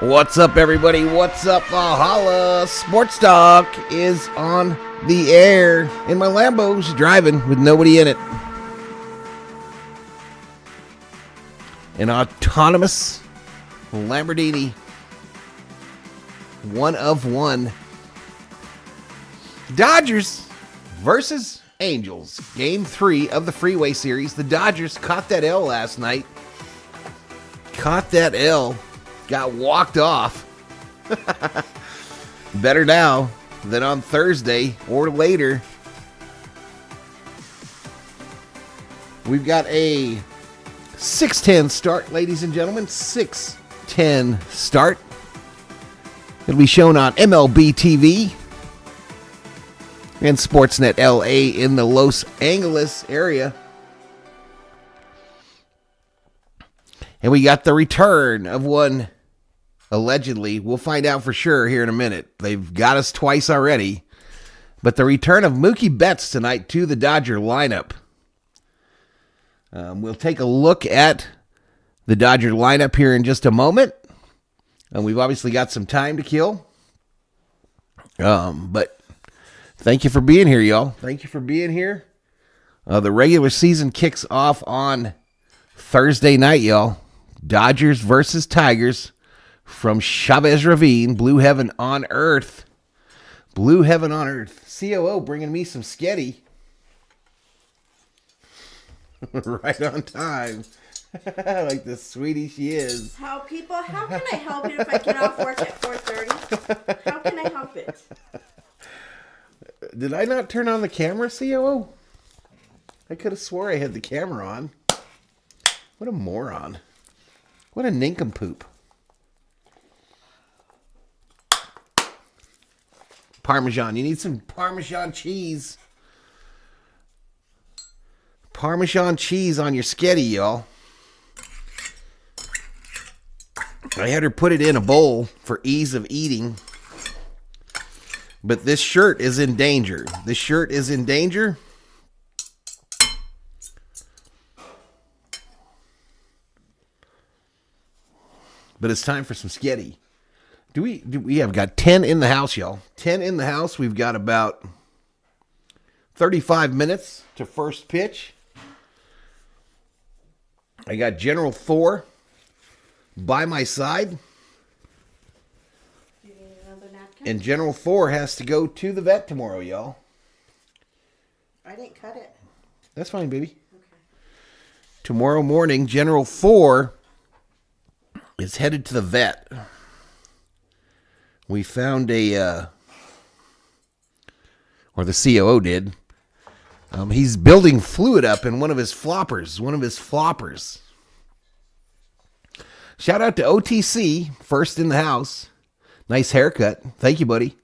What's up, everybody? What's up? Valhalla Sports Talk is on the air in my Lambo's driving with nobody in it. An autonomous Lamborghini. One of one. Dodgers versus Angels. Game 3 of the Freeway Series. The Dodgers caught that L last night. Got walked off. Better now than on Thursday or later. We've got a 6:10 start, ladies and gentlemen. 6:10 start. It'll be shown on MLB TV and Sportsnet LA in the Los Angeles area. And we got the return of one, allegedly. We'll find out for sure here in a minute. They've got us twice already. But the return of Mookie Betts tonight to the Dodger lineup. We'll take a look at the Dodger lineup here in just a moment. And we've obviously got some time to kill. But thank you for being here, y'all. Thank you for being here. The regular season kicks off on Thursday night, y'all. Dodgers versus Tigers from Chavez Ravine. Blue heaven on earth. Blue heaven on earth. COO bringing me some sketty. Right on time. Like the sweetie she is. How can I help it if I get off work at 4:30? How can I help it? Did I not turn on the camera, COO? I could have swore I had the camera on. What a moron. What a nincompoop. Parmesan. You need some Parmesan cheese. Parmesan cheese on your sketty, y'all. I had her put it in a bowl for ease of eating. But this shirt is in danger. This shirt is in danger. But it's time for some sketty. We have got 10 in the house, y'all. 10 in the house. We've got about 35 minutes to first pitch. I got General Thor by my side. Do you need another napkin? And General Thor has to go to the vet tomorrow, y'all. I didn't cut it. That's fine, baby. Okay. Tomorrow morning, General Thor is headed to the vet. We found or the COO did. He's building fluid up in one of his floppers. Shout out to OTC, first in the house. Nice haircut. Thank you, buddy.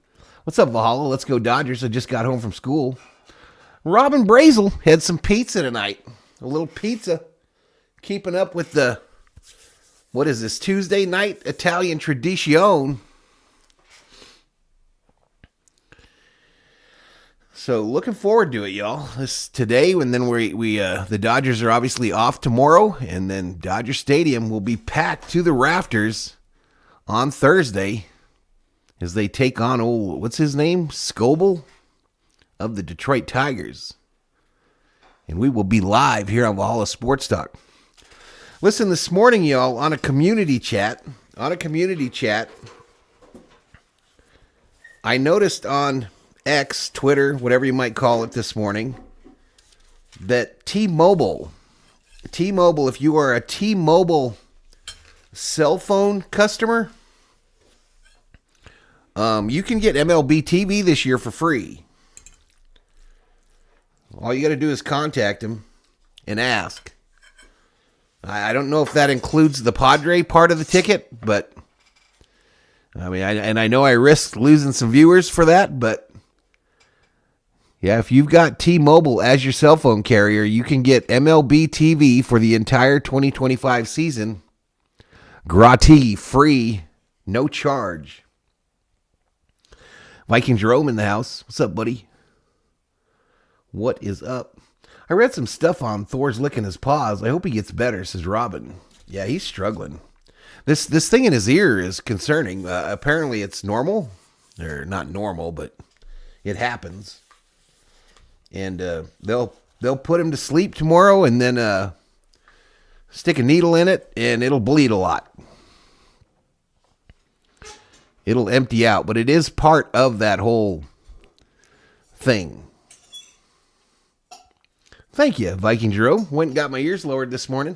What's up, Valhalla? Let's go Dodgers. I just got home from school. Robin Brazel had some pizza tonight. A little pizza. Keeping up with the, what is this, Tuesday night Italian tradition. So looking forward to it, y'all. This today, and then the Dodgers are obviously off tomorrow, and then Dodger Stadium will be packed to the rafters on Thursday as they take on what's his name? Scoble of the Detroit Tigers. And we will be live here on Valhalla Sports Talk. Listen, this morning, y'all, on a community chat, I noticed on X, Twitter, whatever you might call it this morning, that T-Mobile, if you are a T-Mobile cell phone customer, you can get MLB TV this year for free. All you got to do is contact them and ask. I don't know if that includes the Padre part of the ticket, but I mean, I know I risked losing some viewers for that, but yeah, if you've got T-Mobile as your cell phone carrier, you can get MLB TV for the entire 2025 season. Gratis, free, no charge. Viking Jerome in the house. What's up, buddy? What is up? I read some stuff on Thor's licking his paws. I hope he gets better, says Robin. Yeah, he's struggling. This thing in his ear is concerning. Apparently, it's normal, or not normal, but it happens. And they'll put him to sleep tomorrow, and then stick a needle in it, and it'll bleed a lot. It'll empty out, but it is part of that whole thing. Thank you, Viking Jerome. Went and got my ears lowered this morning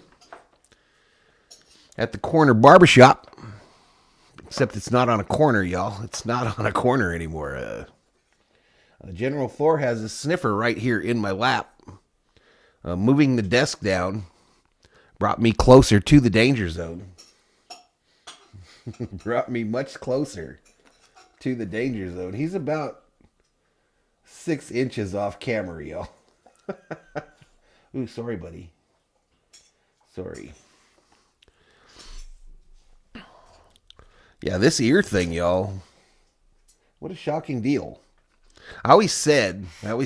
at the corner barbershop. Except it's not on a corner, y'all. It's not on a corner anymore. General Thor has a sniffer right here in my lap. Moving the desk down brought me closer to the danger zone. Brought me much closer to the danger zone. He's about 6 inches off camera, y'all. Ooh, sorry, buddy. Sorry. Yeah, this ear thing, y'all. What a shocking deal. I always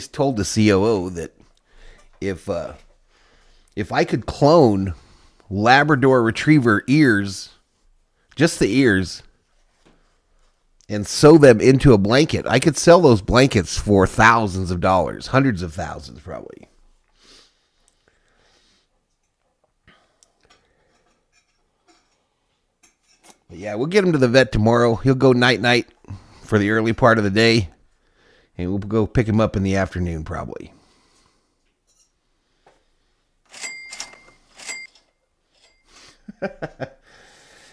told the COO that if I could clone Labrador Retriever ears, just the ears, and sew them into a blanket, I could sell those blankets for thousands of dollars, hundreds of thousands probably. But yeah, we'll get him to the vet tomorrow. He'll go night-night for the early part of the day, and we'll go pick him up in the afternoon probably.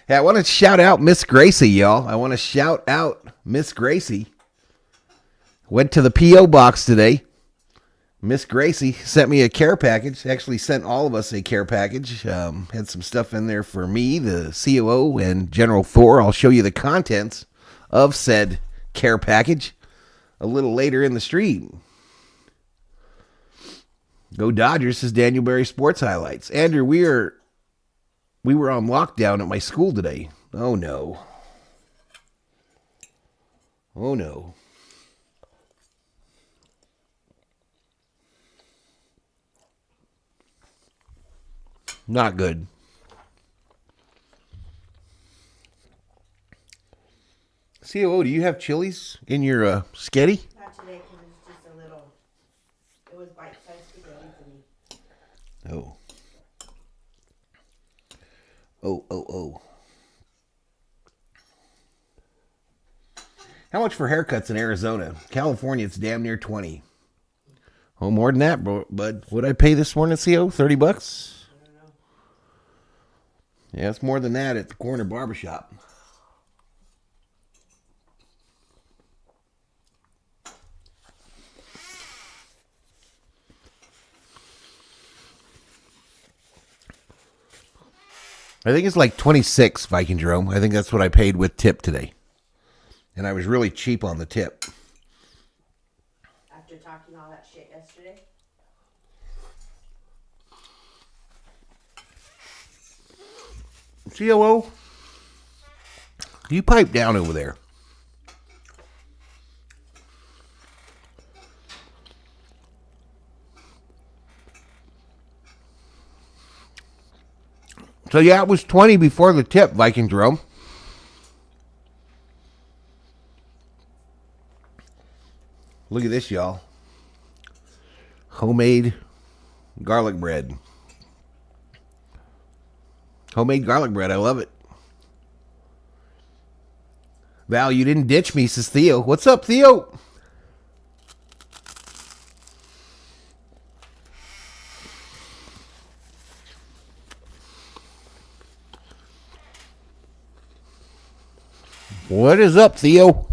Hey, I want to shout out Miss Gracie, y'all. I want to shout out Miss Gracie. Went to the P.O. box today. Miss Gracie sent me a care package. Actually sent all of us a care package. Had some stuff in there for me, the COO, and General Thor. I'll show you the contents of said care package a little later in the stream. Go Dodgers, says Daniel Berry Sports Highlights. Andrew, we were on lockdown at my school today. Oh, no. Oh, no. Not good. COO, do you have chilies in your sketty? Not today because it's just a little. It was bite-sized spaghetti for me. Oh. Oh. How much for haircuts in Arizona? California, it's damn near 20. Oh, more than that, bud. What'd I pay this morning, CO? $30? I don't know. Yeah, it's more than that at the corner barbershop. I think it's like 26, Viking Jerome. I think that's what I paid with tip today. And I was really cheap on the tip. After talking all that shit yesterday. COO, you pipe down over there. So yeah, it was 20 before the tip, Viking Jerome. Look at this, y'all. Homemade garlic bread. Homemade garlic bread. I love it. Val, you didn't ditch me, says Theo. What's up, Theo? What is up, Theo?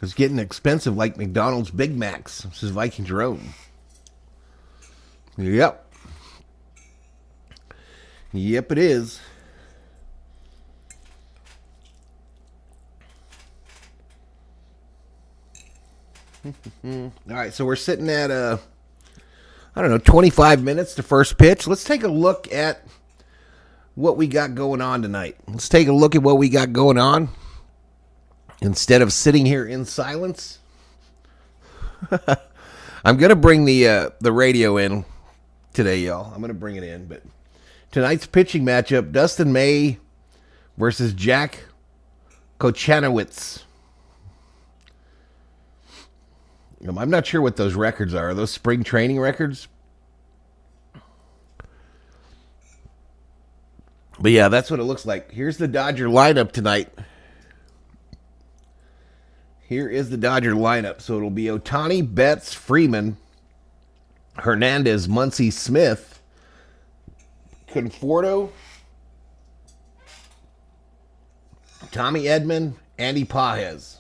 It's getting expensive like McDonald's Big Macs, says Viking Jerome. Yep. Yep, it is. All right, so we're sitting at, 25 minutes to first pitch. Let's take a look at what we got going on tonight. Let's take a look at what we got going on. Instead of sitting here in silence, I'm going to bring the radio in today, y'all. I'm going to bring it in. But tonight's pitching matchup, Dustin May versus Jack Kochanowicz. I'm not sure what those records are. Are those spring training records? But yeah, that's what it looks like. Here's the Dodger lineup tonight. Here is the Dodger lineup. So it'll be Ohtani, Betts, Freeman, Hernandez, Muncy, Smith, Conforto, Tommy Edman, Andy Pages.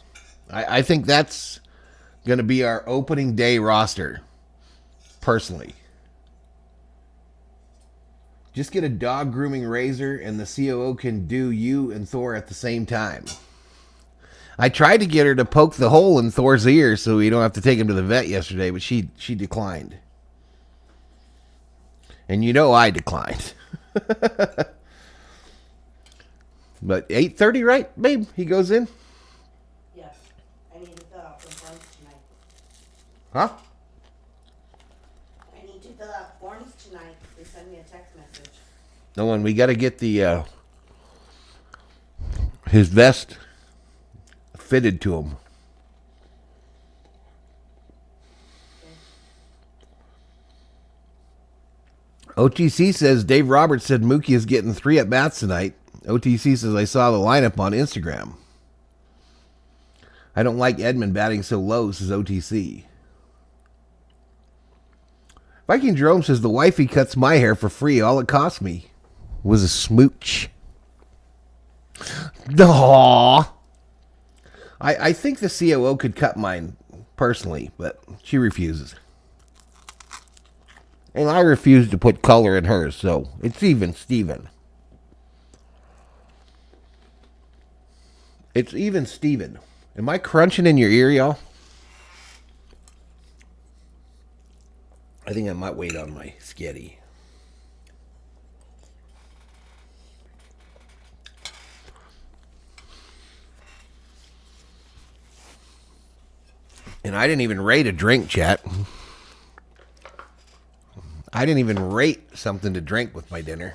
I think that's going to be our opening day roster, personally. Just get a dog grooming razor and the COO can do you and Thor at the same time. I tried to get her to poke the hole in Thor's ear so we don't have to take him to the vet yesterday, but she declined. And you know I declined. But 8:30, right, babe? He goes in? Yes. I need to fill out some forms tonight. Huh? I need to fill out forms tonight. They send me a text message. No, and we got to get the his vest fitted to him. OTC says Dave Roberts said Mookie is getting 3 at-bats tonight. OTC says I saw the lineup on Instagram. I don't like Edman batting so low, says OTC. Viking Jerome says the wifey cuts my hair for free. All it cost me was a smooch. Aww. I think the COO could cut mine personally, but she refuses. And I refuse to put color in hers, so it's even Steven. It's even Steven. Am I crunching in your ear, y'all? I think I might wait on my sketty. And I didn't even rate a drink, chat. I didn't even rate something to drink with my dinner.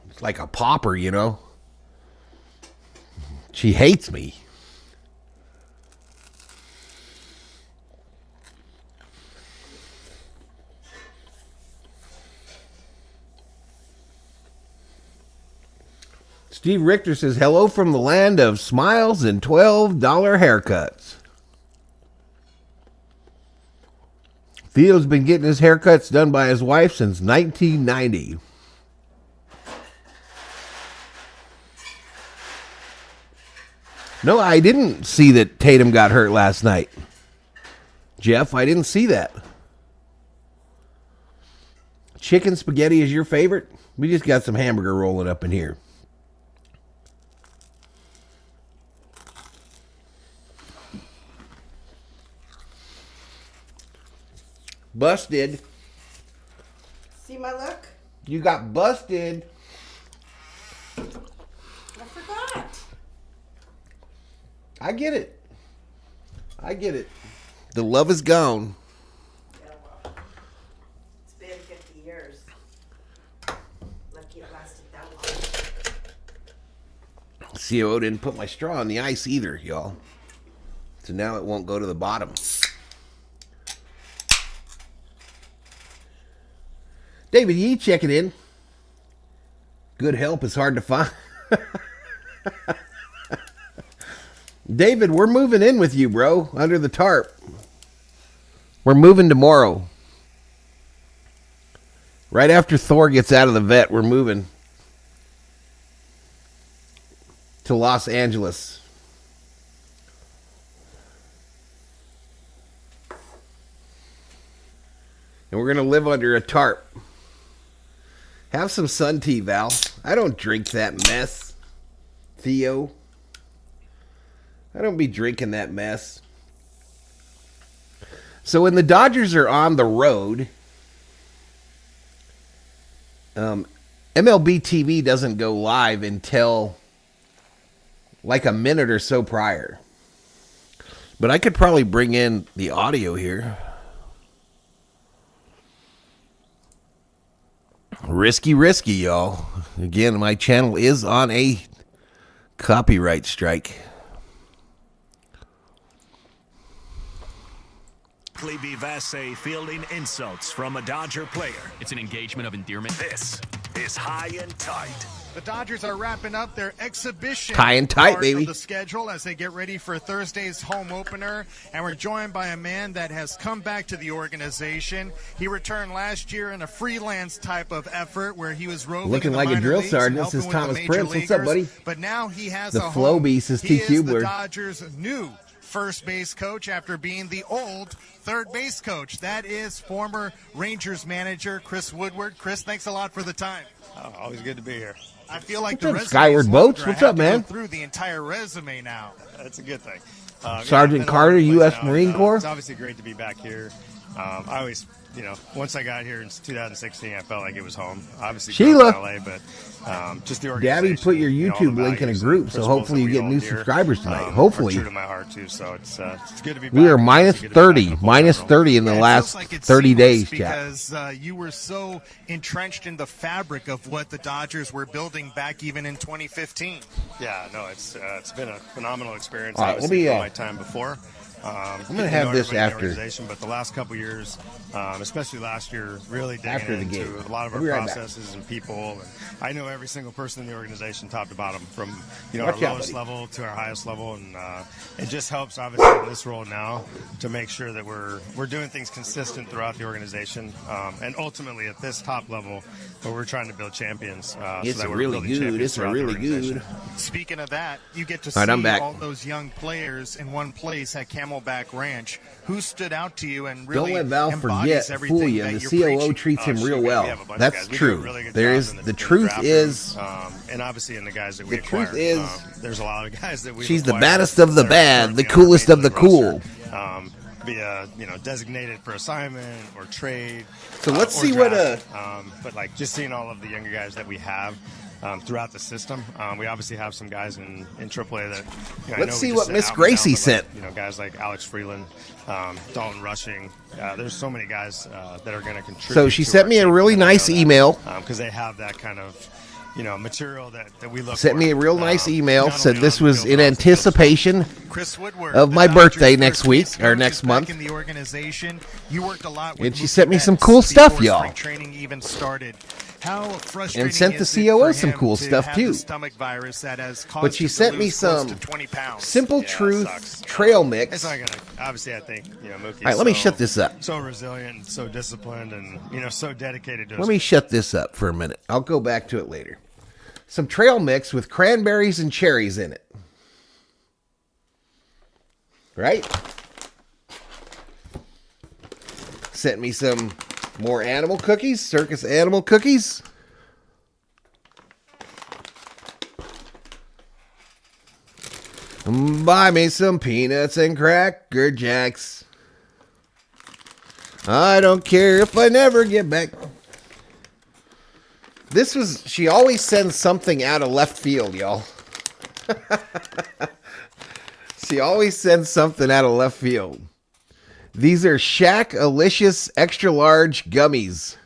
It's like a pauper, you know? She hates me. Steve Richter says, hello from the land of smiles and $12 haircuts. Theo's been getting his haircuts done by his wife since 1990. No, I didn't see that Tatum got hurt last night. Jeff, I didn't see that. Chicken spaghetti is your favorite? We just got some hamburger rolling up in here. Busted. See my look? You got busted. I forgot. I get it. I get it. The love is gone. Yeah, well, it's been 50 years. Lucky it lasted that long. COO didn't put my straw on the ice either, y'all. So now it won't go to the bottom. David Yee checking in. Good help is hard to find. David, we're moving in with you, bro, under the tarp. We're moving tomorrow. Right after Thor gets out of the vet, we're moving to Los Angeles. And we're going to live under a tarp. Have some sun tea, Val. I don't drink that mess, Theo. I don't be drinking that mess. So when the Dodgers are on the road, MLB TV doesn't go live until like a minute or so prior. But I could probably bring in the audio here. Risky, y'all. Again, my channel is on a copyright strike. Vivace fielding insults from a Dodger player. It's an engagement of endearment. This is High and Tight. The Dodgers are wrapping up their exhibition High and tight, part baby. of the schedule as they get ready for Thursday's home opener. And we're joined by a man that has come back to the organization. He returned last year in a freelance type of effort where he was roving Looking in the like a minor drill leagues, sergeant. This is helping with the Thomas major Prince. What's up, leaguers. buddy? But now he has The a Flow home. Beast is He T. is the Kubler. Dodgers' new first base coach after being the old third base coach. That is former Rangers manager Chris Woodward. Chris, thanks a lot for the time. Oh, always good to be here. I feel like What's the up, resume Skyward is Boats? longer. What's I have up, to go man? through the entire resume now. That's a good thing. Sergeant I've been all Carter, over the place U.S. now, Marine and, Corps. It's obviously great to be back here. I always, once I got here in 2016, I felt like it was home. Obviously, Sheila. from LA, but just the organization. Dabby put your all YouTube the link in a values group, and so principles hopefully that you we get hold new dear, subscribers tonight. are Hopefully. true to my heart too. So it's good to be back. We are minus It's good to be back 30. in the full Minus circle. 30 in the Yeah, it last feels like it's 30 seamless days, chat. because you were so entrenched in the fabric of what the Dodgers were building back even in 2015. Yeah, no, it's been a phenomenal experience. All right, let obviously, me, from my time before. I'm gonna have this after. But the last couple years, especially last year, really After digging the into game. a lot of our We'll be right back. processes and people. And I know every single person in the organization, top to bottom, from our Watch out, lowest buddy. level to our highest level, and it just helps, obviously, in this role now to make sure that we're doing things consistent throughout the organization, and ultimately at this top level, where we're trying to build champions. It's so that a we're really building good. champions It's a throughout the really organization. good. Speaking of that, you get to All right, I'm see back. all those young players in one place at Camelback Ranch. Who stood out to you and Don't really let Val embodies forget, everything fool you. that The you're COO preaching? treats him real We well. have a bunch of That's guys. We do a true. really good There job is in the draft truth room, is and obviously in the guys that we the truth acquired. is There's a lot of guys that we. she's the baddest of the bad, the coolest of the cool. Via designated for assignment or trade. So let's or see what, draft. But like just seeing all of the younger guys that we have. Throughout the system, we obviously have some guys in AAA that. I Let's know see we what just Miss said out and Gracie down, but, sent. like, guys like Alex Freeland, Dalton Rushing. There's so many guys that are going to contribute. So she to sent our me a team, really and I know nice that, email. because they have that kind of material that we look Sent for. me a real nice email. Not Said only this on the was field, in but also anticipation Chris Woodward, of the my Dodgers' birthday first next week, base or coach, next is back month. in the organization. You worked a lot with And she Mookie sent me some Betts cool stuff, before y'all. spring training even started. How frustrating And sent the is it COO for some him cool to stuff, have too. the stomach virus that has caused But she him to sent me lose close some to 20 pounds. Simple Yeah, it Truth sucks. trail mix. It's not gonna. Obviously, I think Mookie. All right, let me shut this up. So resilient, and so disciplined, and so dedicated to. Let me shut this up for a minute. I'll go back to it later. Some trail mix with cranberries and cherries in it. Right? Sent me some more animal cookies, circus animal cookies. Buy me some peanuts and Cracker Jacks. I don't care if I never get back. She always sends something out of left field, y'all. She always sends something out of left field. These are Shack-alicious extra large gummies.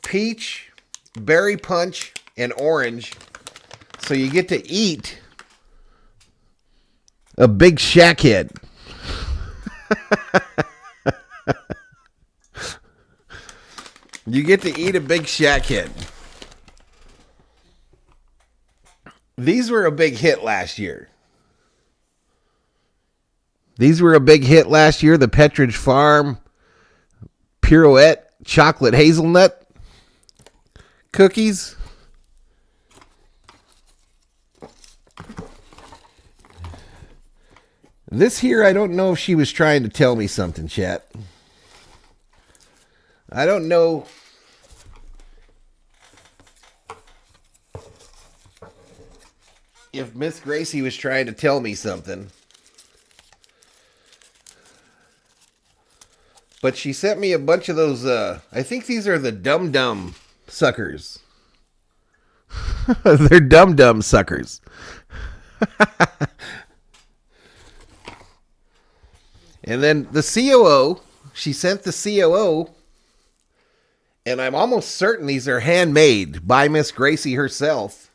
Peach, berry punch, and orange. So you get to eat a big Shack head. You get to eat a big Shack head. These were a big hit last year. The Petridge Farm Pirouette chocolate hazelnut cookies. This here, I don't know if she was trying to tell me something, chat. I don't know. If Miss Gracie was trying to tell me something. But she sent me a bunch of those, I think these are the Dum Dum suckers. They're Dum Dum suckers. And then the COO, she sent the COO And I'm almost certain these are handmade by Miss Gracie herself.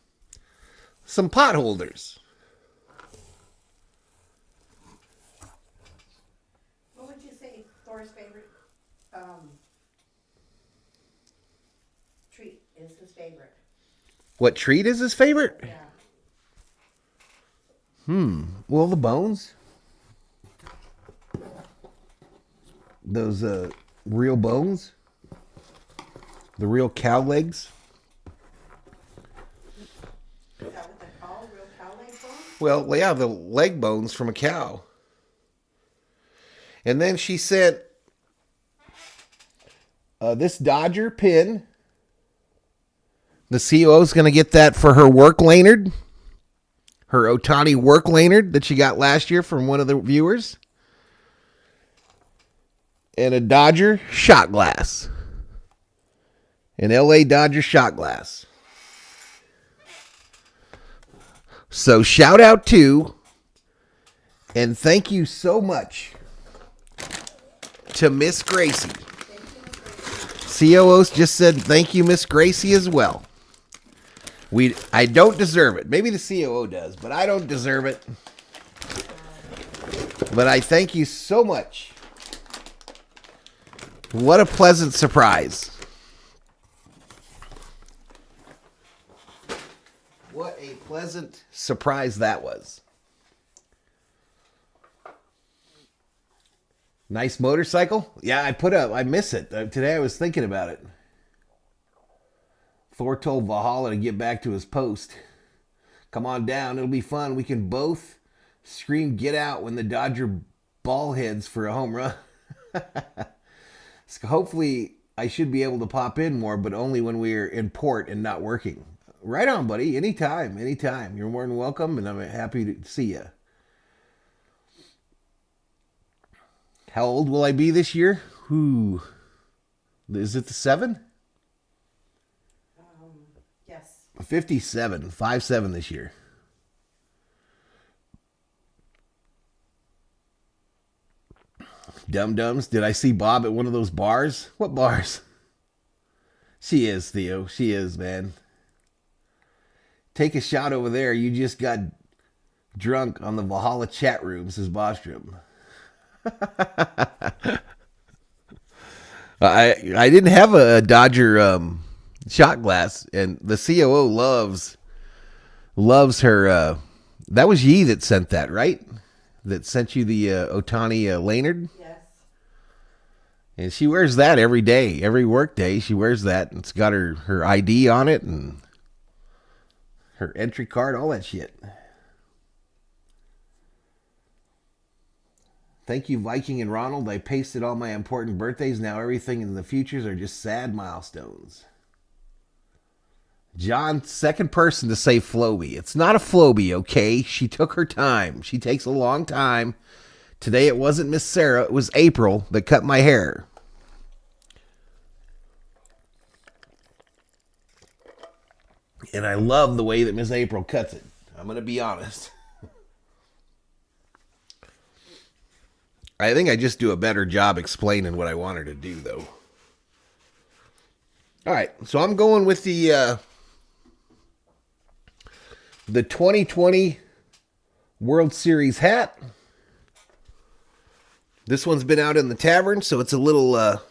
Some pot holders. What would you say Thor's favorite treat is his favorite? What treat is his favorite? Yeah. Well, the bones. Those real bones. The real cow legs. Is that what they're called? Real cow leg bones? Well, yeah, the leg bones from a cow. And then she sent this Dodger pin. The COO's going to get that for her work lanyard. Her Ohtani work lanyard that she got last year from one of the viewers. And a Dodger shot glass. An LA Dodger shot glass. So shout out to and thank you so much to Miss Gracie. COO just said thank you, Miss Gracie, as well. I don't deserve it. Maybe the COO does, but I don't deserve it. But I thank you so much. What a pleasant surprise. What a pleasant surprise that was. Nice motorcycle? Yeah, I miss it. Today I was thinking about it. Thor told Valhalla to get back to his post. Come on down, it'll be fun. We can both scream get out when the Dodger ball heads for a home run. So hopefully I should be able to pop in more, but only when we're in port and not working. Right on, buddy. Anytime. You're more than welcome, and I'm happy to see you. How old will I be this year? Who? Is it the 7? Yes. 57. 5'7" this year. Dum-dums. Did I see Bob at one of those bars? What bars? She is, Theo. She is, man. Take a shot over there. You just got drunk on the Valhalla chat room, says Bostrom. I didn't have a Dodger shot glass, and the COO loves her. That was Yee that sent that, right? That sent you the Ohtani lanyard? Yes. And she wears that every day, every work day. She wears that. It's got her ID on it and her entry card, all that shit. Thank you, Viking and Ronald. I pasted all my important birthdays. Now everything in the futures are just sad milestones. John, second person to say Floby. It's not a Floby, okay? She took her time. She takes a long time. Today it wasn't Miss Sarah. It was April that cut my hair. And I love the way that Miss April cuts it. I'm going to be honest. I think I just do a better job explaining what I want her to do, though. All right, so I'm going with the 2020 World Series hat. This one's been out in the tavern, so it's a little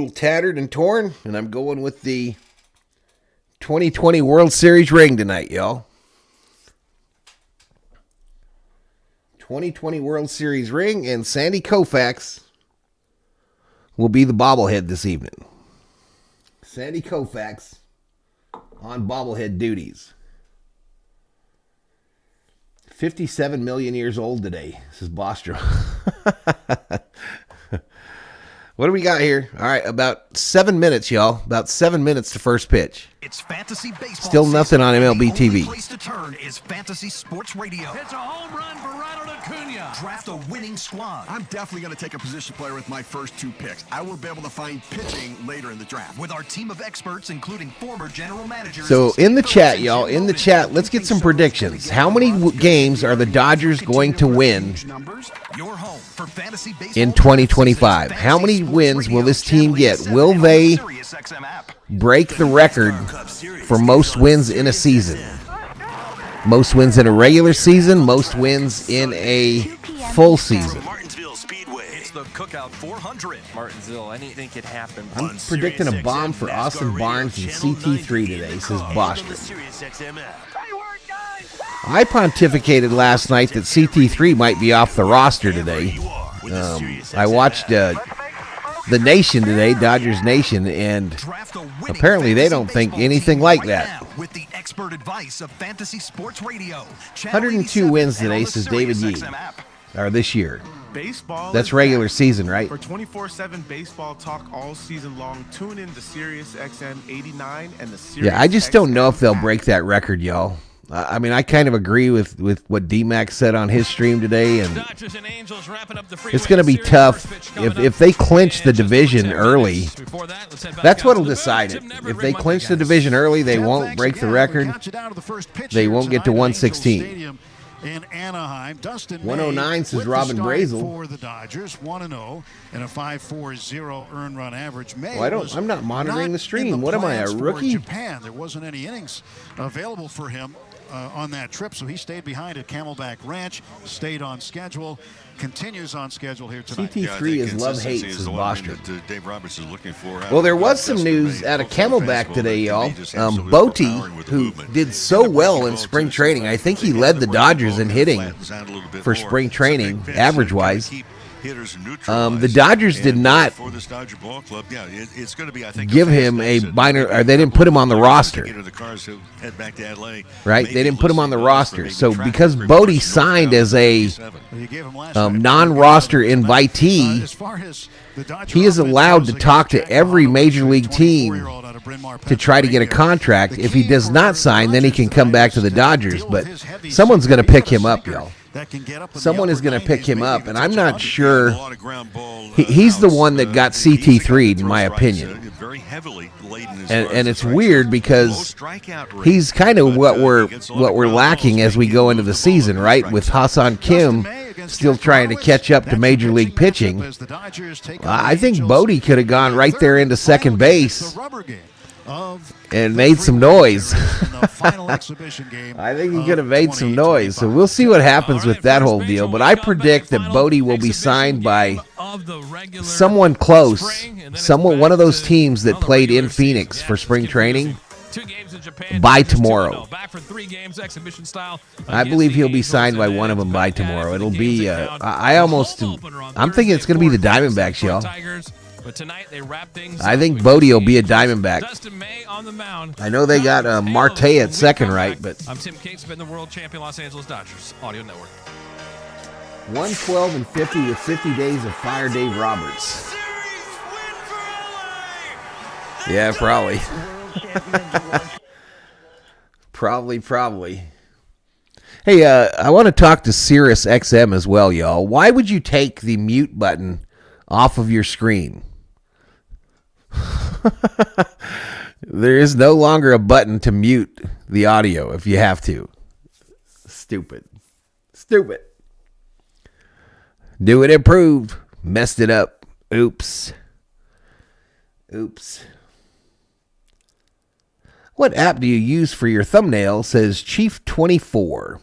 tattered and torn, and I'm going with the 2020 World Series ring tonight, y'all. 2020 World Series ring, and Sandy Koufax will be the bobblehead this evening. Sandy Koufax on bobblehead duties. 57 million years old today, says Bostrom. What do we got here? All right, about 7 minutes, y'all. About 7 minutes to first pitch. It's fantasy baseball. Still nothing on MLB TV. The only place to turn is Fantasy Sports Radio. It's a home run for Ronald Acuna. Draft a winning squad. I'm definitely going to take a position player with my first 2 picks. I will be able to find pitching later in the draft. With our team of experts, including former general managers. So in the chat, y'all, in the chat, let's get some predictions. How many games are the Dodgers going to win Your home for fantasy baseball in 2025? How many wins will this team get? Will they break the record for most wins in a season? Most wins in a regular season, most wins in a full season. Martinsville Speedway. It's the Cookout 400. Martinsville, anything could happen. I'm predicting a bomb for Austin Barnes and CT3 today, says Boston. I pontificated last night that CT3 might be off the roster today. I watched the Nation today, Dodgers Nation, and apparently they don't think anything like that. With the expert advice of Fantasy Sports Radio. 102 wins today, says David Yee. Or this year. Baseball. That's regular season, right? For 24/7 baseball talk all season long, tune in to Sirius XM 89 and the Sirius Yeah, I just don't know if they'll XM break that record, y'all. I mean, I kind of agree with what D-Mac said on his stream today, and it's going to be tough if they clinch the division early. That's what will decide it. If they clinch the division early, they won't break the record. They won't get to 116. In Anaheim, Dustin 109 says Robin Brazel. For the Dodgers, 1-0 and a 5.40 earned run average. I'm not monitoring the stream. What am I, a rookie? Japan. There wasn't any innings available for him on that trip, so he stayed behind at Camelback Ranch, stayed on schedule, continues on schedule here tonight. CT3 is love-hate, says Boston. Well, there was some news out of Camelback today, y'all. Bote, who did so well in spring training, I think he led the Dodgers in hitting for spring training, average-wise. The Dodgers did not give him a minor, or they didn't put him on the roster. Right? They didn't put him on the roster. So because Bote signed as a non-roster invitee, he is allowed to talk to every major league team to try to get a contract. If he does not sign, then he can come back to the Dodgers. But someone's going to pick him up, y'all. Someone is going to pick him up, and I'm not sure. He's the one that got CT3'd, in my opinion. And it's weird because he's kind of what we're lacking as we go into the season, right? With Hassan Kim still trying to catch up to major league pitching. I think Bote could have gone right there into second base and made some noise. I think he could have made some noise. So we'll see what happens with that whole deal. But I predict that Bote will be signed by someone close, one of those teams that played in Phoenix for spring training by tomorrow. I believe he'll be signed by one of them by tomorrow. It'll be, I'm thinking it's going to be the Diamondbacks, y'all. But tonight they wrap things. I think Bote will be a Diamondback. Dustin May on the mound. I know they got Marte at second, right? But I'm Tim Cates, been the world champion Los Angeles Dodgers Audio Network. 112 and 50 with 50 days of Fire Dave Roberts. Yeah, probably. Probably. Hey, I want to talk to Sirius XM as well, y'all. Why would you take the mute button off of your screen? There is no longer a button to mute the audio if you have to. Stupid. Do it improved. Messed it up. Oops. What app do you use for your thumbnail? Says Chief24.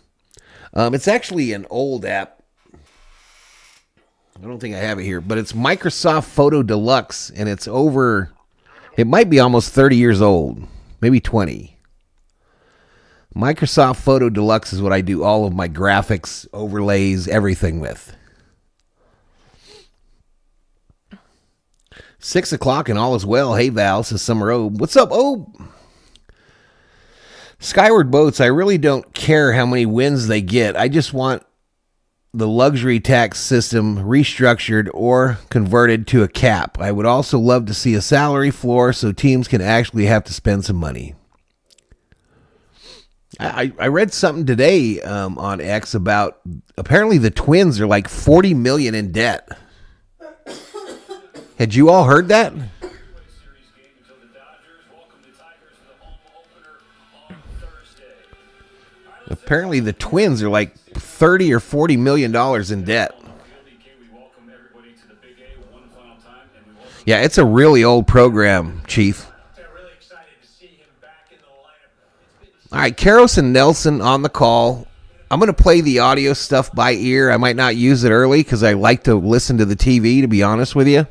It's actually an old app. I don't think I have it here, but it's Microsoft Photo Deluxe, and it's over, it might be almost 30 years old, maybe 20. Microsoft Photo Deluxe is what I do all of my graphics, overlays, everything with. 6 o'clock and all is well. Hey, Val, says Summer O. What's up, O? Skyward Boats, I really don't care how many wins they get. I just want the luxury tax system restructured or converted to a cap. I would also love to see a salary floor so teams can actually have to spend some money. I read something today on X about apparently the Twins are like $40 million in debt. Had you all heard that? Apparently the Twins are like $30 or $40 million in debt. Yeah, it's a really old program, Chief. All right, Karros and Nelson on the call. I'm going to play the audio stuff by ear. I might not use it early because I like to listen to the TV, to be honest with you.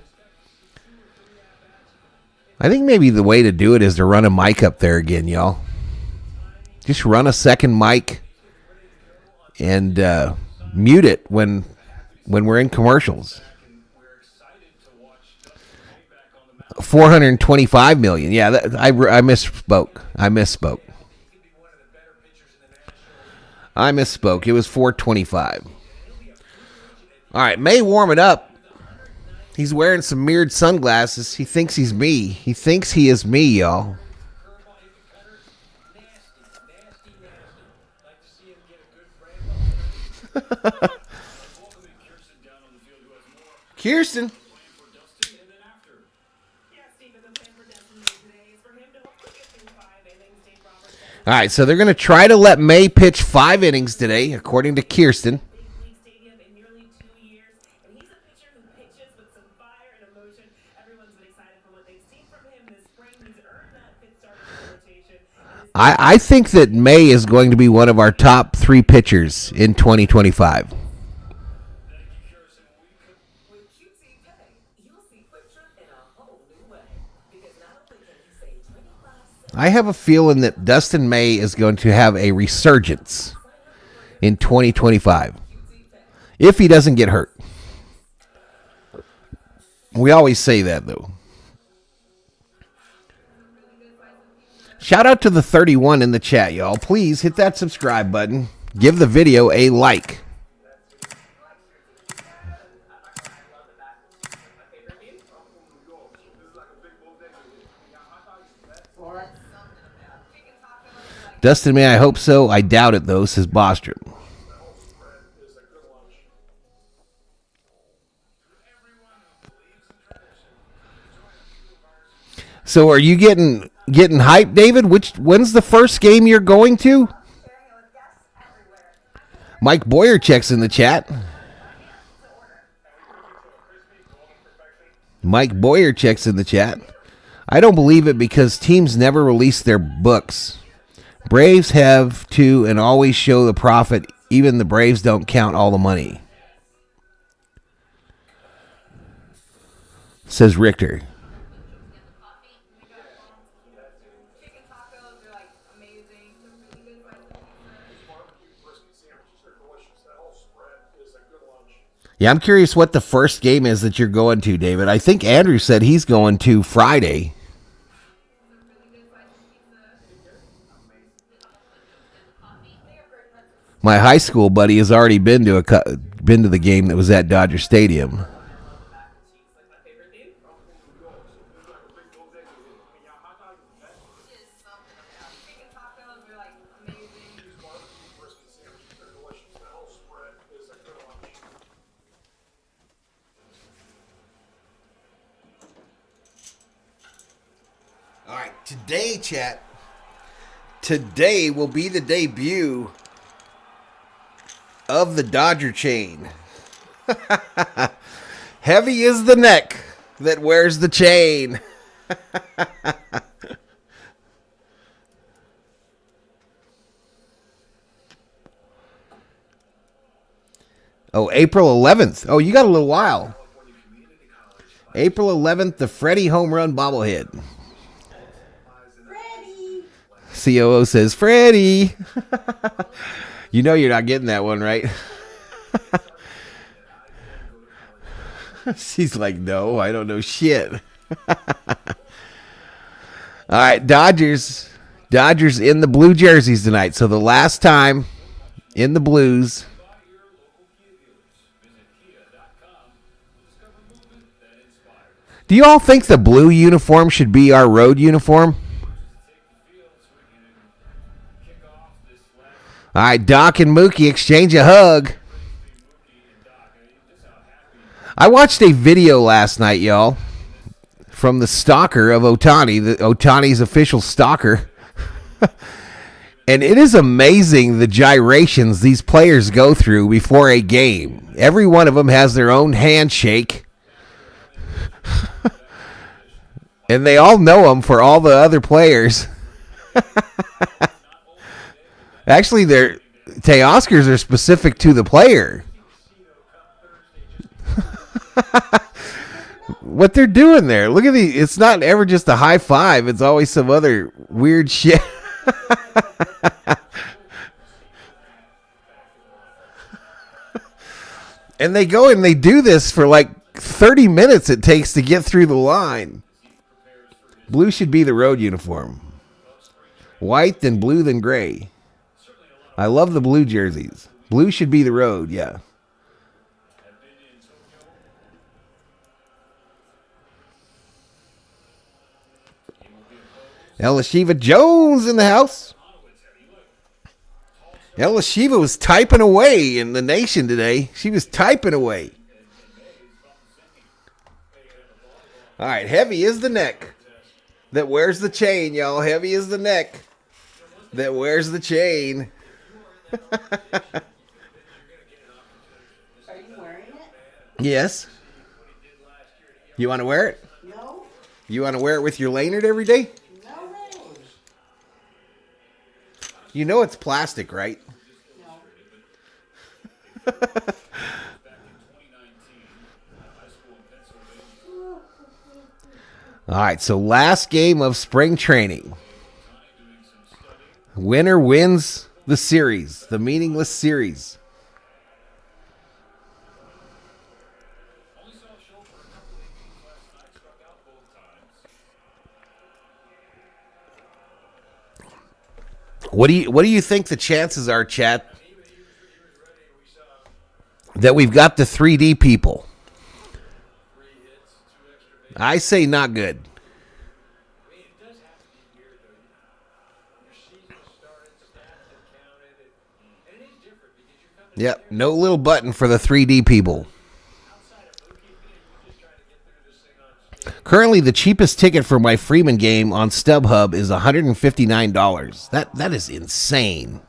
I think maybe the way to do it is to run a mic up there again, y'all. Just run a second mic and mute it when we're in commercials. 425 million. Yeah, I misspoke. It was 425. All right, May warming up. He's wearing some mirrored sunglasses. He thinks he's me. He thinks he is me, y'all. Kirsten. All right, so they're going to try to let May pitch 5 innings today, according to Kirsten. I think that May is going to be one of our top 3 pitchers in 2025. I have a feeling that Dustin May is going to have a resurgence in 2025 if he doesn't get hurt. We always say that, though. Shout out to the 31 in the chat, y'all. Please hit that subscribe button. Give the video a like. Dustin May, I hope so. I doubt it, though, says Bostrom. So are you getting hyped, David? When's the first game you're going to? Mike Boyer checks in the chat. I don't believe it because teams never release their books. Braves have to and always show the profit. Even the Braves don't count all the money, says Richter. Yeah, I'm curious what the first game is that you're going to, David. I think Andrew said he's going to Friday. My high school buddy has already been to the game that was at Dodger Stadium. All right, today, chat. Today will be the debut of the Dodger chain. Heavy is the neck that wears the chain. Oh, April 11th. Oh, you got a little while. April 11th, the Freddy home run bobblehead. Freddy. COO says, Freddy. You know you're not getting that one, right? She's like, no, I don't know shit. All right, Dodgers in the blue jerseys tonight. So the last time in the blues. Do you all think the blue uniform should be our road uniform? All right, Doc and Mookie exchange a hug. I watched a video last night, y'all, from the stalker of Ohtani, Ohtani's official stalker. And it is amazing the gyrations these players go through before a game. Every one of them has their own handshake. And they all know them for all the other players. Actually, their Teoscars are specific to the player. What they're doing there. Look at the. It's not ever just a high five. It's always some other weird shit. And they go and they do this for like 30 minutes it takes to get through the line. Blue should be the road uniform. White, then blue, then gray. I love the blue jerseys. Blue should be the road, yeah. Elishiva Jones in the house. Elishiva was typing away in the nation today. She was typing away. All right, heavy is the neck that wears the chain, y'all. Heavy is the neck that wears the chain. Are you wearing it? Yes. You want to wear it? No. You want to wear it with your lanyard every day? No way. You know it's plastic, right? No. All right, so last game of spring training. Winner wins the series, the meaningless series. What do you think the chances are, chat, that we've got the 3D people? I say not good. Yep, no little button for the 3D people. Currently, the cheapest ticket for my Freeman game on StubHub is $159. That is insane.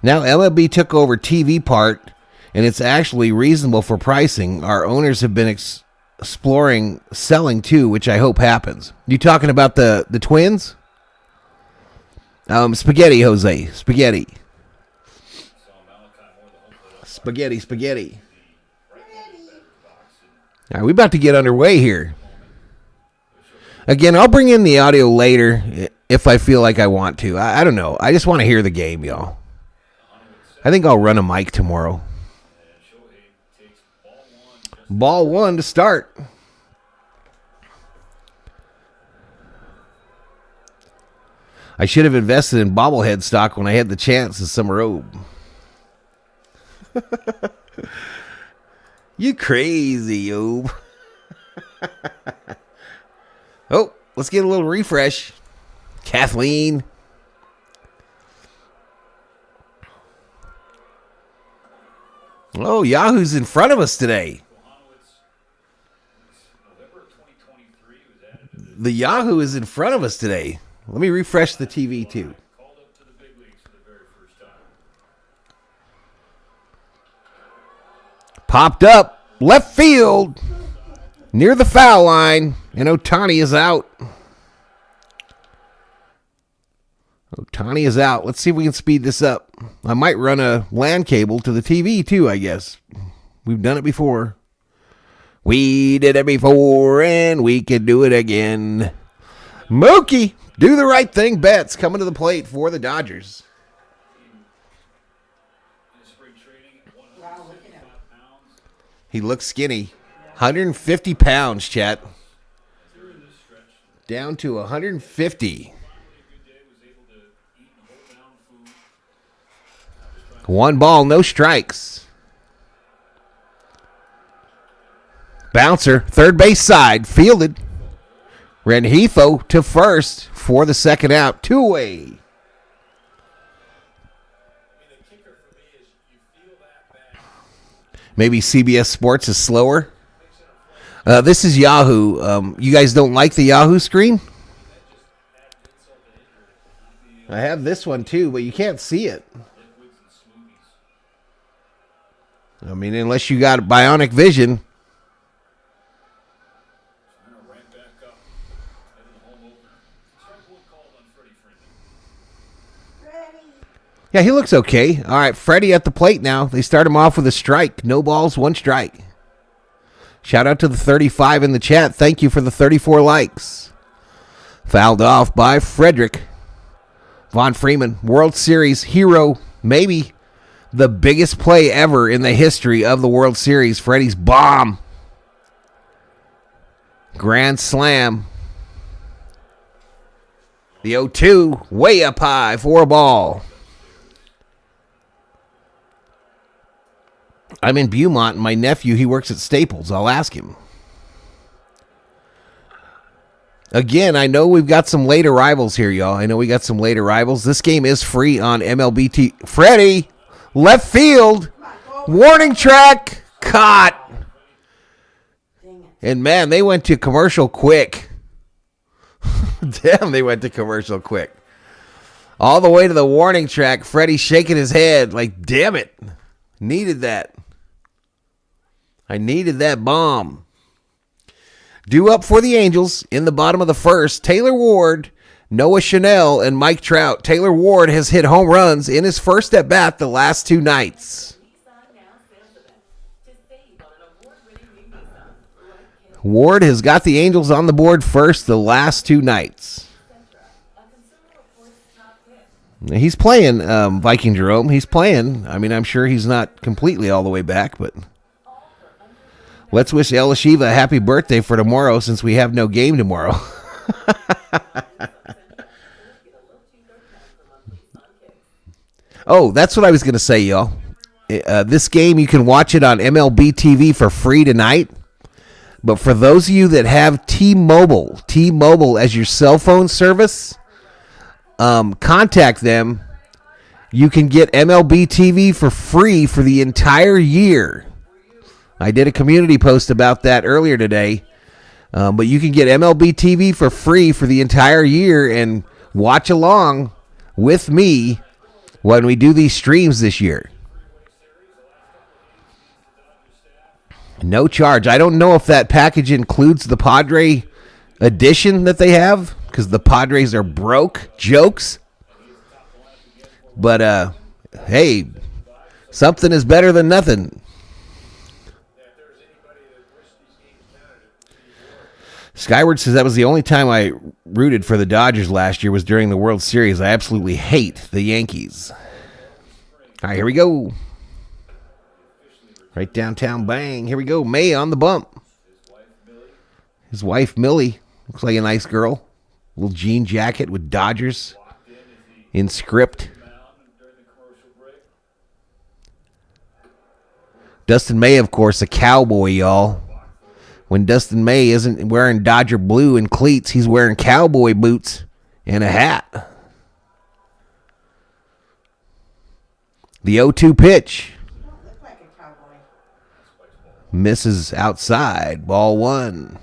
Now MLB took over TV part, and it's actually reasonable for pricing. Our owners have been exploring selling too, which I hope happens. You talking about the Twins? Spaghetti, Jose. Spaghetti. Spaghetti. All right, we're about to get underway here. Again, I'll bring in the audio later if I feel like I want to. I don't know. I just want to hear the game, y'all. I think I'll run a mic tomorrow. Ball one to start. I should have invested in bobblehead stock when I had the chance in some robe. You crazy, Yob. Oh, let's get a little refresh. Kathleen. Oh, Yahoo's in front of us today. The Yahoo is in front of us today. Let me refresh the TV too. Popped up left field near the foul line, and Ohtani is out. Ohtani is out. Let's see if we can speed this up. I might run a LAN cable to the TV too, I guess. We've done it before. We did it before, and we can do it again. Mookie, do the right thing bets coming to the plate for the Dodgers. He looks skinny. 150 pounds, chat. Down to 150. One ball, no strikes. Bouncer, third base side, fielded. Rengifo to first for the second out. Two away. Maybe CBS Sports is slower. This is Yahoo. You guys don't like the Yahoo screen? I have this one too, but you can't see it. I mean, unless you got bionic vision. Yeah, he looks okay. All right, Freddy at the plate now. They start him off with a strike. No balls, 1 strike. Shout out to the 35 in the chat. Thank you for the 34 likes. Fouled off by Frederick. Von Freeman, World Series hero, maybe the biggest play ever in the history of the World Series. Freddy's bomb. Grand slam. The 0-2, way up high for a ball. I'm in Beaumont, and my nephew, he works at Staples. I'll ask him. Again, I know we've got some late arrivals here, y'all. I know we got some late arrivals. This game is free on MLB. Freddy, left field, warning track, caught. And, man, they went to commercial quick. Damn, they went to commercial quick. All the way to the warning track, Freddy shaking his head like, damn it, needed that. I needed that bomb. Due up for the Angels in the bottom of the first, Taylor Ward, Noah Chanel, and Mike Trout. Taylor Ward has hit home runs in his first at-bat the last 2 nights. Ward has got the Angels on the board first the last 2 nights. He's playing, Viking Jerome. He's playing. I mean, I'm sure he's not completely all the way back, but... Let's wish El Shiva a happy birthday for tomorrow since we have no game tomorrow. Oh, that's what I was going to say, y'all. This game, you can watch it on MLB TV for free tonight. But for those of you that have T-Mobile as your cell phone service, contact them. You can get MLB TV for free for the entire year. I did a community post about that earlier today. But you can get MLB TV for free for the entire year and watch along with me when we do these streams this year. No charge. I don't know if that package includes the Padre edition that they have because the Padres are broke. Jokes. But, hey, something is better than nothing. Skyward says that was the only time I rooted for the Dodgers last year was during the World Series. I absolutely hate the Yankees. All right, here we go. Right downtown, bang. Here we go. May on the bump. His wife, Millie, looks like a nice girl. Little jean jacket with Dodgers in script. Dustin May, of course, a cowboy, y'all. When Dustin May isn't wearing Dodger blue and cleats, he's wearing cowboy boots and a hat. The 0-2 pitch. Misses outside. Ball 1.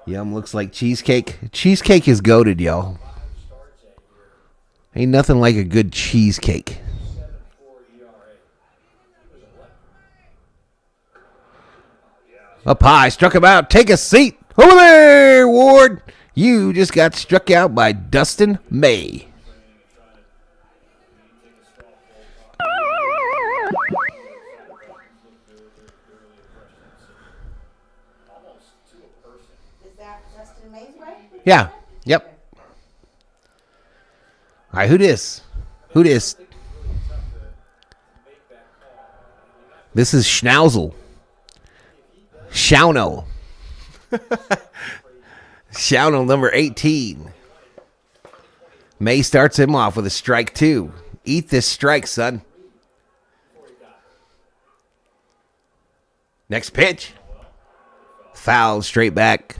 Yum looks like cheesecake. Cheesecake is goated, y'all. Ain't nothing like a good cheesecake. Up high, struck him out. Take a seat. Over there, Ward. You just got struck out by Dustin May. Is that Dustin May's way? Yeah. Yep. All right, who this? Who this? This is Schnauzel. Shauno. Shauno, number 18. May starts him off with a strike 2. Eat this strike, son. Next pitch. Foul, straight back.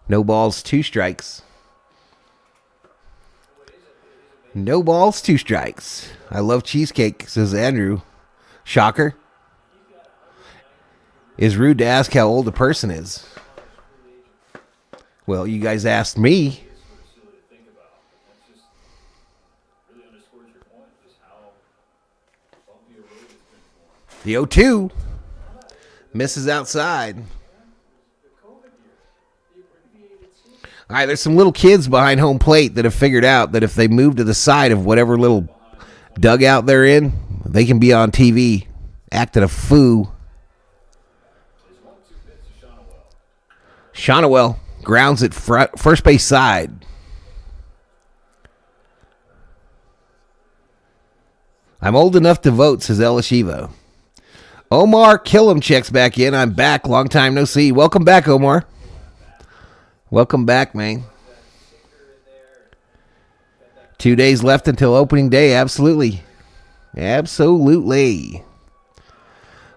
No balls, 2 strikes. No balls, 2 strikes. I love cheesecake, says Andrew. Shocker. Is rude to ask how old a person is. Well, you guys asked me. The 0-2 misses outside. All right, there's some little kids behind home plate that have figured out that if they move to the side of whatever little dugout they're in, they can be on TV acting a fool. Shonowell grounds at first base side. I'm old enough to vote, says Elishiva. Omar Killam checks back in. I'm back. Long time no see. Welcome back, Omar. Welcome back, man. 2 days left until opening day. Absolutely. Absolutely.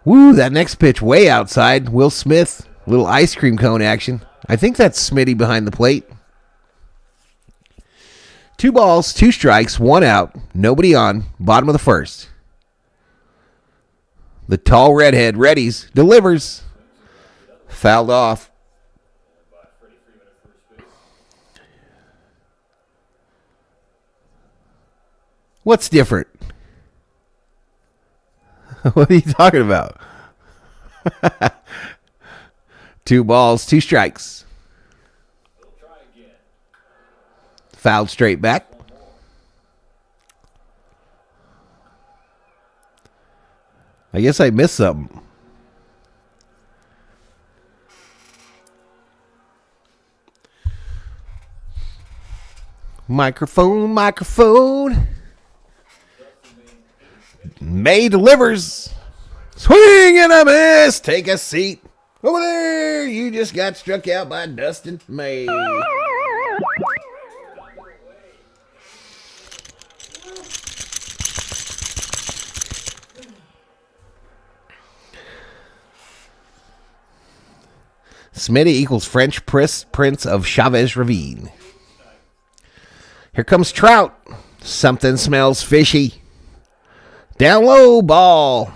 Woo, that next pitch way outside. Will Smith, little ice cream cone action. I think that's Smitty behind the plate. 2 balls, 2 strikes, 1 out. Nobody on. Bottom of the first. The tall redhead readies, delivers. Fouled off. What's different? What are you talking about? 2 balls, 2 strikes. Fouled straight back. I guess I missed something. Microphone. May delivers. Swing and a miss. Take a seat. Over there. You just got struck out by Dustin May. Smitty equals French Prince of Chavez Ravine. Here comes Trout. Something smells fishy. Down low, ball.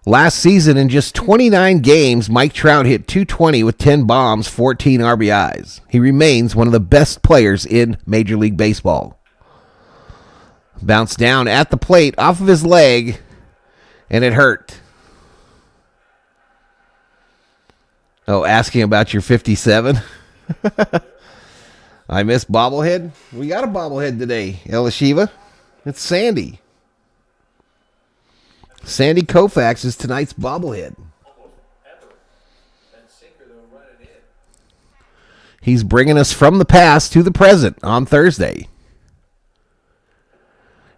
Last season, in just 29 games, Mike Trout hit .220 with 10 bombs, 14 RBIs. He remains one of the best players in Major League Baseball. Bounced down at the plate off of his leg, and it hurt. Oh, asking about your 57? I missed bobblehead. We got a bobblehead today, Elishiva. It's Sandy. Sandy Koufax is tonight's bobblehead. He's bringing us from the past to the present on Thursday.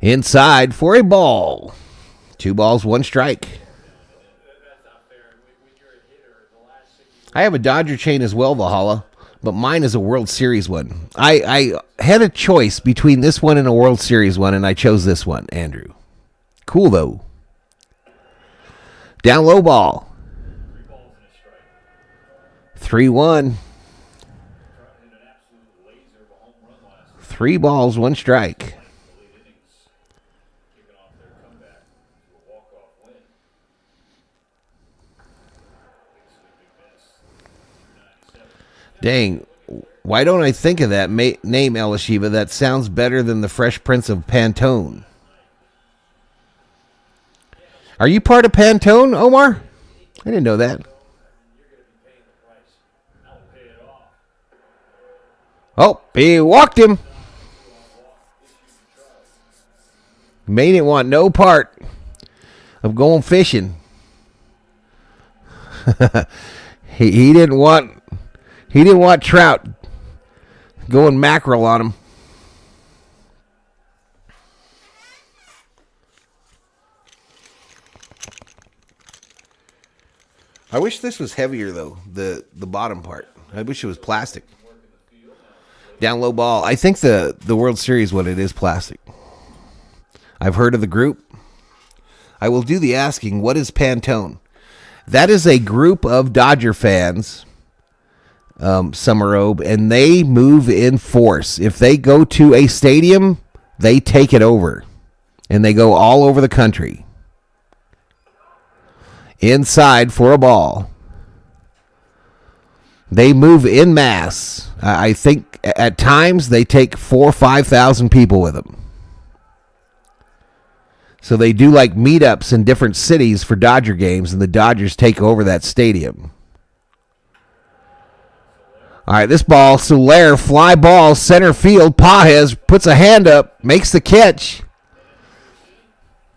Inside for a ball. 2 balls, 1 strike. I have a Dodger chain as well, Valhalla, but mine is a World Series one. I had a choice between this one and a World Series one, and I chose this one, Andrew. Cool, though. Down low ball. 3-1. 3 balls, 1 strike. Dang, why don't I think of that name, Elishiva? That sounds better than the Fresh Prince of Pantone. Are you part of Pantone, Omar? I didn't know that. Oh, he walked him. May didn't want no part of going fishing. He didn't want Trout going mackerel on him. I wish this was heavier, though, the bottom part. I wish it was plastic. Down low ball. I think the World Series one, it is plastic. I've heard of the group. I will do the asking. What is Pantone? That is a group of Dodger fans summer robe, and they move in force. If they go to a stadium, they take it over, and they go all over the country. Inside for a ball. They move in mass. I think at times they take 4,000 or 5,000 people with them. So they do like meetups in different cities for Dodger games, and the Dodgers take over that stadium. All right, this ball, Soler, fly ball, center field. Pages puts a hand up, makes the catch.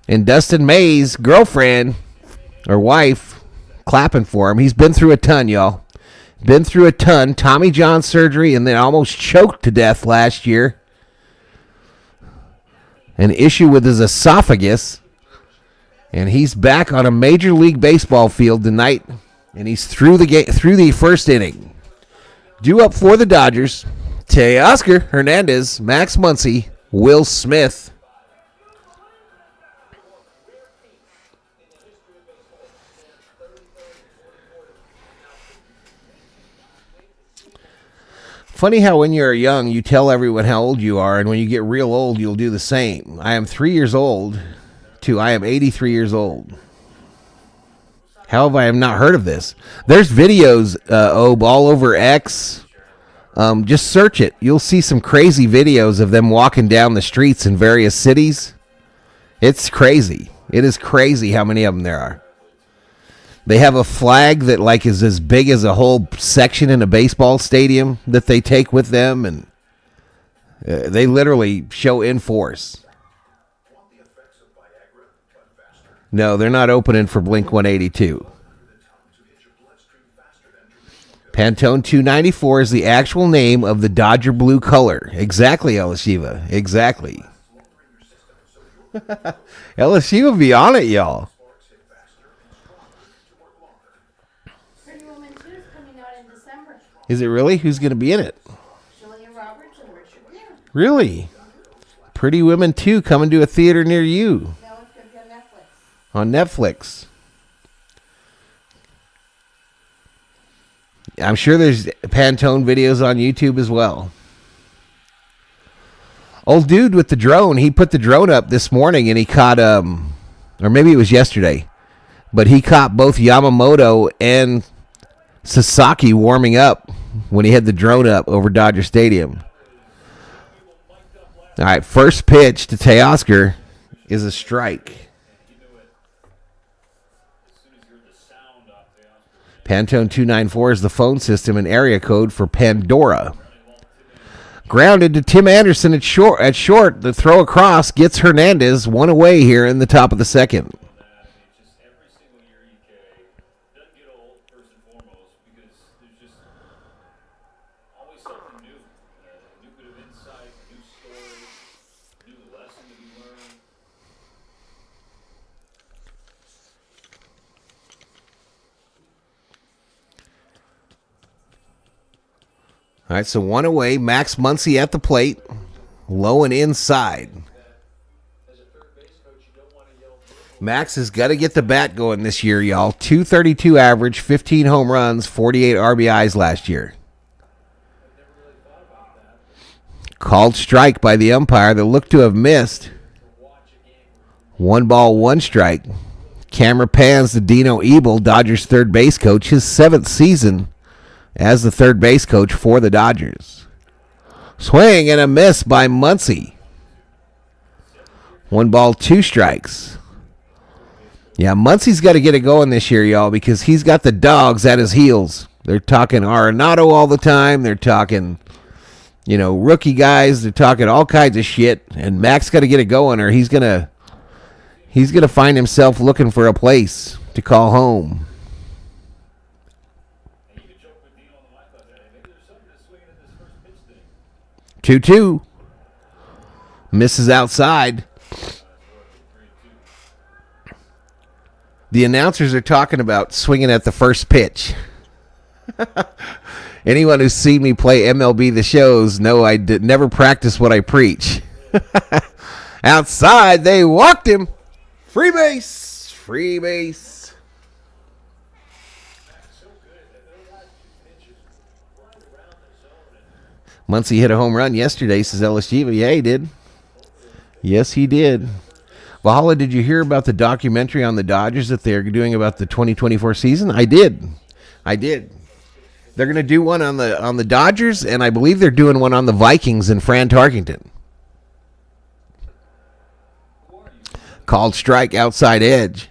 And Dustin May's girlfriend, or wife, clapping for him. He's been through a ton, y'all. Been through a ton. Tommy John surgery, and then almost choked to death last year. An issue with his esophagus. And he's back on a Major League Baseball field tonight. And he's through the first inning. Due up for the Dodgers, Teoscar Hernandez, Max Muncy, Will Smith. Funny how when you're young, you tell everyone how old you are, and when you get real old, you'll do the same. I am 3 years old to I am 83 years old. How have I not heard of this? There's videos, all over X. Just search it. You'll see some crazy videos of them walking down the streets in various cities. It's crazy. It is crazy how many of them there are. They have a flag that like is as big as a whole section in a baseball stadium that they take with them, and they literally show in force. No, they're not opening for Blink 182. Pantone 294 is the actual name of the Dodger blue color. Exactly, Elishiva. Exactly. Elishiva be on it, y'all. Pretty Woman 2 is coming out in December. Is it really? Who's going to be in it? Julia Roberts and Richard Gere. Really? Pretty Women 2 coming to a theater near you. That one's going to be on Netflix. On Netflix. I'm sure there's Pantone videos on YouTube as well. Old dude with the drone, he put the drone up this morning and he caught, or maybe it was yesterday, but he caught both Yamamoto and Sasaki warming up when he had the drone up over Dodger Stadium. All right, first pitch to Teoscar is a strike. Pantone 294 is the phone system and area code for Pandora. Grounded to Tim Anderson at short. The throw across gets Hernandez one away here in the top of the second. All right, so one away. Max Muncy at the plate. Low and inside. Max has got to get the bat going this year, y'all. 232 average, 15 home runs, 48 RBIs last year. Called strike by the umpire that looked to have missed. 1 ball, 1 strike. Camera pans to Dino Ebel, Dodgers third base coach, his 7th season as the third base coach for the Dodgers. Swing and a miss by Muncy. 1 ball, 2 strikes. Yeah, Muncy's got to get it going this year, y'all, because he's got the dogs at his heels. They're talking Arenado all the time. They're talking, rookie guys. They're talking all kinds of shit. And Max got to get it going, or he's gonna find himself looking for a place to call home. 2-2. Misses outside. The announcers are talking about swinging at the first pitch. Anyone who's seen me play MLB The Shows know I never practice what I preach. Outside, they walked him. Free base. Free base. Muncy hit a home run yesterday, says LSG. Yeah, he did. Yes, he did. Valhalla, did you hear about the documentary on the Dodgers that they're doing about the 2024 season? I did. They're going to do one on the Dodgers, and I believe they're doing one on the Vikings and Fran Tarkenton. Called Strike Outside Edge.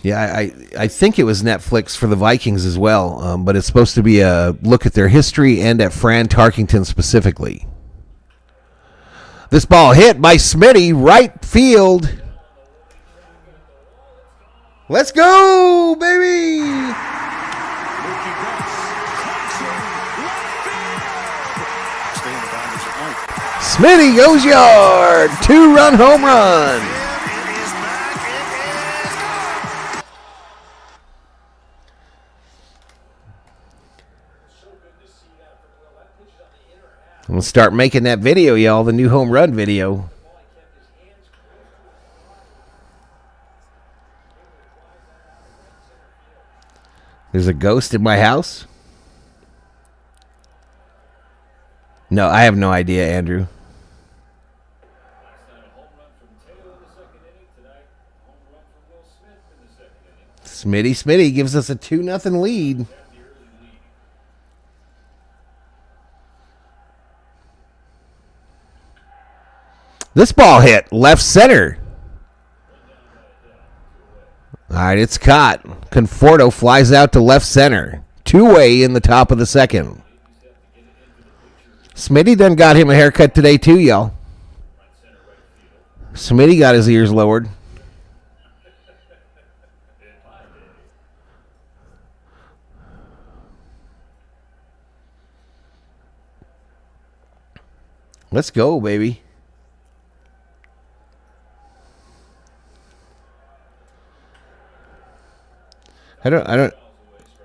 Yeah, I think it was Netflix for the Vikings as well, but it's supposed to be a look at their history and at Fran Tarkenton specifically. This ball hit by Smitty, right field. Let's go, baby! Smitty goes yard. 2-run home run. I'm going to start making that video, y'all, the new home run video. There's a ghost in my house? No, I have no idea, Andrew. Smitty gives us a 2-0 lead. This ball hit left center. All right, it's caught. Conforto flies out to left center. 2-way in the top of the second. Smitty done got him a haircut today too, y'all. Smitty got his ears lowered. Let's go, baby. I don't.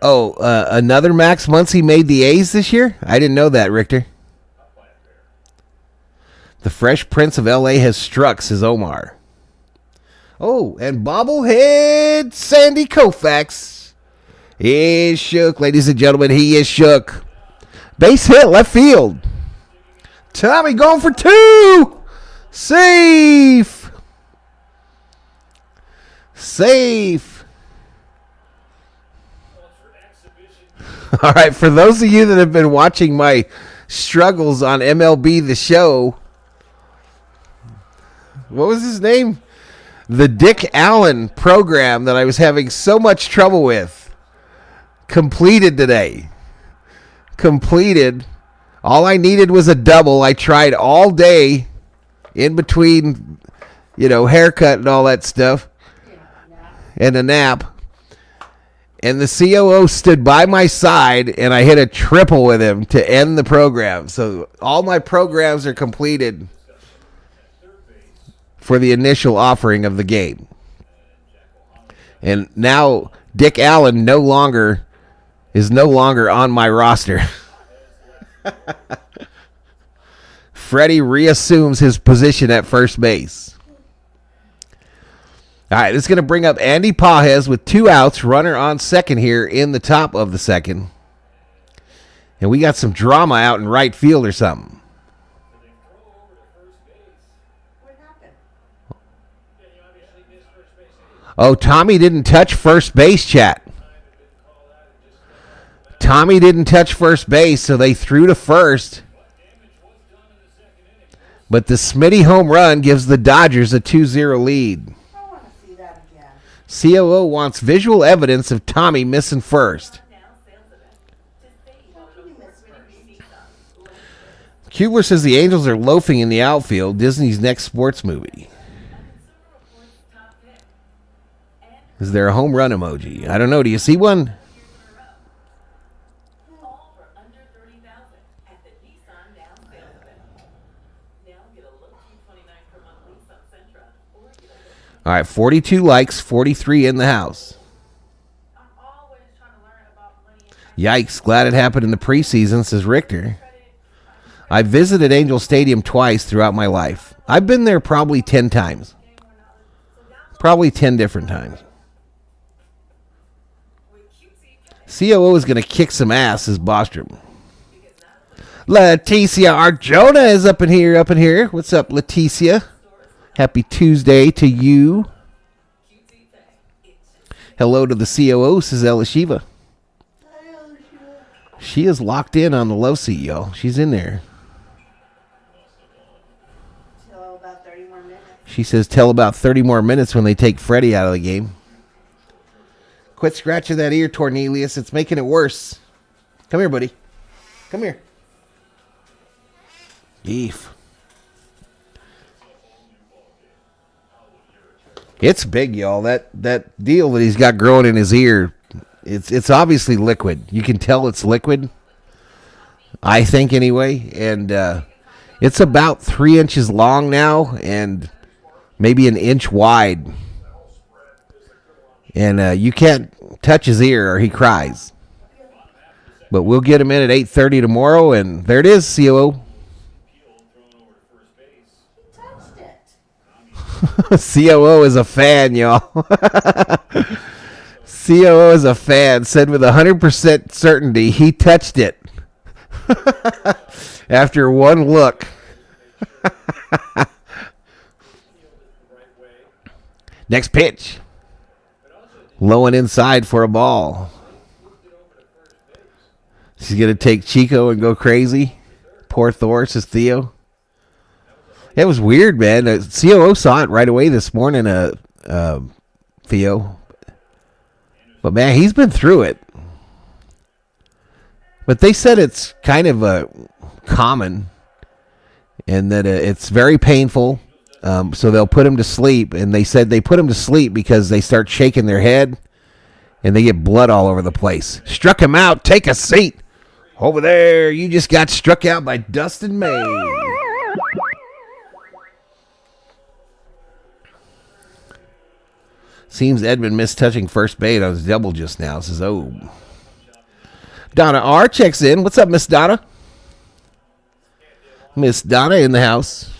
Oh, another Max Muncy made the A's this year? I didn't know that, Richter. The Fresh Prince of L.A. has struck, says Omar. Oh, and bobblehead Sandy Koufax is shook. Ladies and gentlemen, he is shook. Base hit, left field. Tommy going for 2. Safe. All right, for those of you that have been watching my struggles on MLB The Show, what was his name? The Dick Allen program that I was having so much trouble with. Completed today. All I needed was a double. I tried all day in between, haircut and all that stuff. And a nap. And the COO stood by my side, and I hit a triple with him to end the program. So all my programs are completed for the initial offering of the game. And now Dick Allen is no longer on my roster. Freddy reassumes his position at first base. All right, this is going to bring up Andy Pages with 2 outs, runner on second here in the top of the second. And we got some drama out in right field or something. Oh, Tommy didn't touch first base, chat. Tommy didn't touch first base, so they threw to first. But the Smitty home run gives the Dodgers a 2-0 lead. COO wants visual evidence of Tommy missing first. Kubler says the Angels are loafing in the outfield. Disney's next sports movie. Is there a home run emoji? I don't know. Do you see one? All right, 42 likes, 43 in the house. Yikes, glad it happened in the preseason, says Richter. I visited Angel Stadium twice throughout my life. I've been there probably 10 times. Probably 10 different times. COO is going to kick some ass, is Bostrom. Leticia Arjona is up in here. What's up, Leticia? Happy Tuesday to you. Hello to the COO, says Elishiva. She is locked in on the love seat, y'all. She's in there. Till about 30 more minutes. She says tell about 30 more minutes when they take Freddy out of the game. Quit scratching that ear, Tornelius. It's making it worse. Come here, buddy. Come here. Beef. It's big, y'all. That deal that he's got growing in his ear, it's obviously liquid. You can tell it's liquid. I think anyway. And it's about 3 inches long now and maybe an inch wide. And you can't touch his ear or he cries. But we'll get him in at 8:30 tomorrow, and there it is, COO. COO is a fan, y'all. COO is a fan. Said with 100% certainty he touched it. After one look. Next pitch. Low and inside for a ball. She's going to take Chico and go crazy. Poor Thor, says Theo. It was weird, man. COO saw it right away this morning, Theo. But, man, he's been through it. But they said it's kind of common and that it's very painful. So they'll put him to sleep. And they said they put him to sleep because they start shaking their head and they get blood all over the place. Struck him out. Take a seat. Over there, you just got struck out by Dustin May. Seems Edmund missed touching first base on his double just now. Says, oh. Donna R. checks in. What's up, Miss Donna? Miss Donna in the house.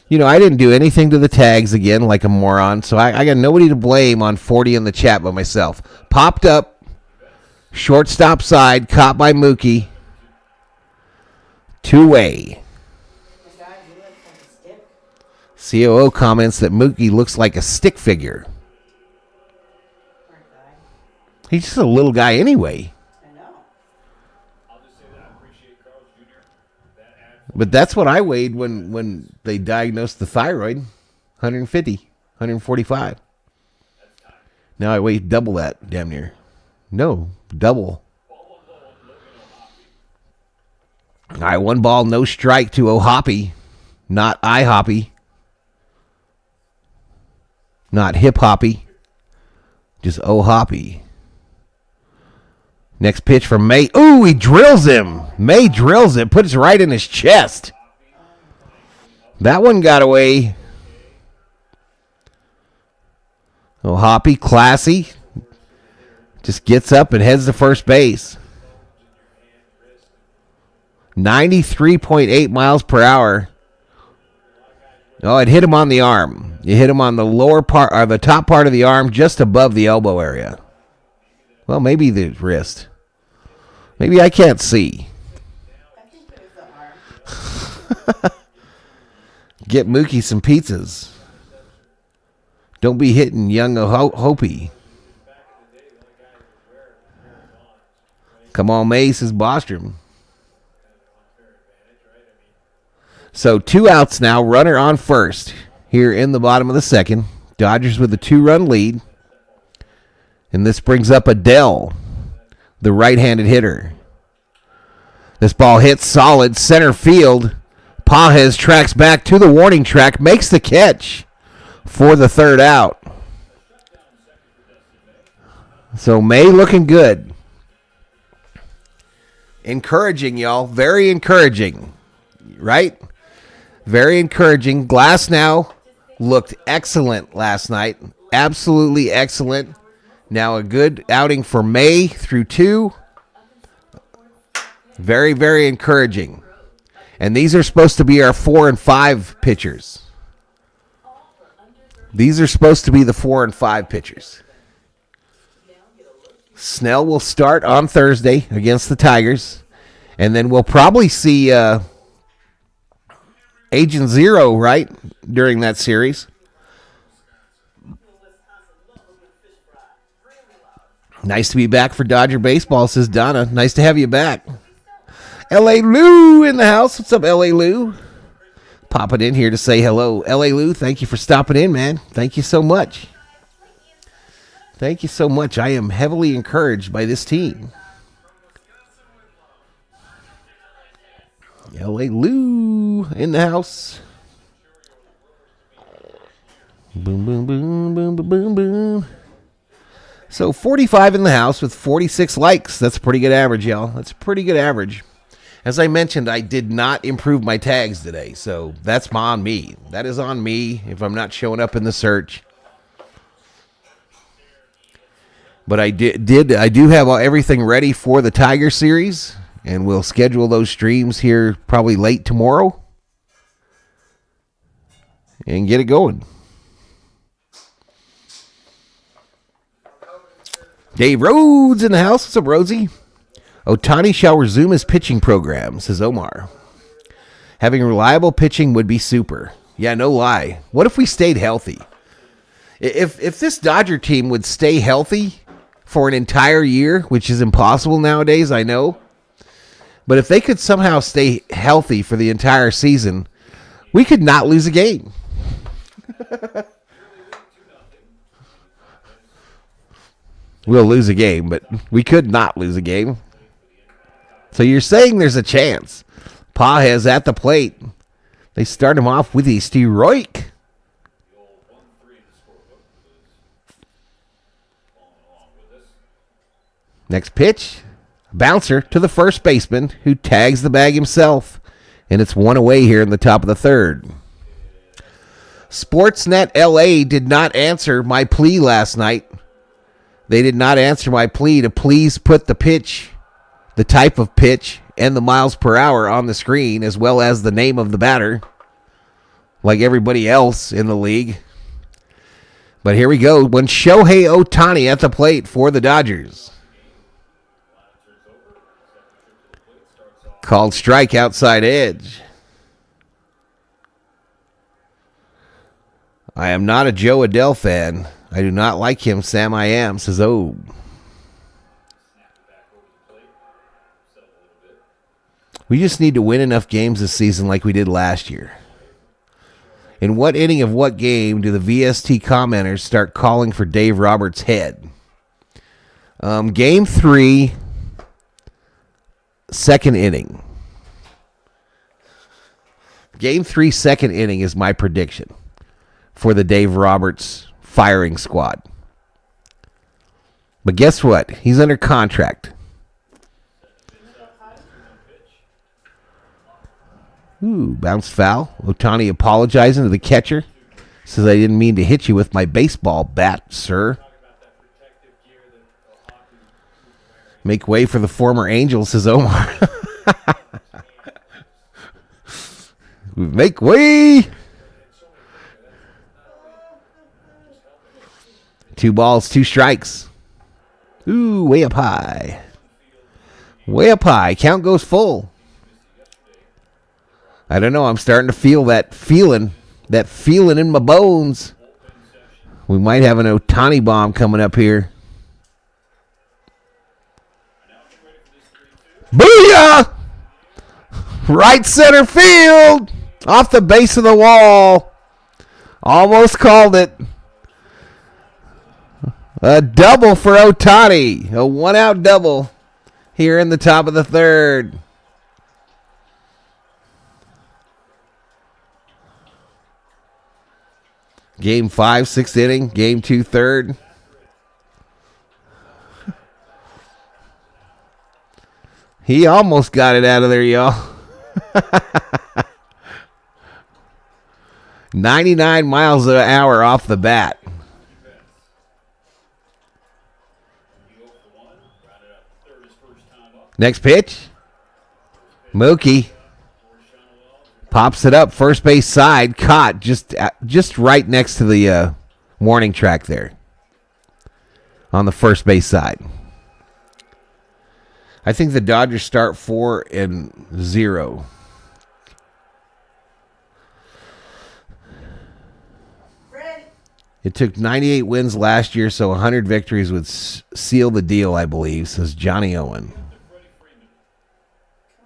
You know, I didn't do anything to the tags again like a moron, so I got nobody to blame on 40 in the chat but myself. Popped up, shortstop side, caught by Mookie. Two-way. COO comments that Mookie looks like a stick figure. He's just a little guy anyway. But that's what I weighed when they diagnosed the thyroid. 150, 145. Now I weigh double that, damn near. No, double. All right, 1 ball, no strike to O'Hoppy. Not I-Hoppy. Not hip-hoppy. Just O'Hoppy. Next pitch from May. Ooh, he drills him. May drills it. Puts it right in his chest. That one got away. Oh, Hoppy, classy. Just gets up and heads to first base. 93.8 miles per hour. Oh, it hit him on the arm. You hit him on the lower part, or the top part of the arm, just above the elbow area. Well, maybe the wrist. Maybe I can't see. Get Mookie some pizzas. Don't be hitting young Hopi. Come on, May, says Bostrom. So 2 outs now, runner on first here in the bottom of the second. Dodgers with a 2-run lead. And this brings up Adele, the right-handed hitter. This ball hits solid center field. Pajes tracks back to the warning track, makes the catch for the 3rd out. So May looking good. Encouraging, y'all. Very encouraging. Right? Very encouraging. Glasnow looked excellent last night. Absolutely excellent. Now a good outing for May through 2. Very, very encouraging. And these are supposed to be our 4 and 5 pitchers. These are supposed to be the 4 and 5 pitchers. Snell will start on Thursday against the Tigers. And then we'll probably see Agent Zero, right, during that series. Nice to be back for Dodger baseball, says Donna. Nice to have you back. L.A. Lou in the house. What's up, L.A. Lou? Popping in here to say hello. L.A. Lou, thank you for stopping in, man. Thank you so much. Thank you so much. I am heavily encouraged by this team. L.A. Lou in the house. Boom, boom, boom, boom, boom, boom, boom. So 45 in the house with 46 likes. That's a pretty good average, y'all. That's a pretty good average. As I mentioned, I did not improve my tags today, so that's on me. That is on me if I'm not showing up in the search. But I do have everything ready for the Tiger series, and we'll schedule those streams here probably late tomorrow and get it going. Dave Rhodes in the house. What's up, Rosie? Ohtani shall resume his pitching program, says Omar. Having reliable pitching would be super. Yeah, no lie. What if we stayed healthy? If this Dodger team would stay healthy for an entire year, which is impossible nowadays, I know. But if they could somehow stay healthy for the entire season, we could not lose a game. We'll lose a game, but we could not lose a game. So you're saying there's a chance. Pages at the plate. They start him off with Easty Roik. Next pitch, bouncer to the first baseman, who tags the bag himself. And it's 1 away here in the top of the third. Sportsnet LA did not answer my plea last night. They did not answer my plea to please put the pitch, the type of pitch, and the miles per hour on the screen, as well as the name of the batter, like everybody else in the league. But here we go. When Shohei Ohtani at the plate for the Dodgers. Called strike outside edge. I am not a Joe Adele fan. I do not like him, Sam I am, says O. We just need to win enough games this season like we did last year. In what inning of what game do the VST commenters start calling for Dave Roberts' head? Game 3, second inning. Game 3, second inning is my prediction for the Dave Roberts firing squad. But guess what? He's under contract. Ooh, bounced foul. Ohtani apologizing to the catcher. Says, I didn't mean to hit you with my baseball bat, sir. Make way for the former Angel, says Omar. Make way. 2 balls, 2 strikes. Ooh, way up high. Way up high. Count goes full. I don't know. I'm starting to feel that feeling in my bones. We might have an Ohtani bomb coming up here. Booyah! Right center field. Off the base of the wall. Almost called it. A double for Ohtani. A 1-out double here in the top of the third. Game 5, 6th inning. Game 2, 3rd. He almost got it out of there, y'all. 99 miles an hour off the bat. Next pitch. Mookie pops it up first base side, caught just right next to the warning track there on the first base side. I think the Dodgers start 4-0. It took 98 wins last year, so 100 victories would seal the deal, I believe, says Johnny Owen. Come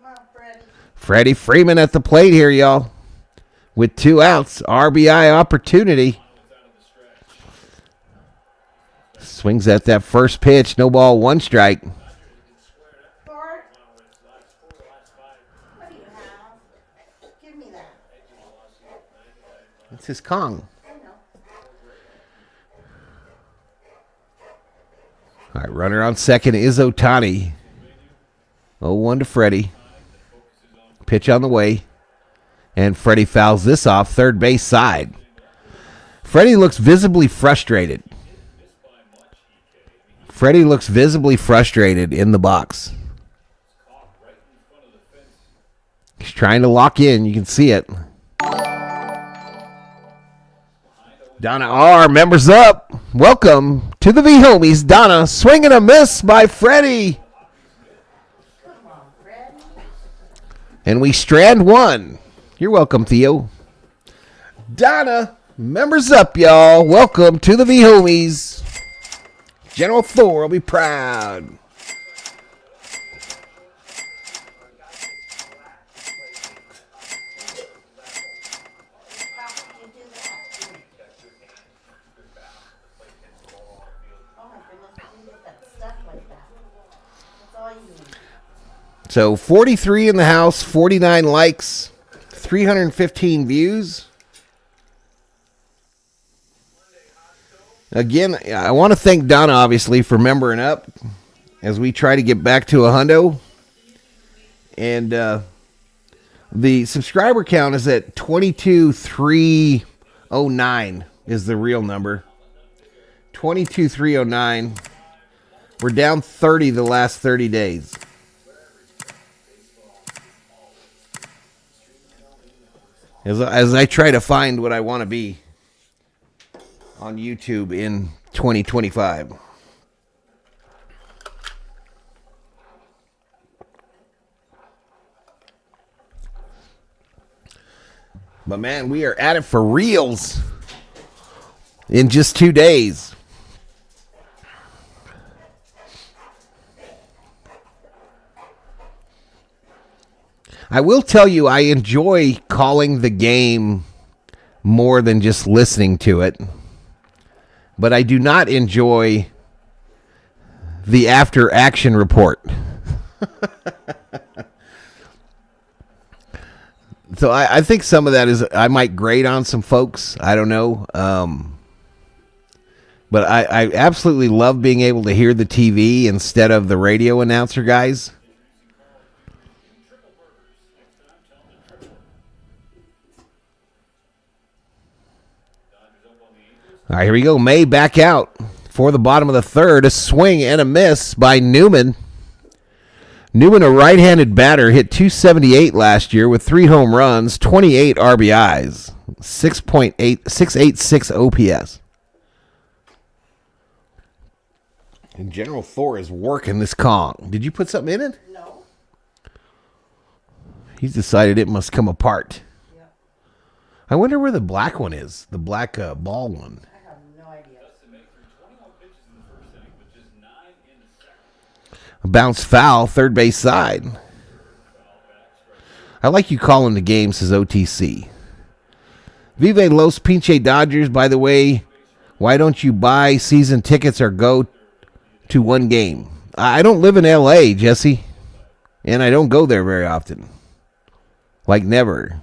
on, Freddy. Freddie Freeman at the plate here, y'all. With 2 outs, RBI opportunity. Swings at that first pitch, no ball, 1 strike. Bart, what do you have? Give me that. It's his Kong. I know. All right, runner on second is Ohtani. 0-1 to Freddie. Pitch on the way. And Freddie fouls this off third base side. Freddie looks visibly frustrated. Freddie looks visibly frustrated in the box. He's trying to lock in. You can see it. Donna R. members up. Welcome to the V-Homies. Donna, swing and a miss by Freddie. Come on, Freddy. And we strand 1. You're welcome, Theo. Donna, members up, y'all. Welcome to the V-Homies. General Thor will be proud. How could you do that? Oh my goodness, you get that stuff like that. That's all you need. So 43 in the house, 49 likes, 315 views. Again, I want to thank Donna, obviously, for membering up as we try to get back to a hundo. And the subscriber count is at 22,309 is the real number. 22,309. We're down 30 the last 30 days. As I try to find what I want to be on YouTube in 2025. But man, we are at it for reals in just 2 days. I will tell you, I enjoy calling the game more than just listening to it. But I do not enjoy the after action report. So I think some of that is I might grade on some folks. I don't know. But I absolutely love being able to hear the TV instead of the radio announcer guys. All right, here we go. May back out for the bottom of the third. A swing and a miss by Newman. Newman, a right-handed batter, hit .278 last year with 3 home runs, 28 RBIs, 686 OPS. And General Thor is working this Kong. Did you put something in it? No. He's decided it must come apart. Yep. I wonder where the black one is, the black ball one. I have no idea. A bounce foul, third base side. I like you calling the game, says OTC. Vive Los Pinche Dodgers, by the way, why don't you buy season tickets or go to one game? I don't live in L.A., Jesse, and I don't go there very often. Like never.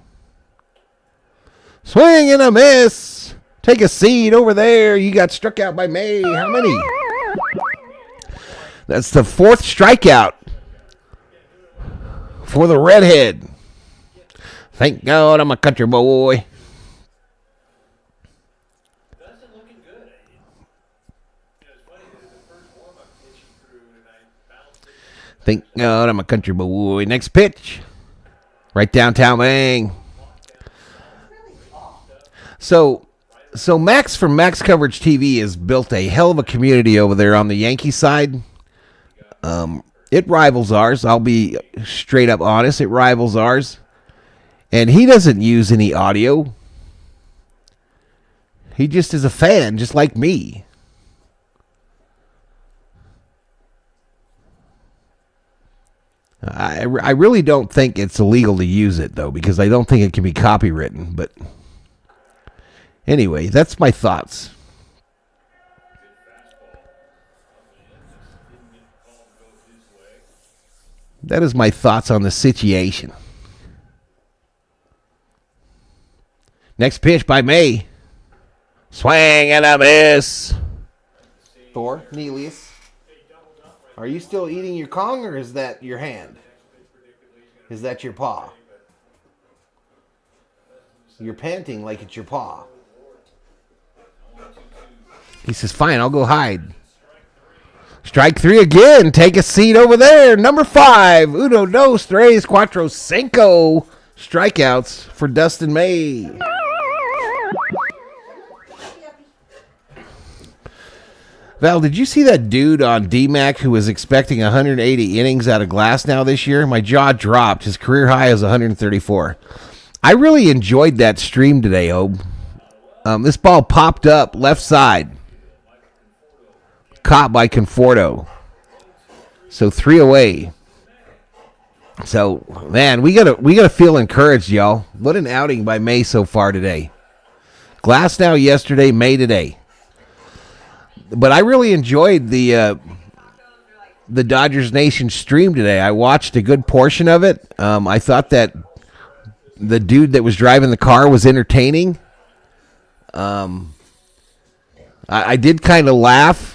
Swing and a miss. Take a seat over there. You got struck out by May. How many? That's the 4th strikeout for the redhead. Thank God I'm a country boy. Thank God I'm a country boy. Next pitch. Right downtown, bang. So, So Max from Max Coverage TV has built a hell of a community over there on the Yankee side. It rivals ours. I'll be straight up honest. It rivals ours. And he doesn't use any audio. He just is a fan, just like me. I really don't think it's illegal to use it, though, because I don't think it can be copywritten. But anyway, that's my thoughts. That is my thoughts on the situation. Next pitch by May. Swing and a miss. Thor, Nelius. Are you still eating your Kong, or is that your hand? Is that your paw? You're panting like it's your paw. He says, fine, I'll go hide. Strike 3 again. Take a seat over there. Number 5. Uno, dos, tres, cuatro, cinco. Strikeouts for Dustin May. Val, did you see that dude on DMAC who was expecting 180 innings out of Glasnow this year? My jaw dropped. His career high is 134. I really enjoyed that stream today, Obe. This ball popped up left side. Caught by Conforto. So 3 away. So, man, we gotta feel encouraged, y'all. What an outing by May so far today. Glasnow yesterday, May today. But I really enjoyed the Dodgers Nation stream today. I watched a good portion of it. I thought that the dude that was driving the car was entertaining. I did kind of laugh.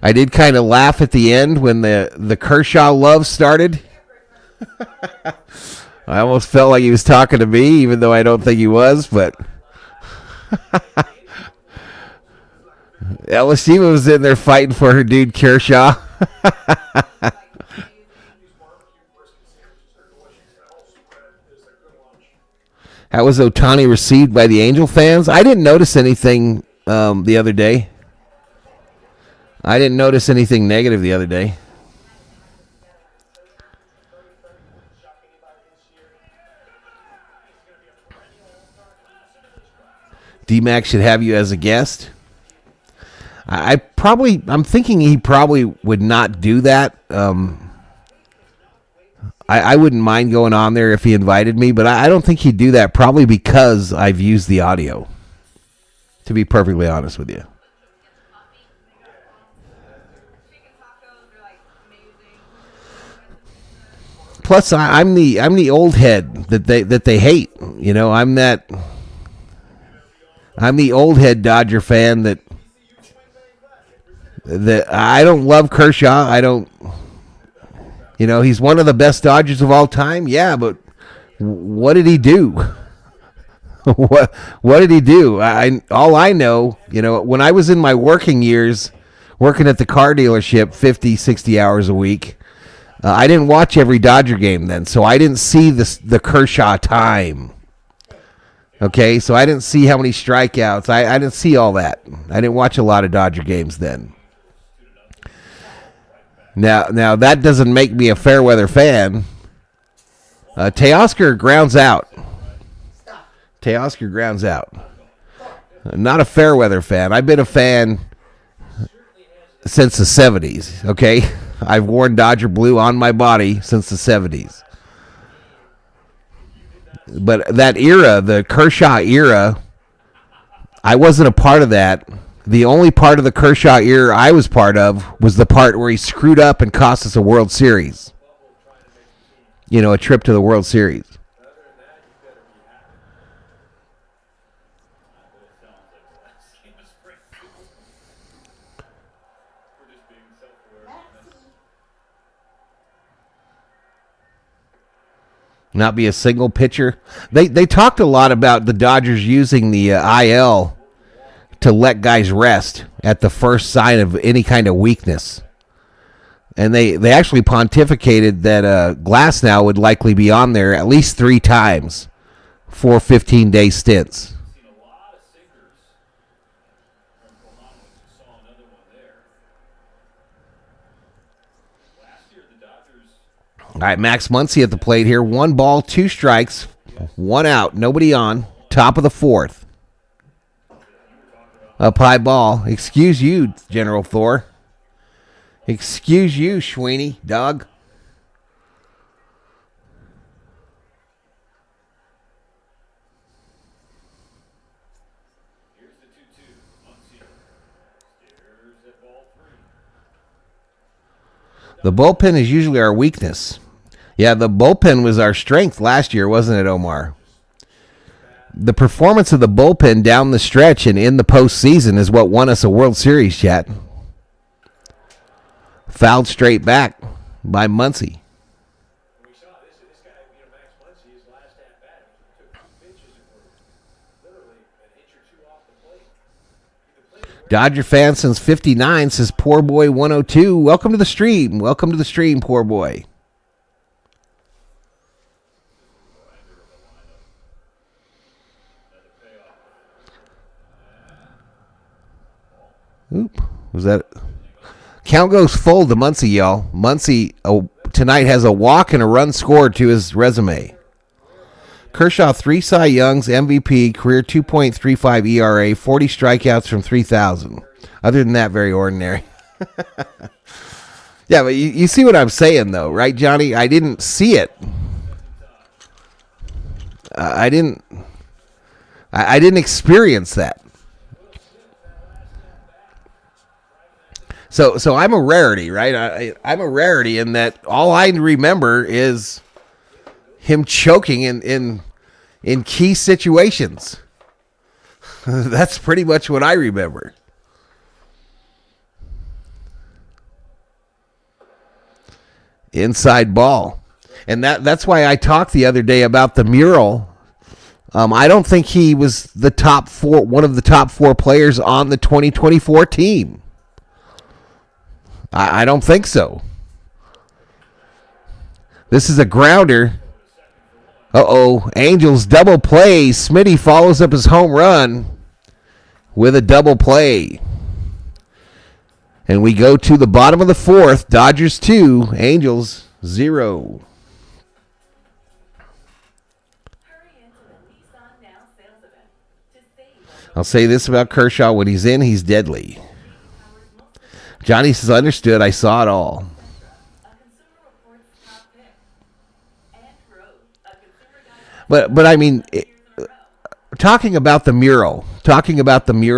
I did kind of laugh at the end when the Kershaw love started. I almost felt like he was talking to me, even though I don't think he was, but Elishima was in there fighting for her dude Kershaw. How was Ohtani received by the Angel fans? I didn't notice anything the other day. I didn't notice anything negative the other day. D-Mac should have you as a guest. I'm thinking he probably would not do that. I wouldn't mind going on there if he invited me, but I don't think he'd do that, probably because I've used the audio, to be perfectly honest with you. Plus, I'm the old head that they hate. You know, I'm the old head Dodger fan that I don't love Kershaw. I don't. You know, he's one of the best Dodgers of all time. Yeah, but what did he do? What did he do? All I know, you know, when I was in my working years, working at the car dealership 50, 60 hours a week, I didn't watch every Dodger game then, so I didn't see the Kershaw time. Okay, so I didn't see how many strikeouts. I didn't see all that. I didn't watch a lot of Dodger games then. Now that doesn't make me a fair weather fan. Teoscar grounds out. Teoscar grounds out. Not a fair weather fan. I've been a fan since the 70s, okay? I've worn Dodger blue on my body since the 70s. But that era, the Kershaw era, I wasn't a part of that. The only part of the Kershaw era I was part of was the part where he screwed up and cost us a World Series. You know, a trip to the World Series. Not be a single pitcher. They talked a lot about the Dodgers using the IL to let guys rest at the first sign of any kind of weakness. And they actually pontificated that Glasnow would likely be on there at least 3 times for 15-day stints. All right, Max Muncy at the plate here. 1 ball, 2 strikes, 1 out, nobody on. Top of the 4th. Up high ball. Excuse you, General Thor. Excuse you, Sweeney, dog. The bullpen is usually our weakness. Yeah, the bullpen was our strength last year, wasn't it, Omar? The performance of the bullpen down the stretch and in the postseason is what won us a World Series, chat. Fouled straight back by Muncy. Dodger fan since 59 says Poor Boy 102. Welcome to the stream. Welcome to the stream, Poor Boy. Oop, was that? Count goes full to Muncy, y'all. Muncy tonight has a walk and a run scored to his resume. Kershaw, 3 Cy Youngs, MVP, career 2.35 ERA, 40 strikeouts from 3,000. Other than that, very ordinary. Yeah, but you see what I'm saying, though, right, Johnny? I didn't see it. I didn't experience that. So I'm a rarity, right? I'm a rarity in that all I remember is him choking in key situations. That's pretty much what I remember. Inside ball. And that's why I talked the other day about the mural. I don't think he was one of the top 4 players on the 2024 team. I don't think so. This is a grounder. Angels double play. Smitty follows up his home run with a double play. And we go to the bottom of the 4th. Dodgers 2, Angels 0. I'll say this about Kershaw. When he's in, he's deadly. Johnny says, understood. I saw it all. But I mean, talking about the mural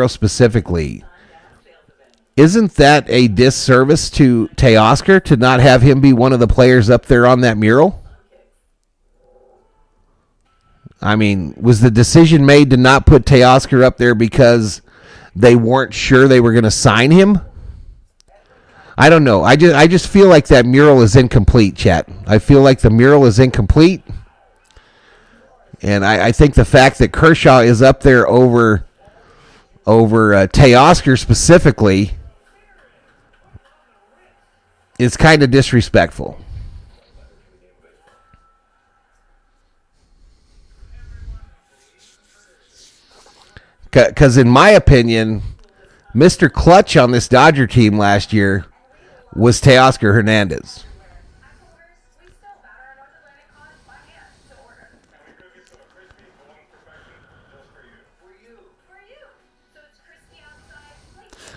specifically, isn't that a disservice to Teoscar to not have him be one of the players up there on that mural? I mean, was the decision made to not put Teoscar up there because they weren't sure they were going to sign him? I don't know. I just feel like that mural is incomplete, chat. I feel like the mural is incomplete. And I think the fact that Kershaw is up there over Teoscar specifically is kind of disrespectful. Because in my opinion, Mr. Clutch on this Dodger team last year was Teoscar Hernandez.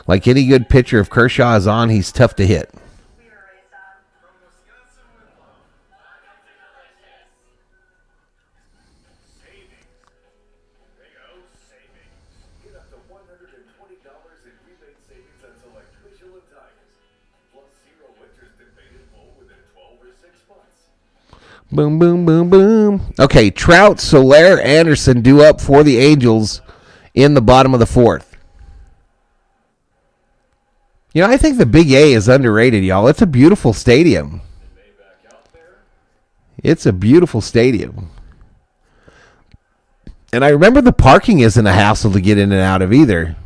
Like any good pitcher, if Kershaw is on, he's tough to hit. Boom, boom, boom, boom. Okay, Trout, Soler, Anderson due up for the Angels in the bottom of the 4th. You know, I think the Big A is underrated, y'all. It's a beautiful stadium. It's a beautiful stadium. And I remember the parking isn't a hassle to get in and out of either.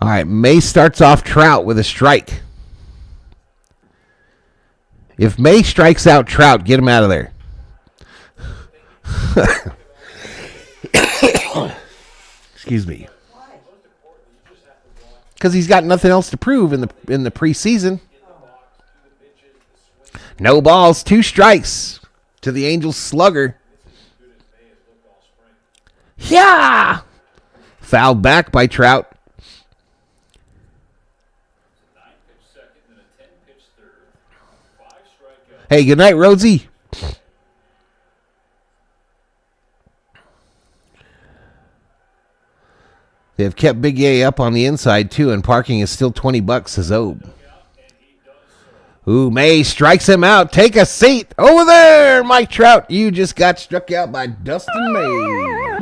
All right, May starts off Trout with a strike. If May strikes out Trout, get him out of there. Excuse me. because he's got nothing else to prove in the preseason. No balls, 2 strikes to the Angels slugger. Yeah! Fouled back by Trout. Hey, good night, Rhodesy. They have kept Big A up on the inside, too, and parking is still $20, says Obe. Ooh, May strikes him out. Take a seat. Over there, Mike Trout. You just got struck out by Dustin May.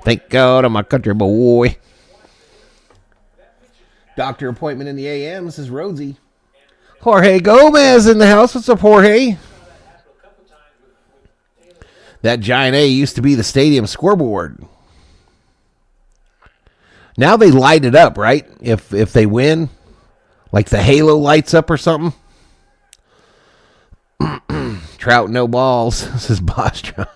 Thank God I'm a country boy. Doctor appointment in the AM, says Rhodesy. Jorge Gomez in the house. What's up, Jorge? That giant A used to be the stadium scoreboard. Now they light it up, right? If they win, like the halo lights up or something. Trout, no balls, says Boss Trout.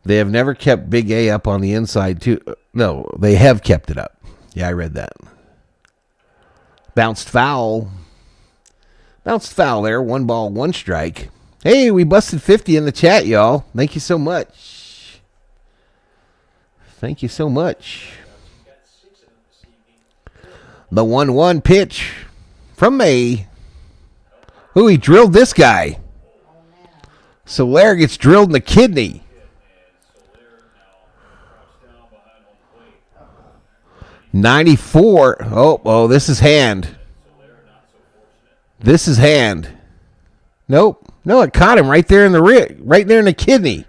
They have never kept Big A up on the inside, too. No, they have kept it up. Yeah, I read that. Bounced foul. Bounced foul there. 1 ball, 1 strike. Hey, we busted 50 in the chat, y'all. Thank you so much. Thank you so much. The 1-1 pitch from May. Ooh, he drilled this guy. Soler gets drilled in the kidney. $94. Oh, this is hand. This is hand. Nope. No, it caught him right there in the right there in the kidney.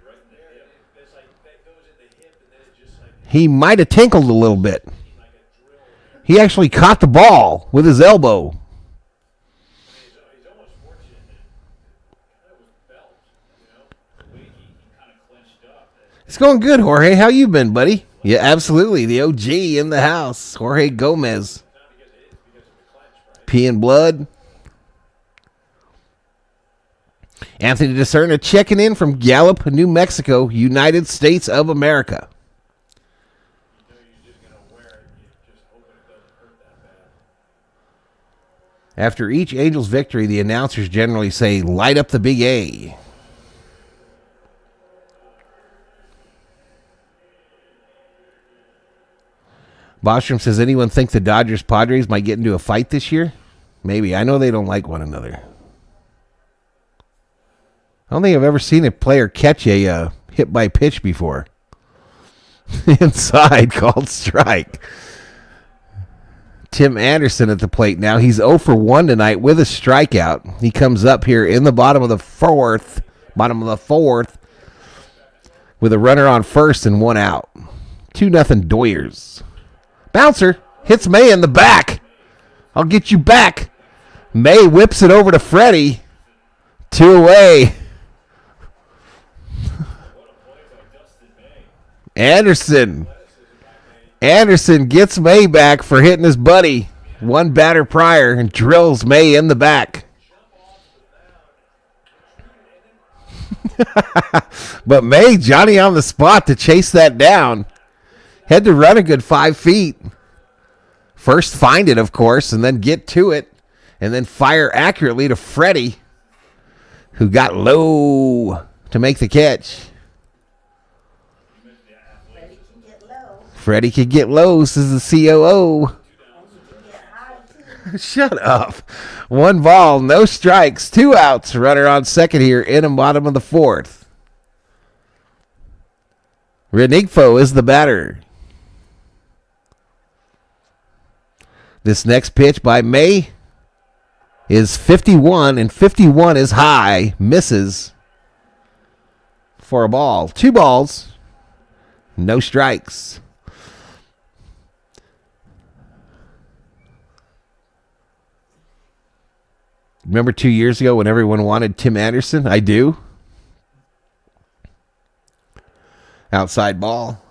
He might have tinkled a little bit. He actually caught the ball with his elbow. It's going good, Jorge. How you been, buddy? Yeah, absolutely. The OG in the house. Jorge Gomez. Pee and blood. Anthony DeSerna checking in from Gallup, New Mexico, United States of America. After each Angels victory, the announcers generally say, light up the Big A. Bostrom says, anyone think the Dodgers-Padres might get into a fight this year? Maybe. I know they don't like one another. I don't think I've ever seen a player catch a hit by pitch before. Inside, called strike. Tim Anderson at the plate now. He's 0 for 1 tonight with a strikeout. He comes up here in the bottom of the fourth with a runner on first and 1 out. 2-0 Doyers. Bouncer hits May in the back. I'll get you back. May whips it over to Freddy. 2 away. Anderson gets May back for hitting his buddy 1 batter prior and drills May in the back. But May, Johnny on the spot to chase that down. Had to run a good 5 feet. First find it, of course, and then get to it. And then fire accurately to Freddy, who got low to make the catch. Freddy could get low, says the COO. Shut up. 1 ball, no strikes, 2 outs. Runner on second here in the bottom of the fourth. Renigfo is the batter. This next pitch by May is 51, and 51 is high. Misses for a ball. 2 balls, no strikes. Remember 2 years ago when everyone wanted Tim Anderson? I do. Outside ball.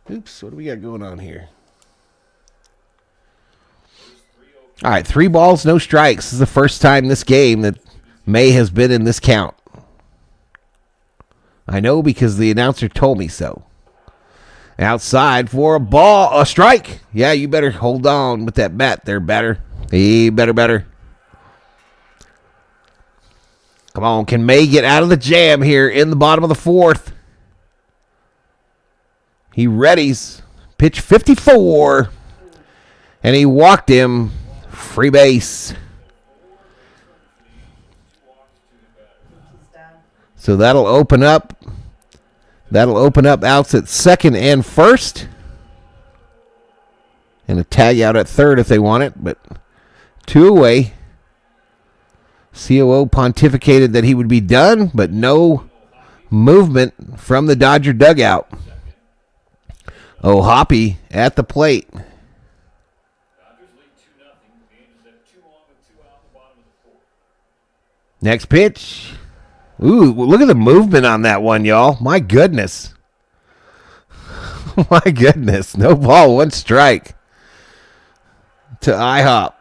Oops, what do we got going on here? All right, 3 balls, no strikes. This is the first time this game that May has been in this count. I know because the announcer told me so. Outside for a strike. Yeah, you better hold on with that bat there, batter. Hey, better. Come on, can May get out of the jam here in the bottom of the fourth? He readies. Pitch 54. And he walked him. Free base. So that'll open up. Outs at second and first. And a tag out at third if they want it. But 2 away. COO pontificated that he would be done, but no movement from the Dodger dugout. Hoppy at the plate. Next pitch. Ooh, look at the movement on that one, y'all. My goodness. My goodness. No ball, 1 strike. To IHOP.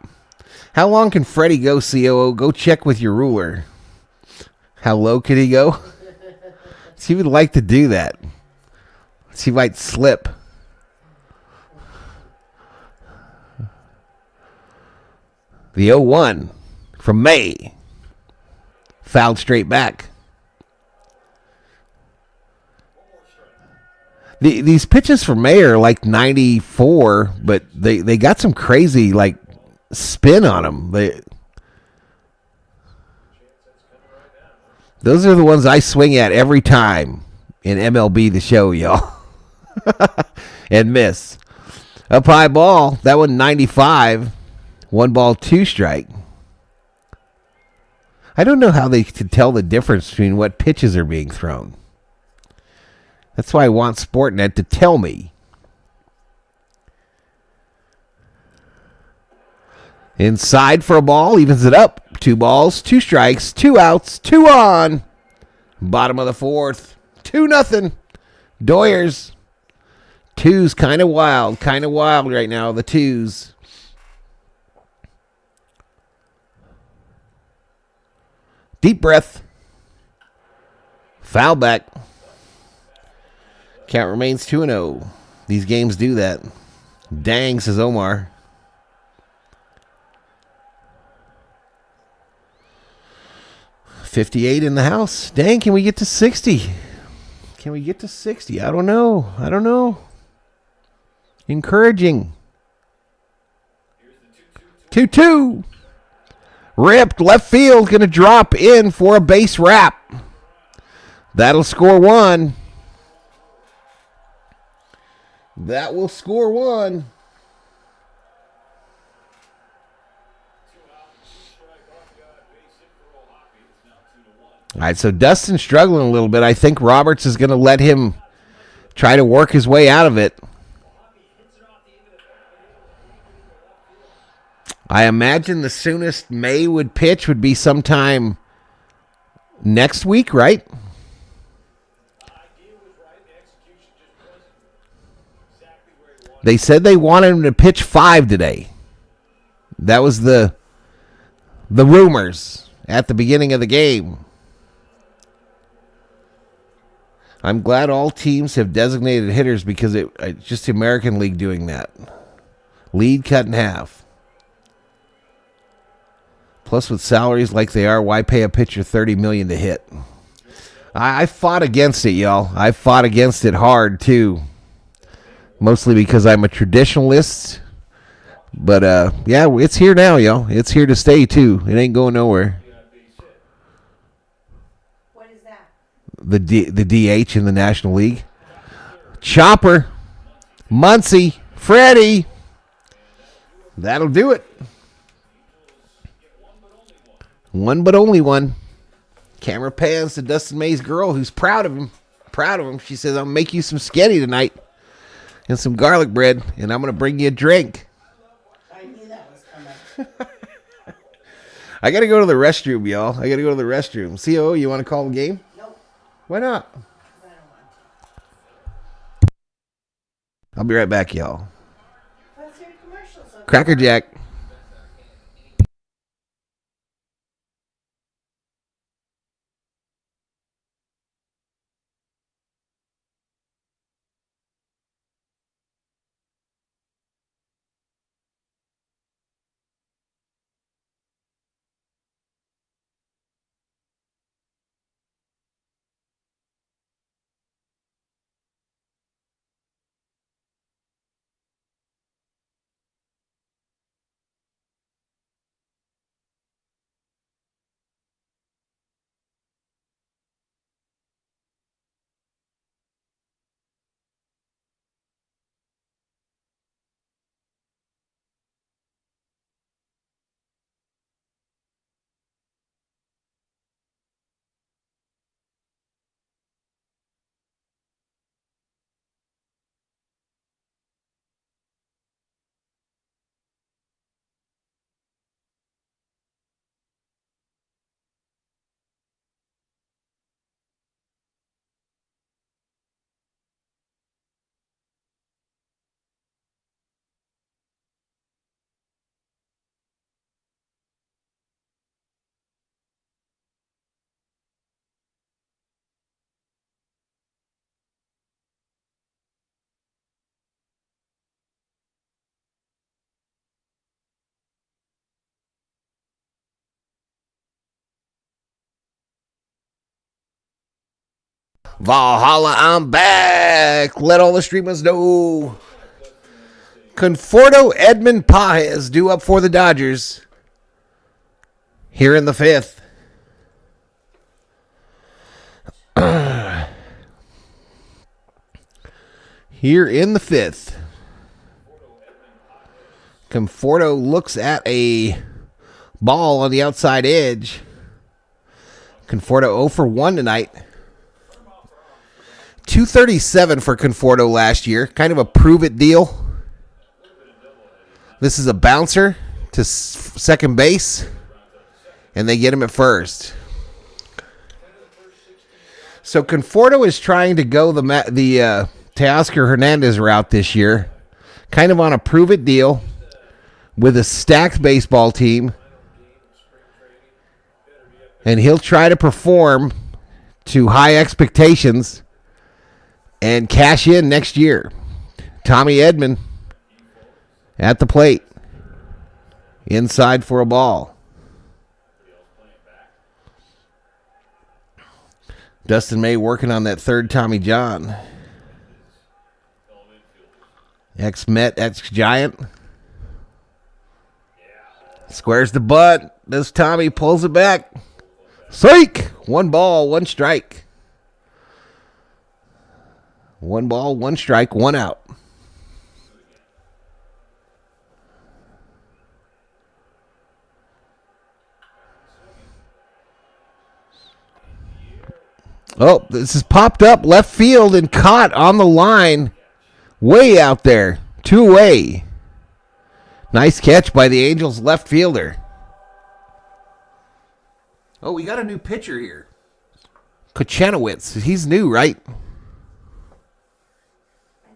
How long can Freddy go, COO? Go check with your ruler. How low could he go? He would like to do that. He might slip. The 0-1 from May. Fouled straight back. These pitches for May are like 94, but they got some crazy like spin on them. Those are the ones I swing at every time in MLB The Show, y'all. And miss. Up high ball. That one 95. 1 ball, 2 strike. I don't know how they can tell the difference between what pitches are being thrown. That's why I want Sportnet to tell me. Inside for a ball, evens it up. 2 balls, 2 strikes, 2 outs, 2 on. Bottom of the fourth. 2-0. Doyers. 2's kind of wild right now, the 2's. Deep breath. Foul back. Count remains 2-0. These games do that. Dang, says Omar. $58 in the house. Dang, can we get to 60? Can we get to 60? I don't know. Encouraging. 2-2. Ripped left field. Going to drop in for a base wrap. That'll score 1. That will score 1. All right, so Dustin's struggling a little bit. I think Roberts is going to let him try to work his way out of it. I imagine the soonest May would pitch would be sometime next week, right? They said they wanted him to pitch 5 today. That was the rumors at the beginning of the game. I'm glad all teams have designated hitters because it's just the American League doing that. Lead cut in half. Plus, with salaries like they are, why pay a pitcher $30 million to hit? I fought against it, y'all. I fought against it hard too. Mostly because I'm a traditionalist. But yeah, it's here now, y'all. It's here to stay too. It ain't going nowhere. What is that? The DH in the National League. Chopper, Muncie, Freddy. That'll do it. One but only one. Camera pans to Dustin May's girl who's proud of him. She says, I'll make you some sketty tonight and some garlic bread, and I'm going to bring you a drink. I knew that was coming. I got to go to the restroom, y'all. COO, you want to call the game? Nope. Why not? I don't want to. I'll be right back, y'all. Let's hear commercials. Okay? Cracker Jack. Valhalla, I'm back. Let all the streamers know. Conforto Edmund Pages due up for the Dodgers here in the 5th. Here in the 5th. Conforto looks at a ball on the outside edge. Conforto 0 for 1 tonight. 237 for Conforto last year. Kind of a prove-it deal. This is a bouncer to second base, and they get him at first. So Conforto is trying to go the Teoscar Hernandez route this year, kind of on a prove-it deal with a stacked baseball team, and he'll try to perform to high expectations and cash in next year. Tommy Edman at the plate, inside for a ball. Dustin May working on that third Tommy John. Ex-Met, ex-Giant. Squares the butt. This Tommy pulls it back. Psych! 1 ball, 1 strike. 1 ball, 1 strike, 1 out. Oh, this is popped up left field and caught on the line. Way out there. 2 away. Nice catch by the Angels left fielder. Oh, we got a new pitcher here. Kochanowicz. He's new, right? I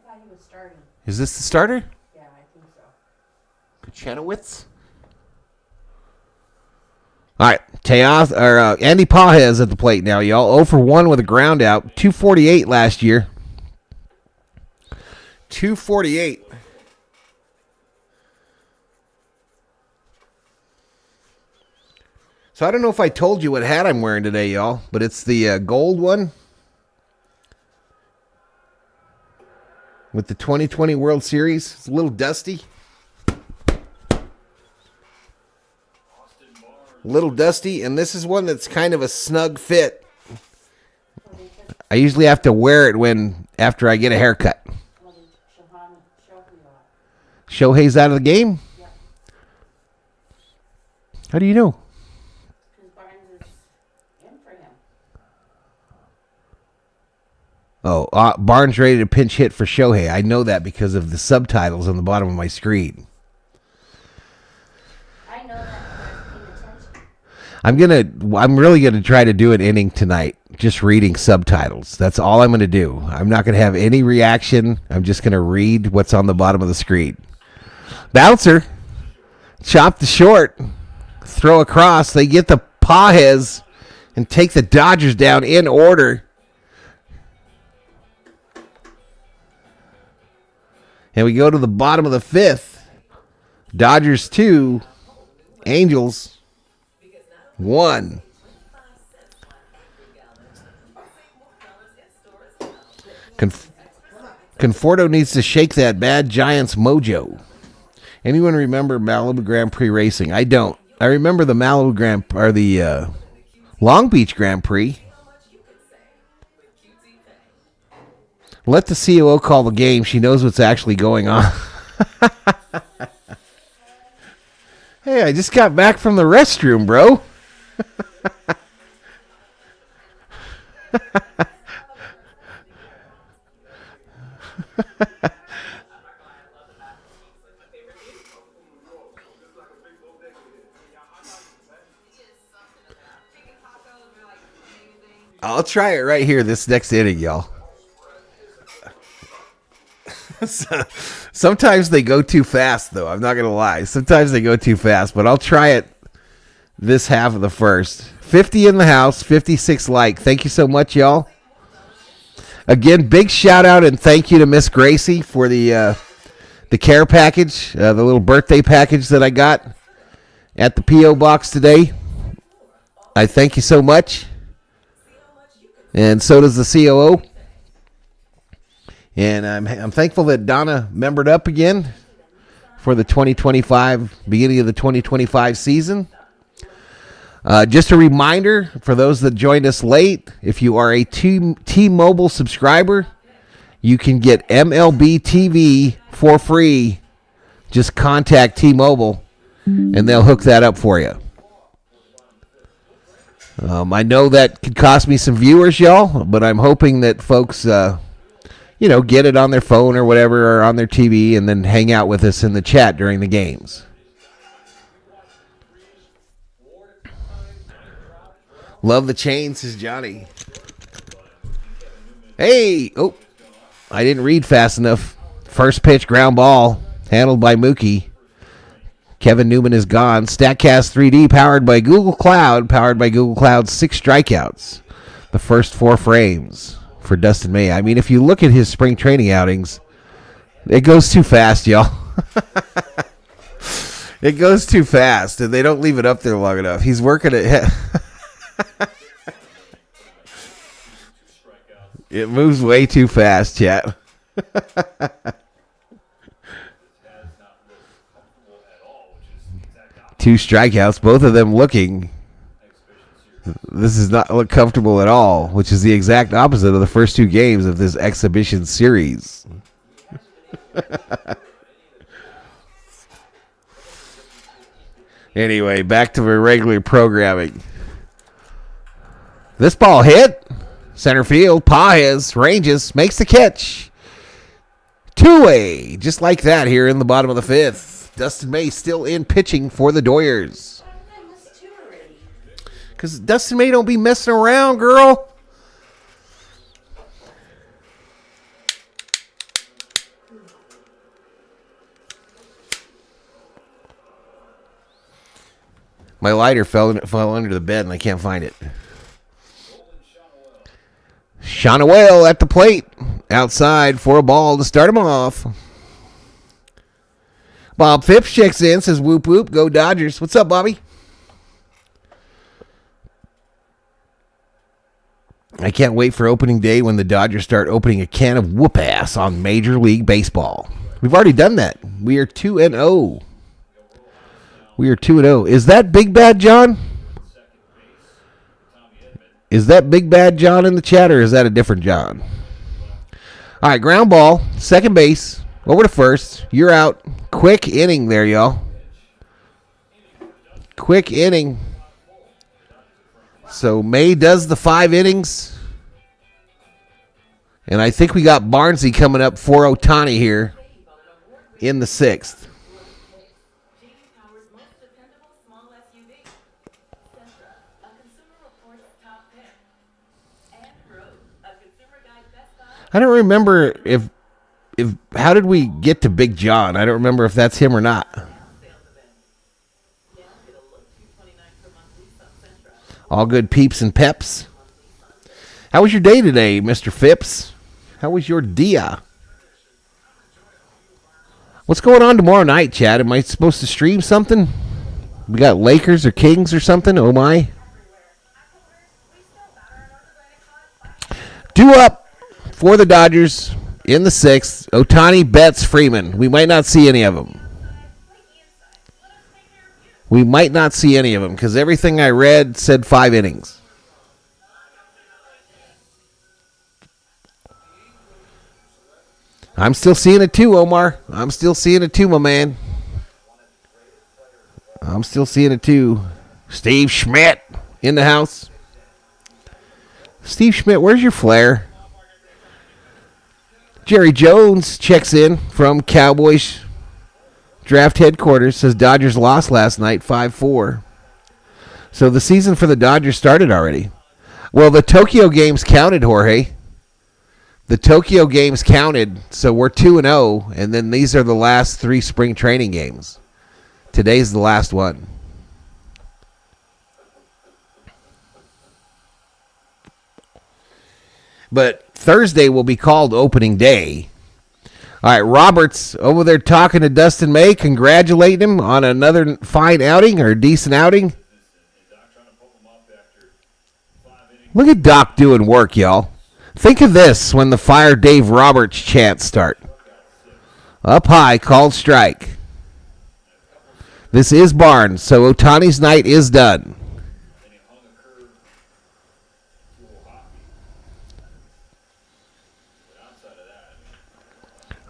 thought he was starting. Is this the starter? Yeah, I think so. Kochanowicz? All right, Andy Pages at the plate now, y'all. 0 for 1 with a ground out. 248 last year. 248. So I don't know if I told you what hat I'm wearing today, y'all, but it's the gold one with the 2020 World Series. It's a little dusty. And this is one that's kind of a snug fit. I usually have to wear it after I get a haircut. Shohei's out of the game? Yeah. How do you know? Because Barnes is in for him. Oh, Barnes ready to pinch hit for Shohei. I know that because of the subtitles on the bottom of my screen. I know that because I was paying attention. I'm really gonna try to do an inning tonight, just reading subtitles. That's all I'm gonna do. I'm not gonna have any reaction. I'm just gonna read what's on the bottom of the screen. Bouncer, chop the short, throw across. They get the Pages and take the Dodgers down in order. And we go to the bottom of the 5th. Dodgers 2, Angels 1. Conforto needs to shake that bad Giants mojo. Anyone remember Malibu Grand Prix racing? I don't. I remember the Malibu the Long Beach Grand Prix. Let the COO call the game. She knows what's actually going on. Hey, I just got back from the restroom, bro. I'll try it right here this next inning, y'all. Sometimes they go too fast, though. I'm not going to lie. Sometimes they go too fast, but I'll try it this half of the first. 50 in the house, 56 like. Thank you so much, y'all. Again, big shout out and thank you to Miss Gracie for the care package, the little birthday package that I got at the P.O. box today. I thank you so much. And so does the COO. And I'm thankful that Donna membered up again for the 2025, beginning of the 2025 season. Just a reminder for those that joined us late, if you are a T-Mobile subscriber, you can get MLB TV for free. Just contact T-Mobile, and they'll hook that up for you. I know that could cost me some viewers, y'all, but I'm hoping that folks, get it on their phone or whatever, or on their TV, and then hang out with us in the chat during the games. Love the chain, says Johnny. Hey! Oh, I didn't read fast enough. First pitch, ground ball, handled by Mookie. Kevin Newman is gone. StatCast 3D, powered by Google Cloud's 6 strikeouts. The first 4 frames for Dustin May. I mean, if you look at his spring training outings, it goes too fast, y'all. It goes too fast, and they don't leave it up there long enough. He's working it. It moves way too fast, chat. 2 strikeouts, both of them looking. This does not look comfortable at all, which is the exact opposite of the first 2 games of this exhibition series. Anyway, back to my regular programming. This ball hit. Center field. Paez ranges, makes the catch. 2-way. Just like that here in the bottom of the 5th. Dustin May still in pitching for the Doyers. Because Dustin May don't be messing around, girl. My lighter fell under the bed and I can't find it. Shohei at the plate. Outside for a ball to start him off. Bob Phipps checks in, says whoop whoop, go Dodgers. What's up, Bobby? I can't wait for opening day when the Dodgers start opening a can of whoop ass on Major League Baseball. We've already done that. We are 2-0. We are 2-0. Is that Big Bad John? Is that Big Bad John in the chat, or is that a different John? All right, ground ball, second base, over to first. You're out. Quick inning there, y'all. Quick inning. So May does the 5 innings. And I think we got Barnsey coming up for Ohtani here in the 6th. I don't remember if how did we get to Big John? I don't remember if that's him or not. All good peeps and peps. How was your day today, Mr. Phipps? How was your dia? What's going on tomorrow night, Chad? Am I supposed to stream something? We got Lakers or Kings or something? Oh my. Due up for the Dodgers in the 6th. Ohtani, Betts, Freeman. We might not see any of them. We might not see any of them because everything I read said 5 innings. I'm still seeing it too, Omar. I'm still seeing it too, my man. I'm still seeing it too. Steve Schmidt in the house. Steve Schmidt, where's your flare? Jerry Jones checks in from Cowboys draft headquarters, says Dodgers lost last night 5-4. So the season for the Dodgers started already. Well, the Tokyo games counted, Jorge. The Tokyo games counted, so we're 2-0, and then these are the last 3 spring training games. Today's the last one. But Thursday will be called opening day. All right, Roberts over there talking to Dustin May, congratulating him on another fine outing or decent outing. Look at Doc doing work, y'all. Think of this when the Fire Dave Roberts chants start. Up high, called strike. This is Barnes, so Ohtani's night is done.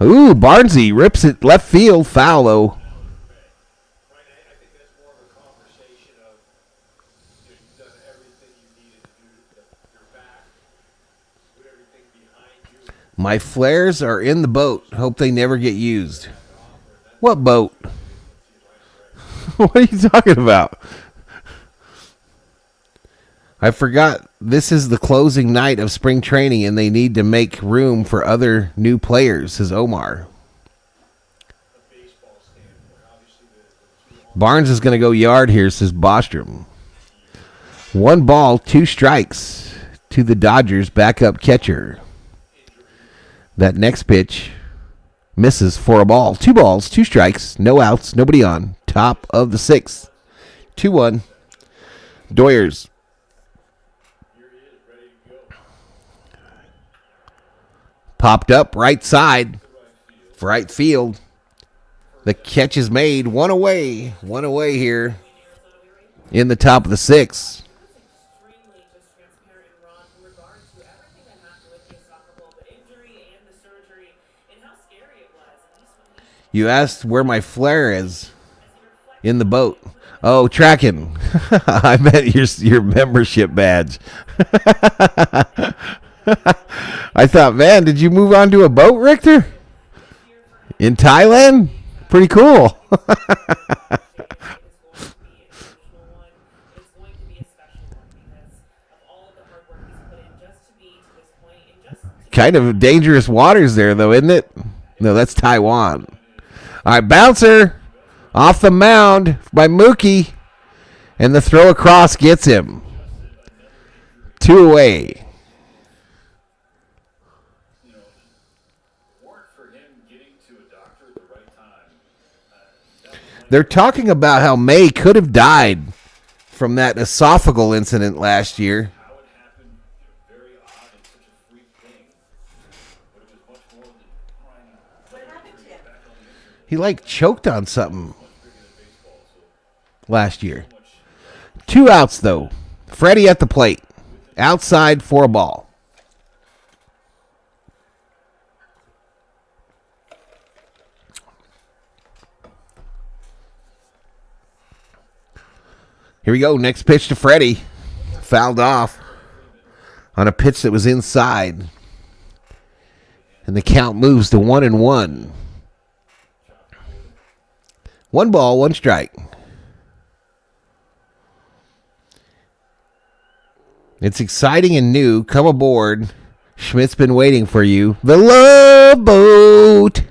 Ooh, Barnesy rips it left field, foul though. My flares are in the boat. Hope they never get used. What boat? What are you talking about? I forgot this is the closing night of spring training and they need to make room for other new players, says Omar. Barnes is going to go yard here, says Bostrom. 1 ball, 2 strikes to the Dodgers backup catcher. That next pitch misses for a ball. 2 balls, 2 strikes, no outs, nobody on. Top of the 6th. 2-1. Doyers. Popped up right side. Right field. The catch is made. One away here in the top of the 6th. You asked where my flare is in the boat. Oh, tracking. I meant your membership badge. I thought, man, did you move on to a boat, Richter? In Thailand? Pretty cool. Kind of dangerous waters there, though, isn't it? No, that's Taiwan. All right, bouncer off the mound by Mookie, and the throw across gets him. 2 away. They're talking about how May could have died from that esophageal incident last year. He choked on something last year. 2 outs though. Freddy at the plate. Outside for a ball. Here we go. Next pitch to Freddy. Fouled off on a pitch that was inside. And the count moves to 1-1. 1 ball, 1 strike. It's exciting and new. Come aboard. Schmidt's been waiting for you. The Love Boat.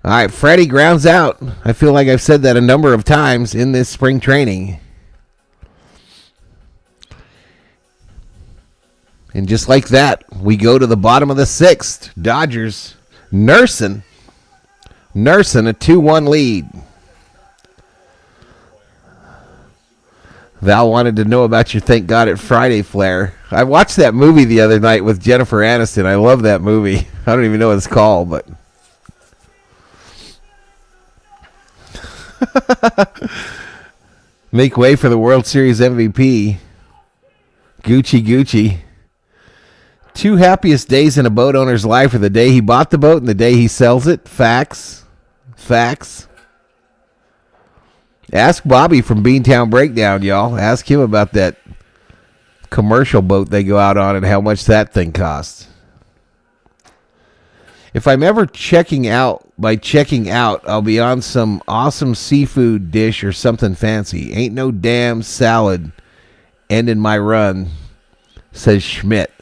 All right, Freddy grounds out. I feel like I've said that a number of times in this spring training. And just like that, we go to the bottom of the 6th. Dodgers nursing a 2-1 lead. Val wanted to know about your Thank God It's Friday flair. I watched that movie the other night with Jennifer Aniston. I love that movie. I don't even know what it's called, but make way for the World Series MVP. Gucci. 2 happiest days in a boat owner's life are the day he bought the boat and the day he sells it. Facts. Ask Bobby from Beantown Breakdown, y'all. Ask him about that commercial boat they go out on and how much that thing costs. If I'm ever checking out, I'll be on some awesome seafood dish or something fancy. Ain't no damn salad ending my run, says Schmidt.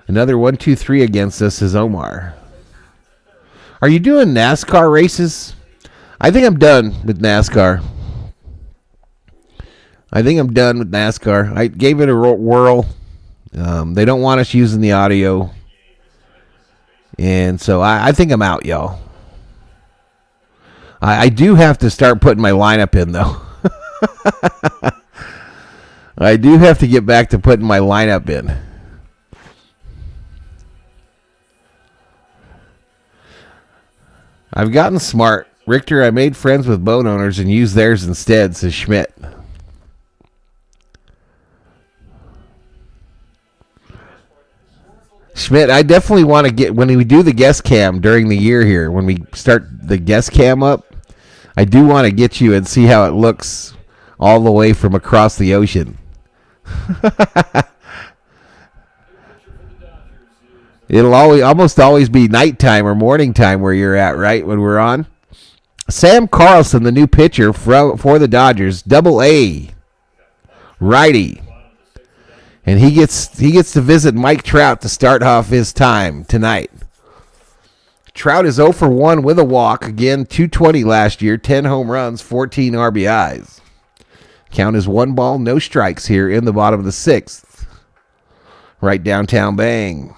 Another 1-2-3 against us, says Omar. Are you doing NASCAR races? I think I'm done with NASCAR. I gave it a whirl. They don't want us using the audio. And so I think I'm out, y'all. I do have to start putting my lineup in, though. I do have to get back to putting my lineup in. I've gotten smart. Richter, I made friends with boat owners and used theirs instead, says Schmidt. Schmidt, I definitely want to get, when we do the guest cam during the year here, when we start the guest cam up, I do want to get you and see how it looks all the way from across the ocean. It'll almost always be nighttime or morning time where you're at, right, when we're on. Sam Carlson, the new pitcher for the Dodgers, Double-A, righty. And he gets to visit Mike Trout to start off his time tonight. Trout is 0 for 1 with a walk. Again, 220 last year, 10 home runs, 14 RBIs. Count is 1 ball, no strikes here in the bottom of the 6th. Right downtown bang.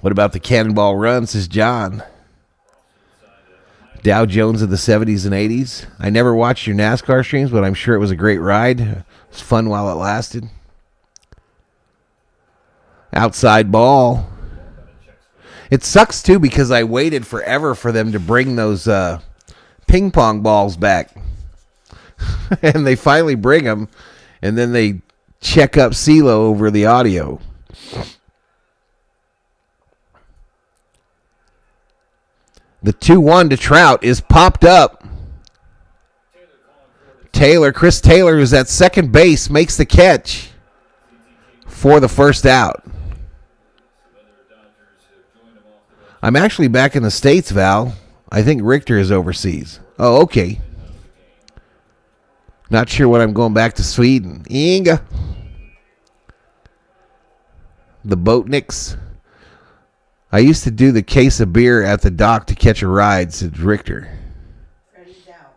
What about the cannonball run, says John? Dow Jones of the 70s and 80s. I never watched your NASCAR streams, but I'm sure it was a great ride. It was fun while it lasted. Outside ball. It sucks, too, because I waited forever for them to bring those ping pong balls back. And they finally bring them, and then they check up CeeLo over the audio. The 2-1 to Trout is popped up. Chris Taylor, who's at second base, makes the catch for the first out. I'm actually back in the States, Val. I think Richter is overseas. Oh, okay. Not sure when I'm going back to Sweden. Inga. The Boatniks. I used to do the case of beer at the dock to catch a ride, said Richter. Freddy's out.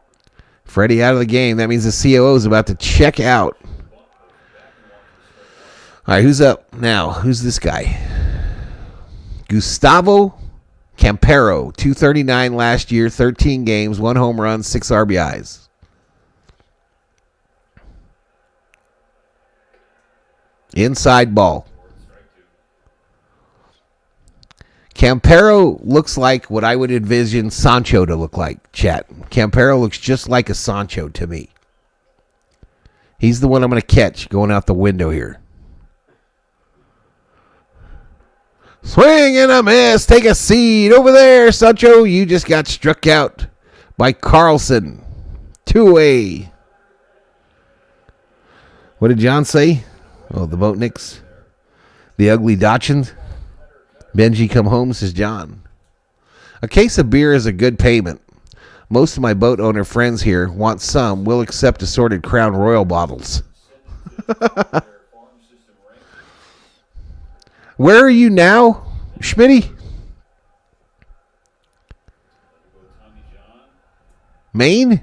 Freddy out of the game. That means the COO is about to check out. All right, who's up now? Who's this guy? Gustavo Campero, 239 last year, 13 games, 1 home run, 6 RBIs. Inside ball. Campero looks like what I would envision Sancho to look like, chat. Campero looks just like a Sancho to me. He's the one I'm going to catch going out the window here. Swing and a miss. Take a seat over there, Sancho. You just got struck out by Carlson. 2-away. What did John say? Oh, the Boatniks. The ugly Dachshund. Benji come home, says John. A case of beer is a good payment. Most of my boat owner friends here want some. We'll accept assorted Crown Royal bottles. Where are you now, Schmitty? Maine?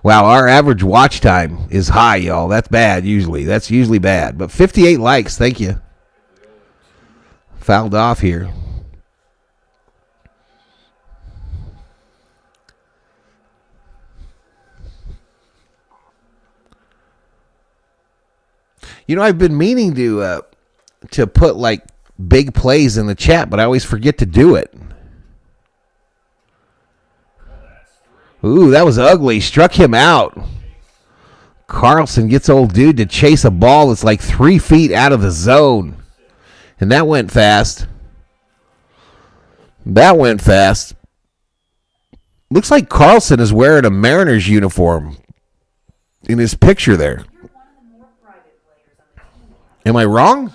Wow, our average watch time is high, y'all. That's bad usually. That's usually bad. But 58 likes, thank you. Fouled off here. You know, I've been meaning to put like big plays in the chat, but I always forget to do it. Ooh, that was ugly. Struck him out. Carlson gets old dude to chase a ball that's like 3 feet out of the zone. And that went fast. Looks like Carlson is wearing a Mariners uniform in his picture there. Am I wrong?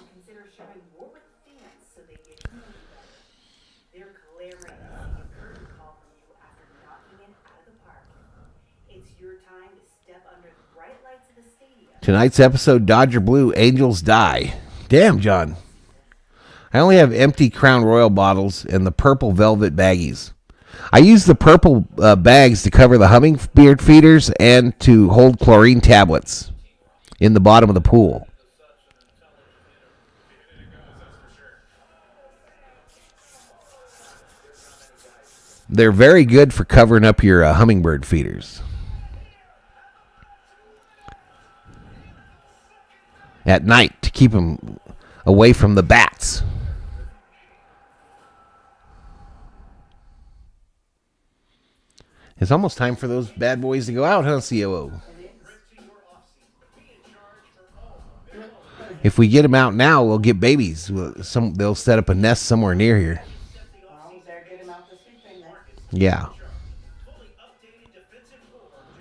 Tonight's episode, Dodger Blue, Angels Die. Damn, John. I only have empty Crown Royal bottles and the purple velvet baggies. I use the purple bags to cover the hummingbird feeders and to hold chlorine tablets in the bottom of the pool. They're very good for covering up your hummingbird feeders. at night to keep them away from the bats. It's almost time for those bad boys to go out, huh, COO? If we get them out now, we'll get babies. They'll set up a nest somewhere near here. Yeah.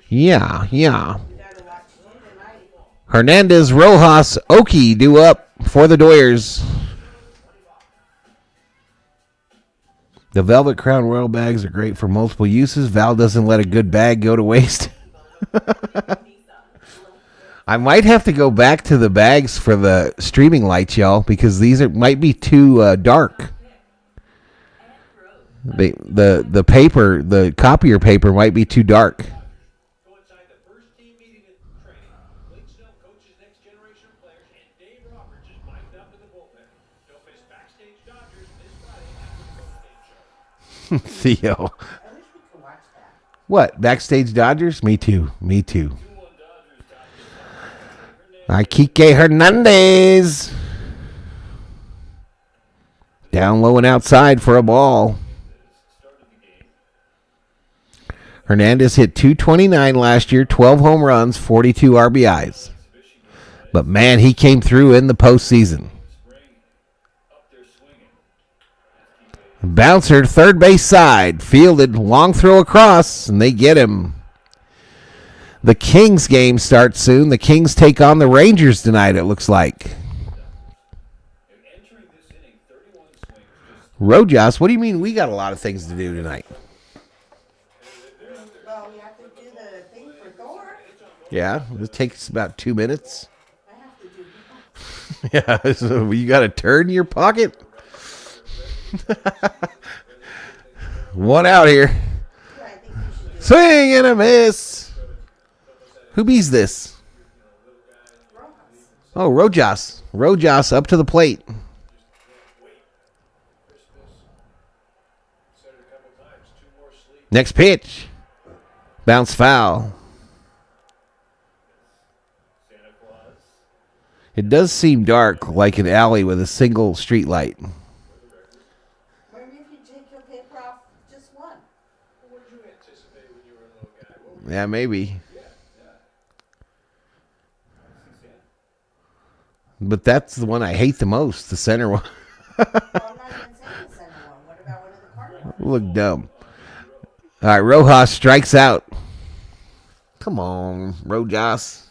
Yeah. Hernandez, Rojas, Oki due up for the Doyers. The Velvet Crown Royal bags are great for multiple uses. Val doesn't let a good bag go to waste. I might have to go back to the bags for the streaming lights, y'all, because these might be too dark. The paper, the copier paper might be too dark. Theo. What? Backstage Dodgers? Me too. Kike Hernandez. Down low and outside for a ball. Hernandez hit .229 last year, 12 home runs, 42 RBIs. But man, he came through in the postseason. Bouncer, third base side, fielded, long throw across, and they get him. The Kings game starts soon. The Kings take on the Rangers tonight, it looks like. Rojas, what do you mean we got a lot of things to do tonight? Well, we have to do the thing for Thor. Yeah, it takes about 2 minutes. I have to do Yeah, so you got to turn your pocket. One out here. Swing and a miss. Who bees this? Oh, Rojas. Rojas up to the plate. Next pitch. Bounce foul. It does seem dark, like an alley with a single street light. Maybe if you take your paper off just one. What did you anticipate when you were a little guy? Yeah, maybe. But that's the one I hate the most, the center one. Well, I'm not even saying the center one. What about one of the corner ones? Look dumb. All right, Rojas strikes out. Come on, Rojas.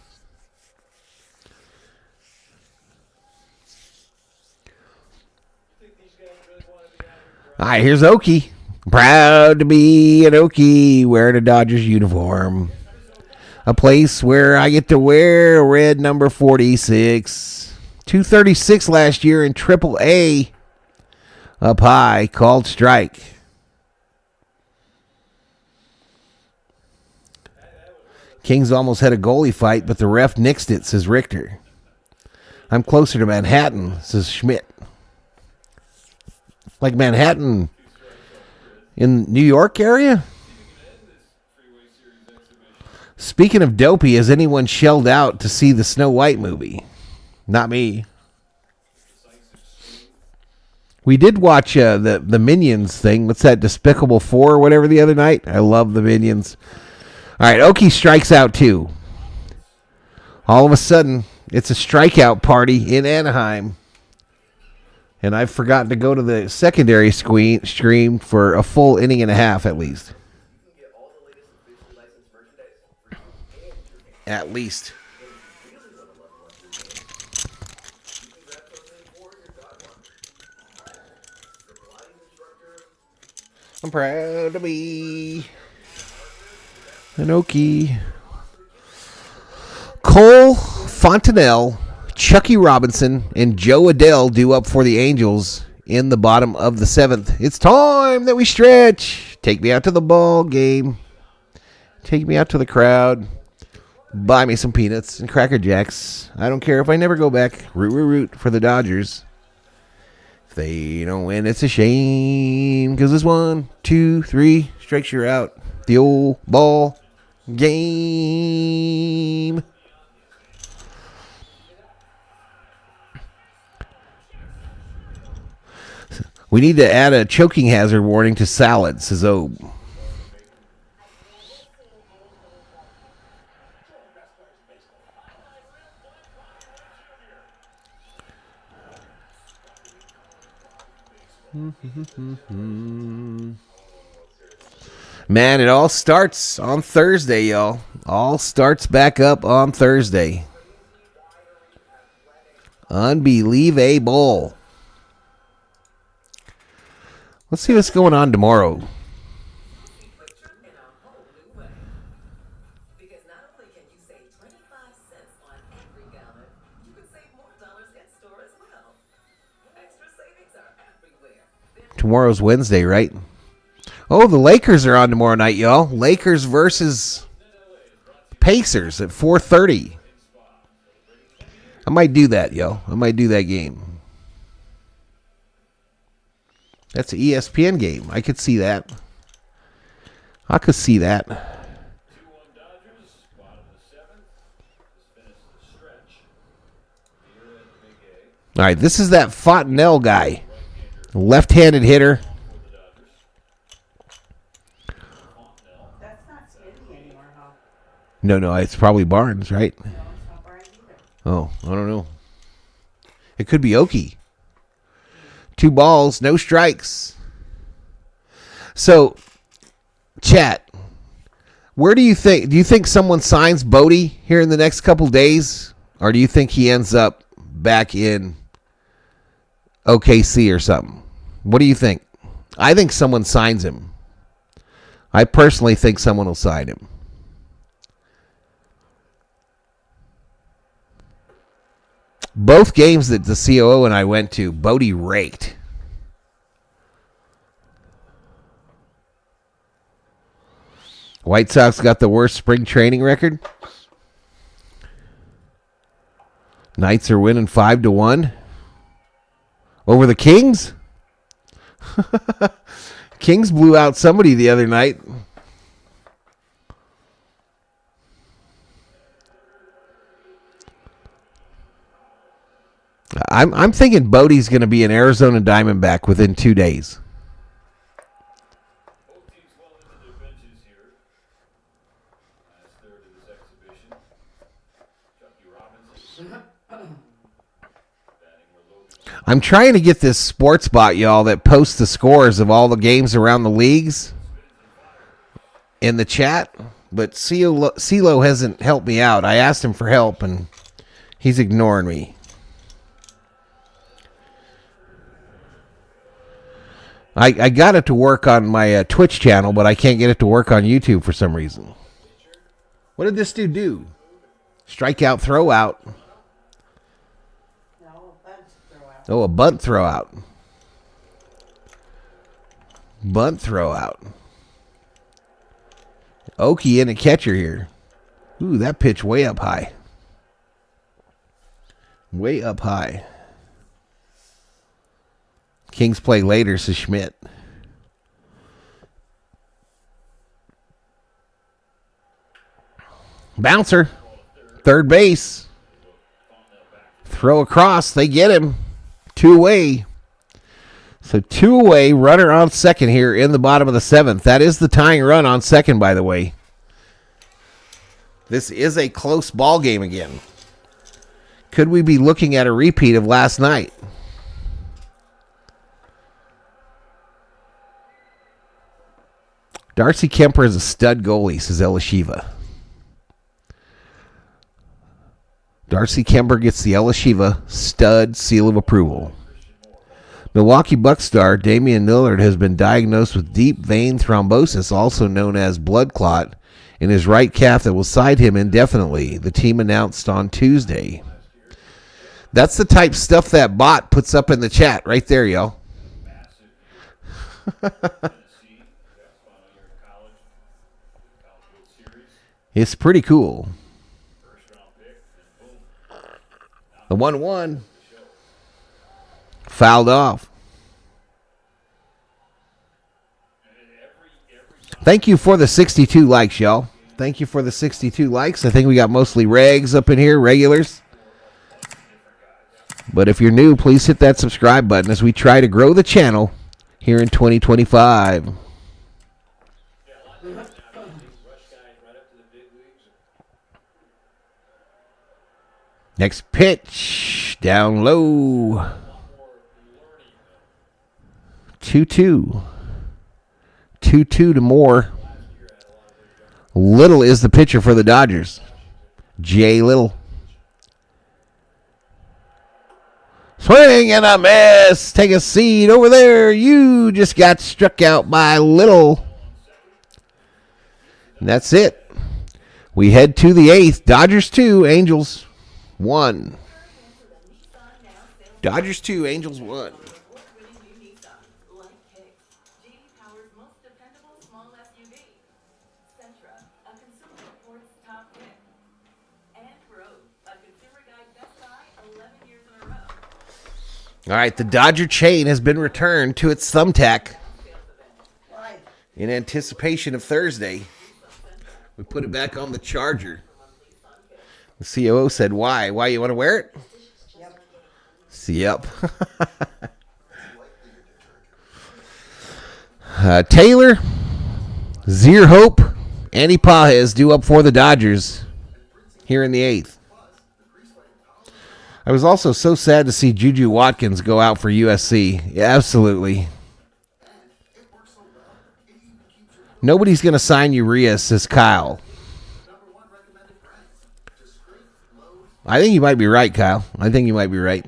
All right, here's Oki. Proud to be an Oki wearing a Dodgers uniform. A place where I get to wear red number 46. 236 last year in Triple-A. Up high, called strike. Kings almost had a goalie fight, but the ref nixed it, says Richter. I'm closer to Manhattan, says Schmidt. Like Manhattan in New York area? Speaking of dopey, has anyone shelled out to see the Snow White movie? Not me. We did watch the Minions thing. What's that, Despicable 4 or whatever the other night? I love the Minions. All right, Oki strikes out too. All of a sudden, it's a strikeout party in Anaheim. And I've forgotten to go to the secondary stream for a full inning and a half at least. At least. I'm proud to be an Okie. Cole Fontenelle, Chucky Robinson, and Joe Adele due up for the Angels in the bottom of the 7th. It's time that we stretch. Take me out to the ball game. Take me out to the crowd. Buy me some peanuts and Cracker Jacks. I don't care if I never go back. Root for the Dodgers. If they don't win, it's a shame. Because it's 1, 2, 3 strikes, you're out. The old ball game. We need to add a choking hazard warning to salad, says Obe. Man, it all starts on Thursday, y'all. All starts back up on Thursday. Unbelievable. Let's see what's going on tomorrow. Tomorrow's Wednesday, right? Oh, the Lakers are on tomorrow night, y'all. Lakers versus Pacers at 4:30. I might do that, yo. I might do that game. That's an ESPN game. I could see that. I could see that. 2-1 Dodgers, bottom of the 7th. Just finished the stretch. Here at the Big A. All right, this is that Fontenelle guy. Left-handed hitter. That's not Smitty anymore, huh? No, it's probably Barnes, right? No, it's not Barnes either. Oh, I don't know. It could be Okie. 2 balls, no strikes. So, chat, where do you think someone signs Bodie here in the next couple days? Or do you think he ends up back in OKC or something? What do you think? I think someone signs him. I personally think someone will sign him. Both games that the COO and I went to, Bodie raked. White Sox got the worst spring training record. Knights are winning 5-1 over the Kings. Kings blew out somebody the other night. I'm thinking Bodie's going to be an Arizona Diamondback within 2 days. Both teams well into their benches here. Last third of this exhibition. Chucky Robinson. I'm trying to get this sports bot, y'all, that posts the scores of all the games around the leagues in the chat, but CeeLo hasn't helped me out. I asked him for help, and he's ignoring me. I got it to work on my Twitch channel, but I can't get it to work on YouTube for some reason. What did this dude do? Strikeout, throw out. Oh, a bunt throw out. Bunt throw out. Okie in a catcher here. Ooh, that pitch way up high. Way up high. Kings play later, says Schmidt. Bouncer. Third base. Throw across. They get him. 2 away. So 2 away. Runner on second here in the bottom of the 7th. That is the tying run on second, by the way. This is a close ball game again. Could we be looking at a repeat of last night? Darcy Kemper is a stud goalie, says Elishiva. Darcy Kemper gets the Elishiva stud seal of approval. Milwaukee Bucks star Damian Lillard has been diagnosed with deep vein thrombosis, also known as blood clot, in his right calf that will side him indefinitely, the team announced on Tuesday. That's the type of stuff that bot puts up in the chat right there, y'all. It's pretty cool. The 1-1 fouled off. Thank you for the 62 likes, y'all. Thank you for the 62 likes. I think we got mostly regs up in here, regulars. But if you're new, please hit that subscribe button as we try to grow the channel here in 2025. Next pitch, down low. 2-2. 2-2 to Moore. Little is the pitcher for the Dodgers. Jay Little. Swing and a miss. Take a seat over there. You just got struck out by Little. And that's it. We head to the 8th. Dodgers 2, Angels 1. Dodgers 2, Angels 1. All right, the Dodger chain has been returned to its thumbtack in anticipation of Thursday. We put it back on the Charger. The COO said, why? Why you want to wear it? Yep. Taylor, Zier Hope, Andy Pages due up for the Dodgers here in the 8th. I was also so sad to see Juju Watkins go out for USC. Yeah, absolutely. Nobody's going to sign Urias, says Kyle. I think you might be right, Kyle. I think you might be right.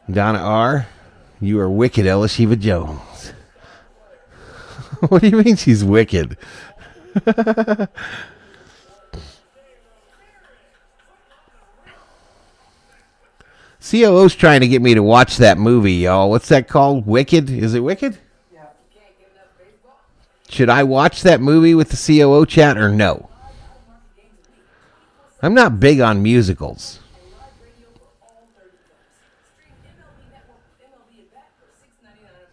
Donna R., you are wicked, Elishiva Jones. What do you mean she's wicked? COO's trying to get me to watch that movie, y'all. What's that called? Wicked? Is it Wicked? Yeah. Should I watch that movie with the COO chat or no? I'm not big on musicals.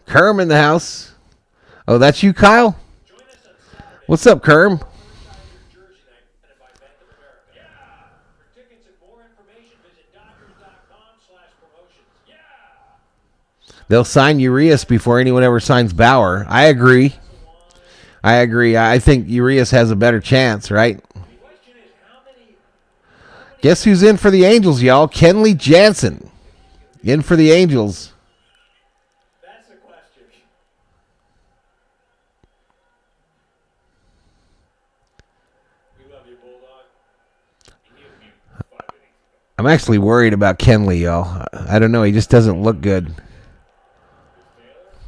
Kerm in the house. Oh, that's you, Kyle? What's up, Kerm? They'll sign Urias before anyone ever signs Bauer. I agree. I think Urias has a better chance, right? Guess who's in for the Angels, y'all? Kenley Jansen. In for the Angels. I'm actually worried about Kenley, y'all. I don't know. He just doesn't look good.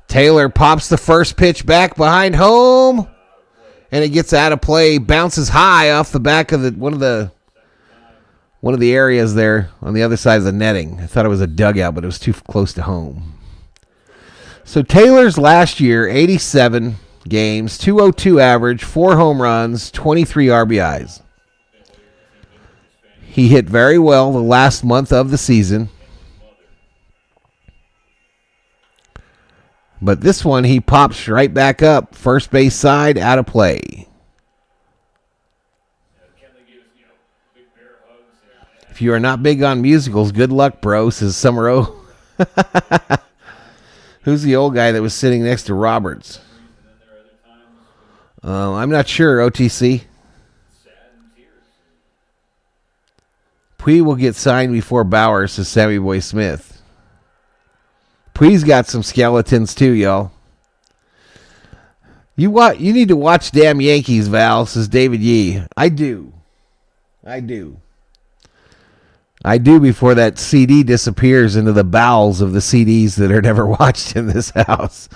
Taylor pops the first pitch back behind home, and it gets out of play. Bounces high off the back of one of the areas there on the other side of the netting. I thought it was a dugout, but it was too close to home. So Taylor's last year, 87 games, 202 average, 4 home runs, 23 RBIs. He hit very well the last month of the season. But this one, he pops right back up. First base side, out of play. If you are not big on musicals, good luck, bro, says Summero. Who's the old guy that was sitting next to Roberts? I'm not sure, OTC. Pui will get signed before Bauer, says Sammy Boy Smith. Pui's got some skeletons too, y'all. You need to watch Damn Yankees, Val, says David Yee. I do before that CD disappears into the bowels of the CDs that are never watched in this house.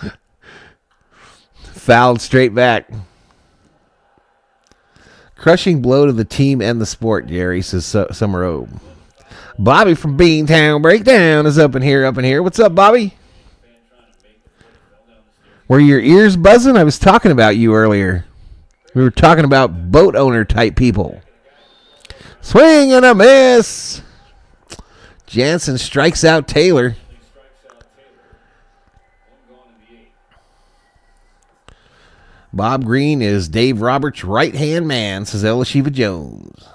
Fouled straight back. Crushing blow to the team and the sport, Jerry, says Summero. Bobby from Beantown Breakdown is up in here. What's up, Bobby? Were your ears buzzing? I was talking about you earlier. We were talking about boat owner type people. Swing and a miss. Jansen strikes out Taylor. Bob Green is Dave Roberts' right-hand man, says Elisheva Jones.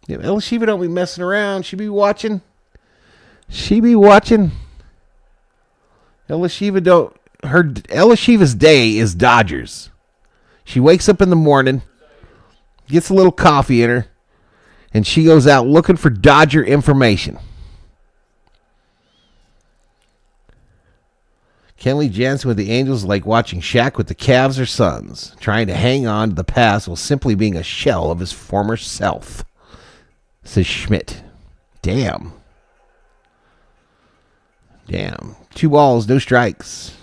Yeah, Elisheva don't be messing around. She be watching. Elisheva's day is Dodgers. She wakes up in the morning, gets a little coffee in her, and she goes out looking for Dodger information. Kenley Jansen with the Angels like watching Shaq with the Cavs or Suns, trying to hang on to the past while simply being a shell of his former self, says Schmidt. Damn. 2 balls, no strikes.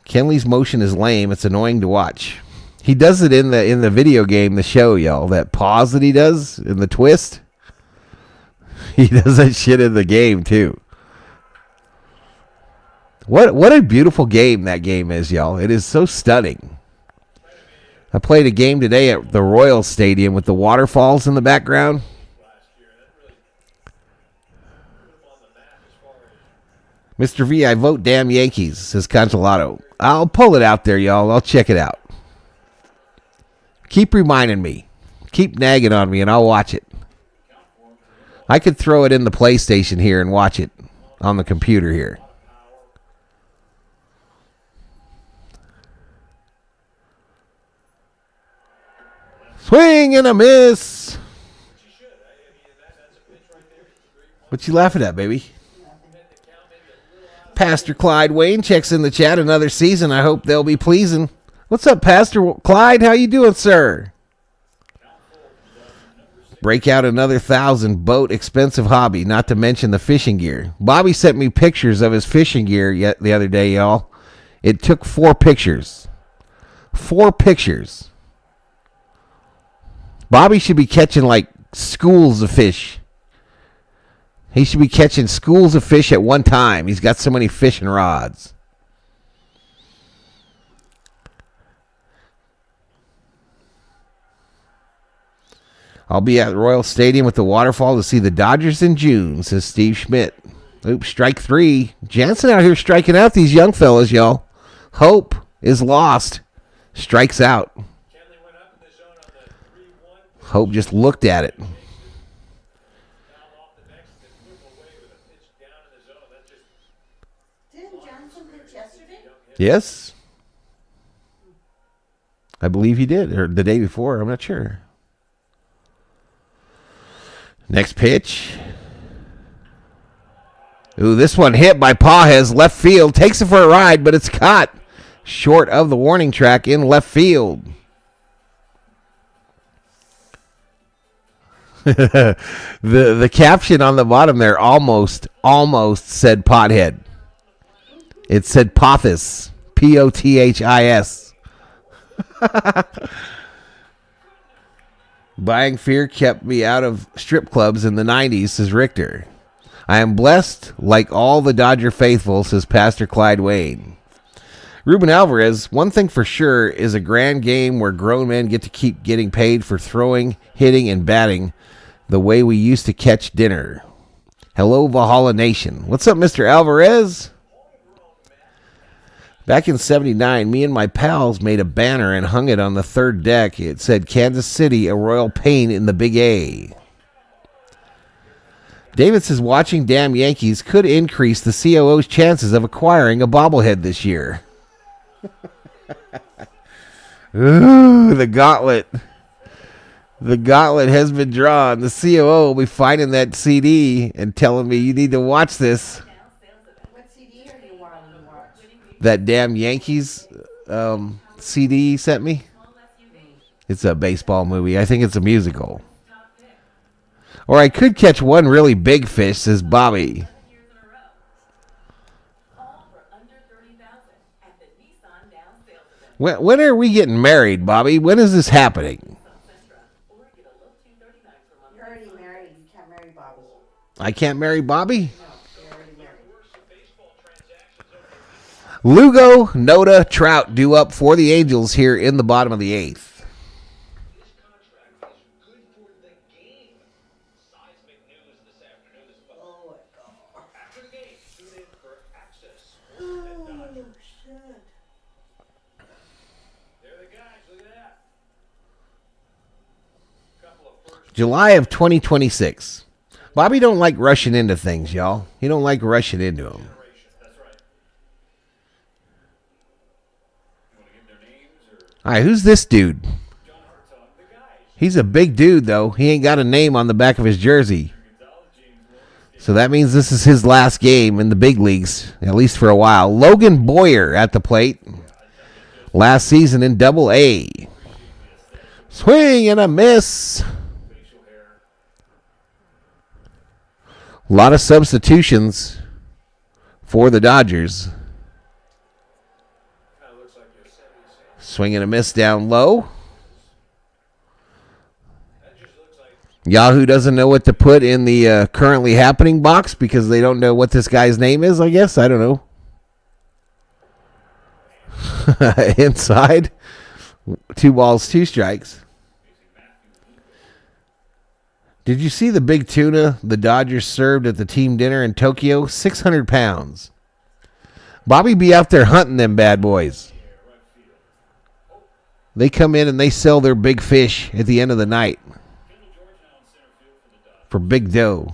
Kenley's motion is lame. It's annoying to watch. He does it in the video game, the show, y'all. That pause that he does in the twist. He does that shit in the game, too. What a beautiful game that game is, y'all. It is so stunning. I played a game today at the Royal Stadium with the waterfalls in the background. Mr. V, I vote damn Yankees, says Consolado. I'll pull it out there, y'all. I'll check it out. Keep reminding me. Keep nagging on me, and I'll watch it. I could throw it in the PlayStation here and watch it on the computer here. Swing and a miss. What you laughing at, baby? Pastor Clyde Wayne checks in the chat. Another season. I hope they'll be pleasing. What's up, Pastor Clyde? How you doing, sir? Break out another 1,000. Boat, expensive hobby. Not to mention the fishing gear. Bobby sent me pictures of his fishing gear the other day, y'all. It took 4 pictures. 4 pictures. Bobby should be catching like schools of fish. He should be catching schools of fish at one time. He's got so many fishing rods. I'll be at Royal Stadium with the waterfall to see the Dodgers in June, says Steve Schmidt. Oops, strike 3. Jansen out here striking out these young fellas, y'all. Hope is lost. Strikes out. Hope just looked at it. Didn't Johnson pitch yesterday? Yes. I believe he did. Or the day before. I'm not sure. Next pitch. Ooh, this one hit by Pajes. Left field. Takes it for a ride, but it's caught short of the warning track in left field. the caption on the bottom there almost said pothead. It said Pothis. Pothis. Buying fear kept me out of strip clubs in the 90s, says Richter. I am blessed like all the Dodger faithful, says Pastor Clyde Wayne. Ruben Alvarez, one thing for sure is a grand game where grown men get to keep getting paid for throwing, hitting, and batting the way we used to catch dinner. Hello, Valhalla Nation. What's up, Mr. Alvarez? Back in 79, me and my pals made a banner and hung it on the third deck. It said, Kansas City, a royal pain in the Big A. David says, watching damn Yankees could increase the COO's chances of acquiring a bobblehead this year. Ooh, the gauntlet. The gauntlet has been drawn. The COO will be finding that CD and telling me you need to watch this. What CD are you wanting to watch? That damn Yankees CD he sent me. It's a baseball movie. I think it's a musical. Or I could catch one really big fish, says Bobby. When are we getting married, Bobby? When is this happening? You're already married. You can't marry Bobby. I can't marry Bobby? No, you're already married. Lugo, Noda, Trout due up for the Angels here in the bottom of the 8th. July of 2026. Bobby don't like rushing into things, y'all. He don't like rushing into them. All right, who's this dude? He's a big dude, though. He ain't got a name on the back of his jersey. So that means this is his last game in the big leagues, at least for a while. Logan Boyer at the plate. Last season in Double-A. Swing and a miss. A lot of substitutions for the Dodgers. Swing and a miss down low. Yahoo doesn't know what to put in the currently happening box because they don't know what this guy's name is, I guess. I don't know. Inside. 2 balls, 2 strikes. Did you see the big tuna the Dodgers served at the team dinner in Tokyo? 600 pounds. Bobby be out there hunting them bad boys. They come in and they sell their big fish at the end of the night for big dough.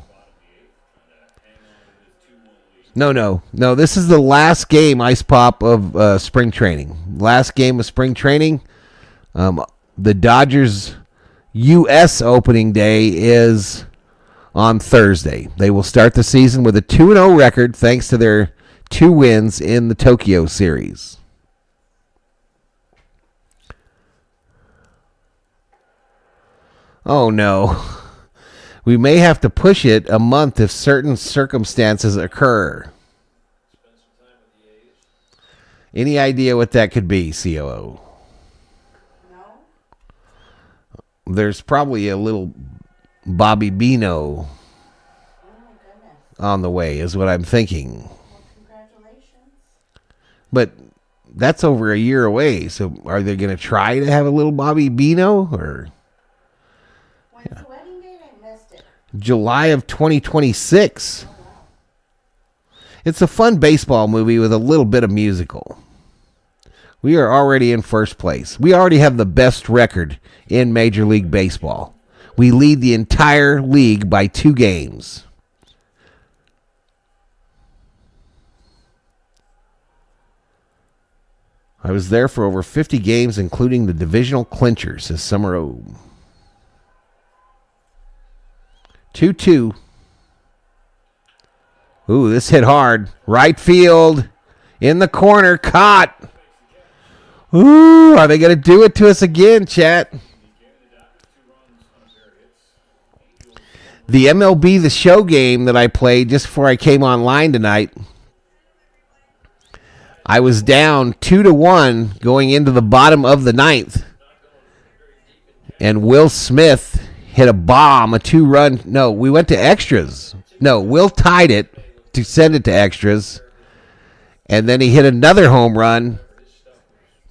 No. This is the last game, Ice Pop, of spring training. Last game of spring training. The Dodgers' U.S. opening day is on Thursday. They will start the season with a 2-0 record thanks to their 2 wins in the Tokyo series. Oh, no. We may have to push it a month if certain circumstances occur. Any idea what that could be, COO? No. There's probably a little Bobby Bino on the way, is what I'm thinking. Well, congratulations. But that's over a year away, so are they going to try to have a little Bobby Bino? Or When's the wedding date? I missed it. July of 2026. It's a fun baseball movie with a little bit of musical. We are already in first place. We already have the best record in Major League Baseball. We lead the entire league by 2 games. I was there for over 50 games, including the divisional clinchers, says Summer 2-2. Ooh, this hit hard. Right field. In the corner. Caught. Ooh, are they going to do it to us again, chat? The MLB The Show game that I played just before I came online tonight, I was down 2-1 going into the bottom of the 9th. And Will Smith hit a bomb, a 2-run. No, we went to extras. No, Will tied it to send it to extras. And then he hit another home run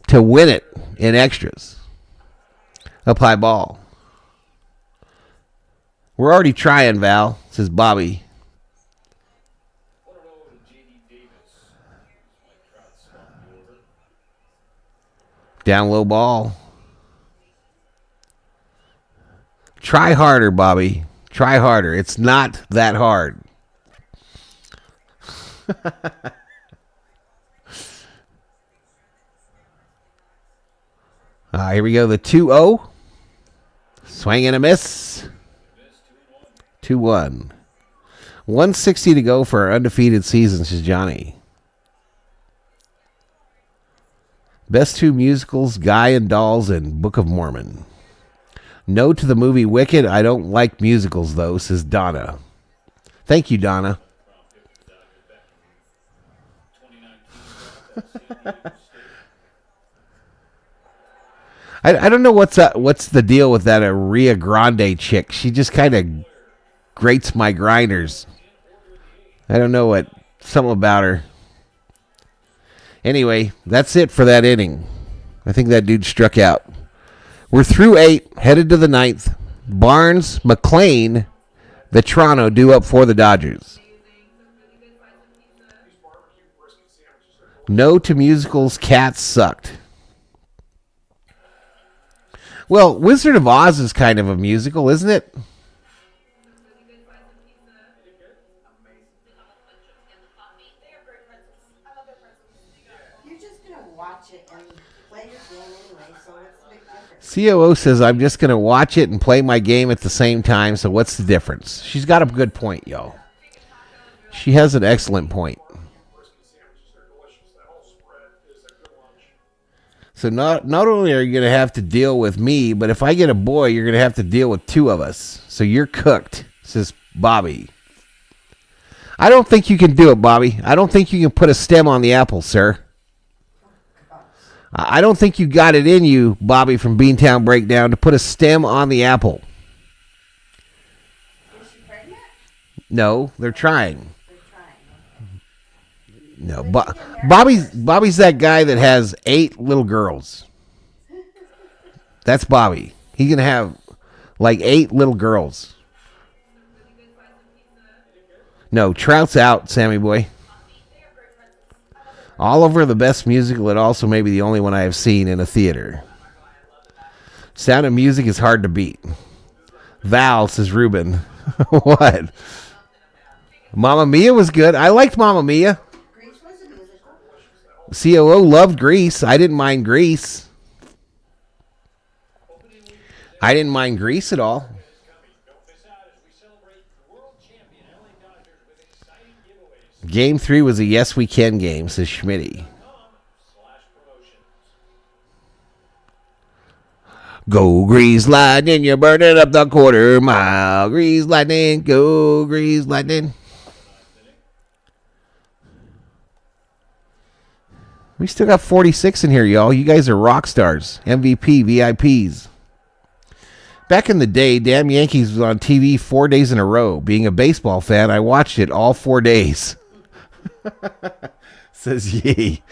to win it in extras. Up high ball. We're already trying, Val, says Bobby. Down low ball. Try harder, Bobby. Try harder. It's not that hard. Here we go. The 2-0. Swing and a miss. 2-1. 160 to go for our undefeated season, says Johnny. Best 2 musicals, Guy and Dolls and Book of Mormon. No to the movie Wicked. I don't like musicals, though, says Donna. Thank you, Donna. I don't know what's the deal with that Ria Grande chick. She just kind of grates my grinders. I don't know something about her. Anyway, that's it for that inning. I think that dude struck out. We're through 8, headed to the 9th. Barnes, McLean, Vetrano due up for the Dodgers. No to musicals. Cats sucked. Well, Wizard of Oz is kind of a musical, isn't it? You're just gonna watch it and play your game anyway, so what's the big difference? COO says, I'm just going to watch it and play my game at the same time, so what's the difference? She's got a good point, yo. She has an excellent point. So not only are you going to have to deal with me, but if I get a boy, you're going to have to deal with two of us. So you're cooked, says Bobby. I don't think you can do it, Bobby. I don't think you can put a stem on the apple, sir. I don't think you got it in you, Bobby from Beantown Breakdown, to put a stem on the apple. Is she pregnant? No, they're trying. No, Bobby's that guy that has 8 little girls. That's Bobby. He's going to have like 8 little girls. No, Trout's out, Sammy boy. Oliver, the best musical, and also maybe the only one I have seen in a theater. Sound of Music is hard to beat. Val, says Ruben. What? Mamma Mia was good. I liked Mamma Mia. COO loved Grease. I didn't mind Grease. I didn't mind Grease at all. Game 3 was a yes we can game, says Schmitty. Go Grease Lightning, you're burning up the quarter mile. Grease Lightning, go Grease Lightning. We still got 46 in here, y'all. You guys are rock stars, MVP, VIPs. Back in the day, Damn Yankees was on TV 4 days in a row. Being a baseball fan, I watched it all 4 days. Says Yee.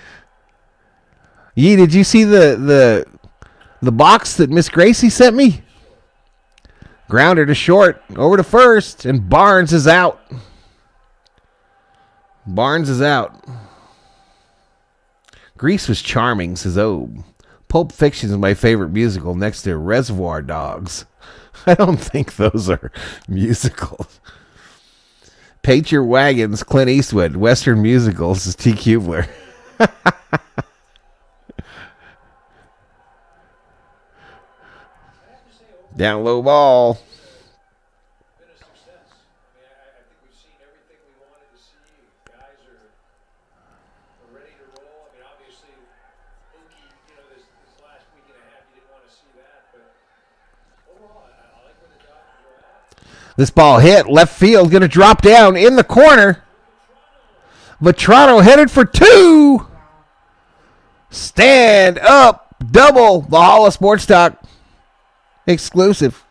Yee, did you see the box that Miss Gracie sent me? Grounder to short, over to first, and Barnes is out. Barnes is out. Grease was charming, says Obe. Pulp Fiction is my favorite musical next to Reservoir Dogs. I don't think those are musicals. Paint Your Wagons, Clint Eastwood. Western musicals is T. Kubler. Down low ball. This ball hit left field, going to drop down in the corner. Vetrano headed for 2. Stand up, double. Valhalla Sports Talk exclusive.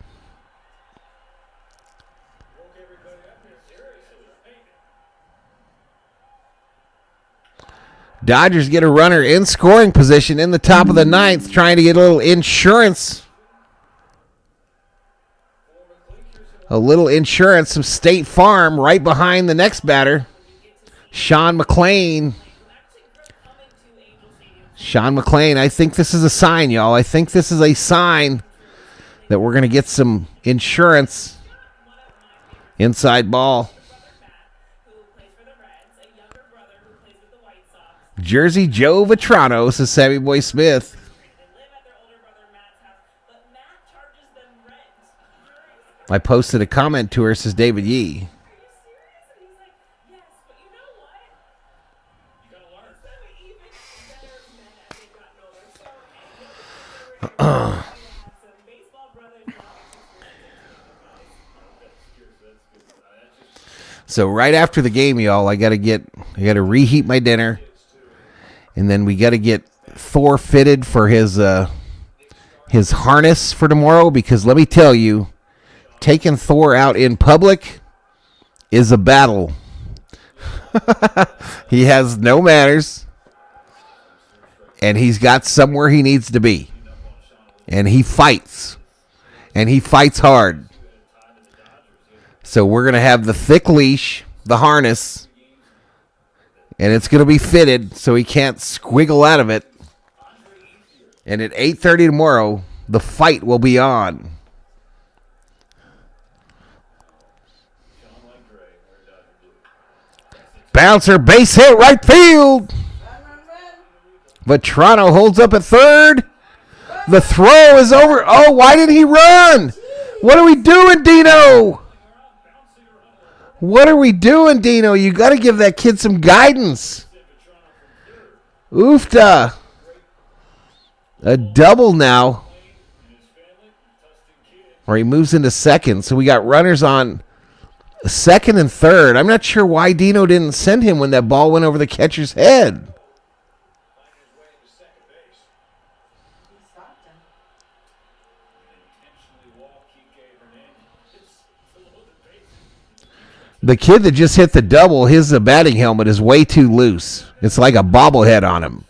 Dodgers get a runner in scoring position in the top of the 9th, trying to get a little insurance. A little insurance of State Farm right behind the next batter. Sean McClain. Sean McClain, I think this is a sign, y'all. I think this is a sign that we're going to get some insurance. Inside ball. Jersey Joe Vetrano, says Sammy Boy Smith. I posted a comment to her, says David Yee. So right after the game, y'all, I gotta reheat my dinner, and then we gotta get Thor fitted for his harness for tomorrow, because let me tell you, taking Thor out in public is a battle. He has no manners, and he's got somewhere he needs to be. And he fights. And he fights hard. So we're going to have the thick leash, the harness, And it's going to be fitted so he can't squiggle out of it. And at 8:30 tomorrow, the fight will be on. Bouncer, base hit, right field. Vetrano holds up at third. The throw is over. Oh, why did he run? What are we doing, Dino? What are we doing, Dino? You got to give that kid some guidance. Oofta. A double now. Or he moves into second. So we got runners on second and third. I'm not sure why Dino didn't send him when that ball went over the catcher's head. The kid that just hit the double, his batting helmet is way too loose. It's like a bobblehead on him.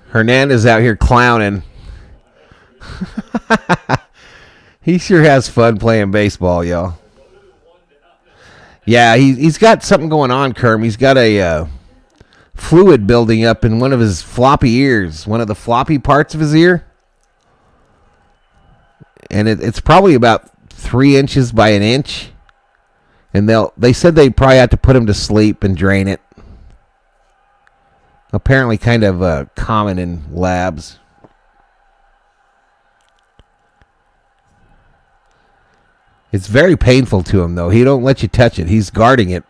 Hernandez out here clowning. He sure has fun playing baseball, y'all. Yeah, he's got something going on, Kerm. He's got a fluid building up in one of his floppy ears, one of the floppy parts of his ear. And it's probably about 3 inches by an inch. And they said they probably have to put him to sleep and drain it. Apparently kind of common in labs. It's very painful to him, though. He don't let you touch it. He's guarding it.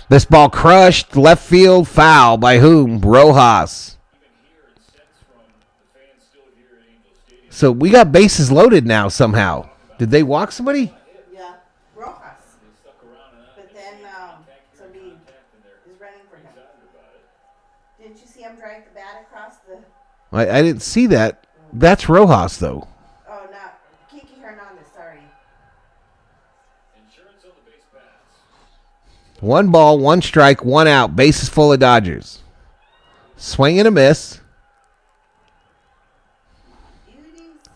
This ball crushed. Left field foul by whom? Rojas. So we got bases loaded now somehow. Did they walk somebody? Yeah, Rojas. But then somebody is running for him. Didn't you see him drag the bat across the... I didn't see that. That's Rojas, though. Oh, no. Kiki Hernandez, sorry. 1 ball, 1 strike, 1 out. Bases full of Dodgers. Swing and a miss.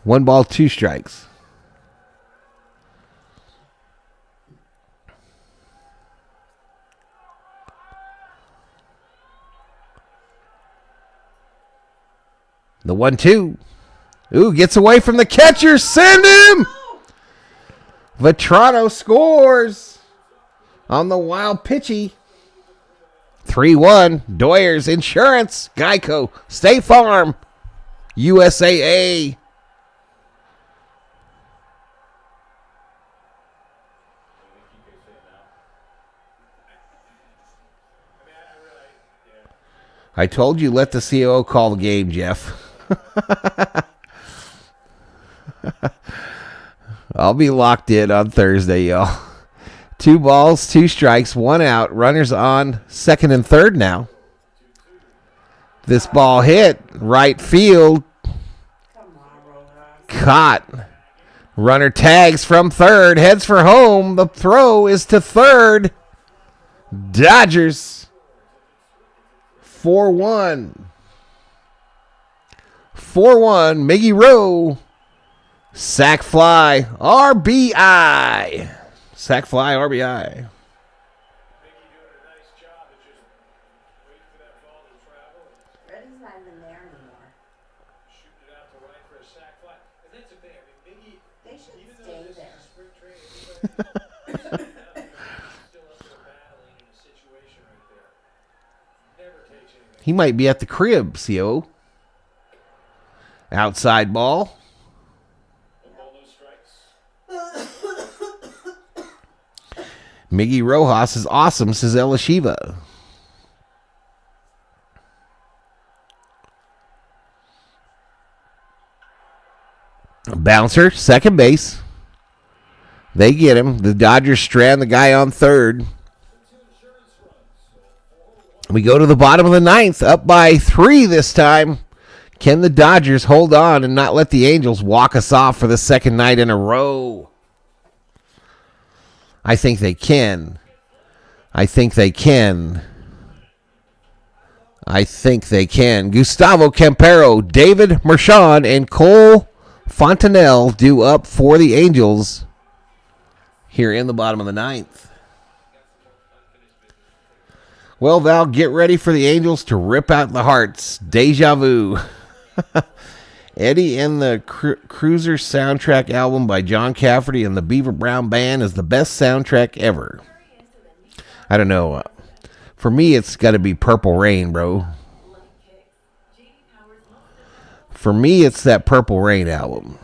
1 ball, 2 strikes. The 1-2. Ooh, gets away from the catcher. Send him! Vetrano scores on the wild pitchy. 3-1. Doyers Insurance. Geico. State Farm. USAA. I told you let the COO call the game, Jeff. I'll be locked in on Thursday, y'all. 2 balls, 2 strikes, 1 out. Runners on second and third now. This ball hit right field. Caught. Runner tags from third. Heads for home. The throw is to third. Dodgers. 4-1. 4-1. Miggy Rowe. Sack fly. RBI. Sack fly. RBI. Freddy's not even there anymore. They should stay there. He might be at the crib, CO. Outside ball. Miggy Rojas is awesome, says Elishiva. Bouncer, second base. They get him. The Dodgers strand the guy on third. We go to the bottom of the 9th, up by 3 this time. Can the Dodgers hold on and not let the Angels walk us off for the second night in a row? I think they can. I think they can. I think they can. Gustavo Campero, David Mershon, and Cole Fontanelle due up for the Angels here in the bottom of the ninth. Well, Val, get ready for the Angels to rip out the hearts. Deja vu. Eddie and the Cruiser soundtrack album by John Cafferty and the Beaver Brown Band is the best soundtrack ever. I don't know. For me, it's got to be Purple Rain, bro. For me, it's that Purple Rain album.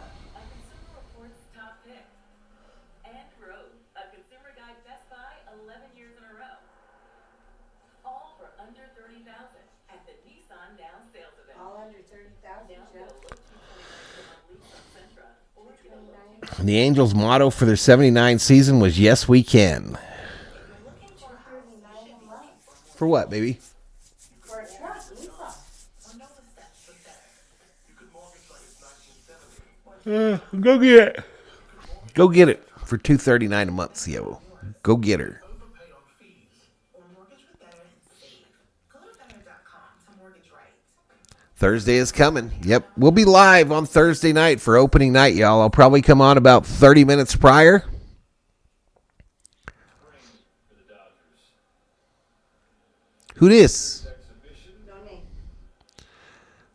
The Angels' motto for their 79 season was "Yes, we can." For what, baby? For a truck, Go get it. Go get it for $239 a month, Theo. Go get her. Thursday is coming. Yep. We'll be live on Thursday night for opening night, y'all. I'll probably come on about 30 minutes prior. Who this?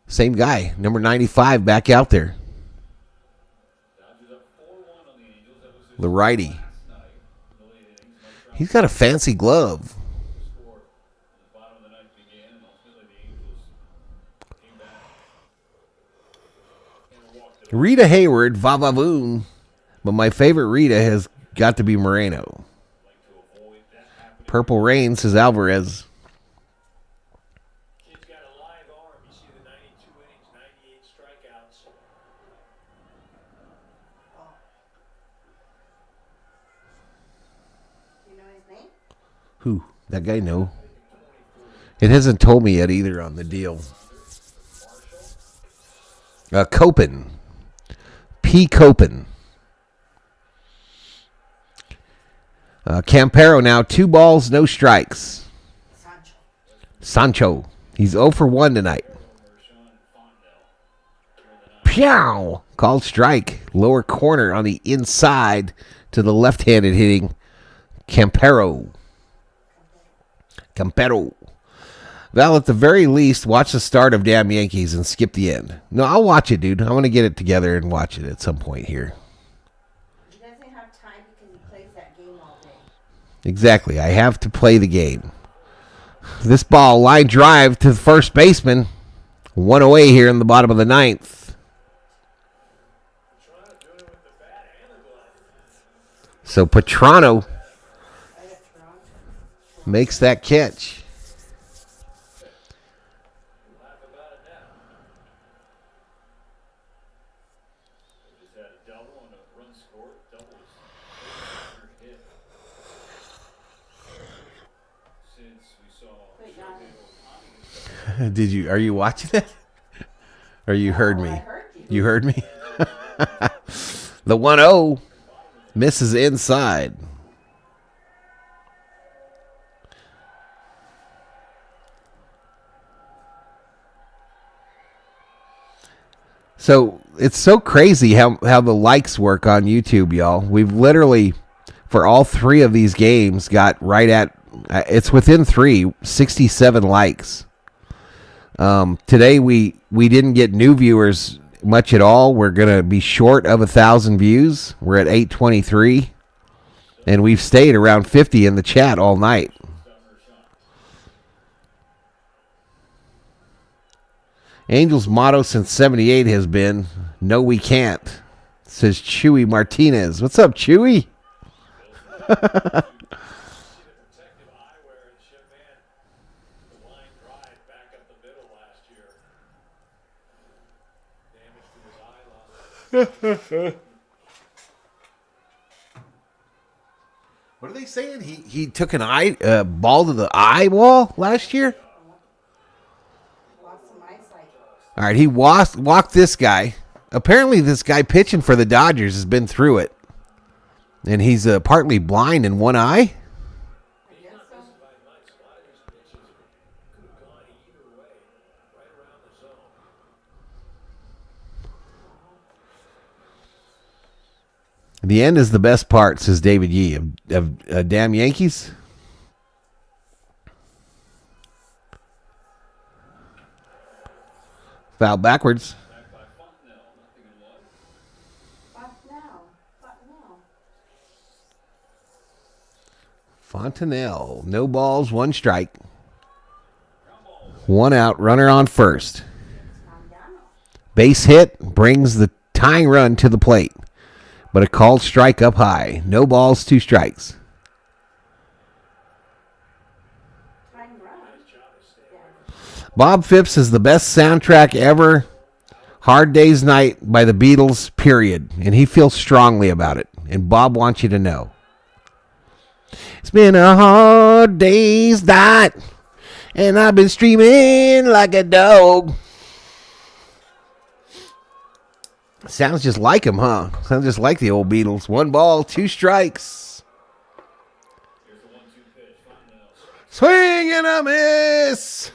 Same guy, number 95, back out there. The righty. He's got a fancy glove. Rita Hayward, Vavavoon. But my favorite Rita has got to be Moreno. Purple Rain, says Alvarez. Who? That guy? No. It hasn't told me yet either on the deal. Copen. P. Copen. Campero now 2 balls, no strikes. Sancho. He's 0 for 1 tonight. Pow! Called strike. Lower corner on the inside to the left-handed hitting Campero. Val, at the very least, watch the start of Damn Yankees and skip the end. No, I'll watch it, dude. I want to get it together and watch it at some point here. He doesn't have time because he plays that game all day. Exactly. I have to play the game. This ball, line drive to the first baseman. 1 away here in the bottom of the ninth. So Petrano makes that catch. Are you watching that? Or you heard me? You heard me? The 1-0 misses inside. So it's so crazy how the likes work on YouTube, y'all. We've literally, for all 3 of these games, got right at, it's within 67 likes. Today we didn't get new viewers much at all. We're going to be short of 1,000 views. We're at 823. And we've stayed around 50 in the chat all night. Angels' motto since 78 has been, "No, we can't," says Chewy Martinez. What's up, Chewy? What are they saying? He took an ball to the eyeball last year? All right, he walked this guy. Apparently, this guy pitching for the Dodgers has been through it. And he's partly blind in one eye? The end is the best part, says David Yee of Damn Yankees. Foul backwards. Fontenelle. No balls, one strike. One out, runner on first. Base hit brings the tying run to the plate. But a called strike up high. No balls, two strikes. Bob Phipps is the best soundtrack ever. Hard Day's Night by the Beatles, period. And he feels strongly about it. And Bob wants you to know. It's been a hard day's night. And I've been streaming like a dog. Sounds just like him, huh? Sounds just like the old Beatles. One ball, two strikes. Swing and a miss.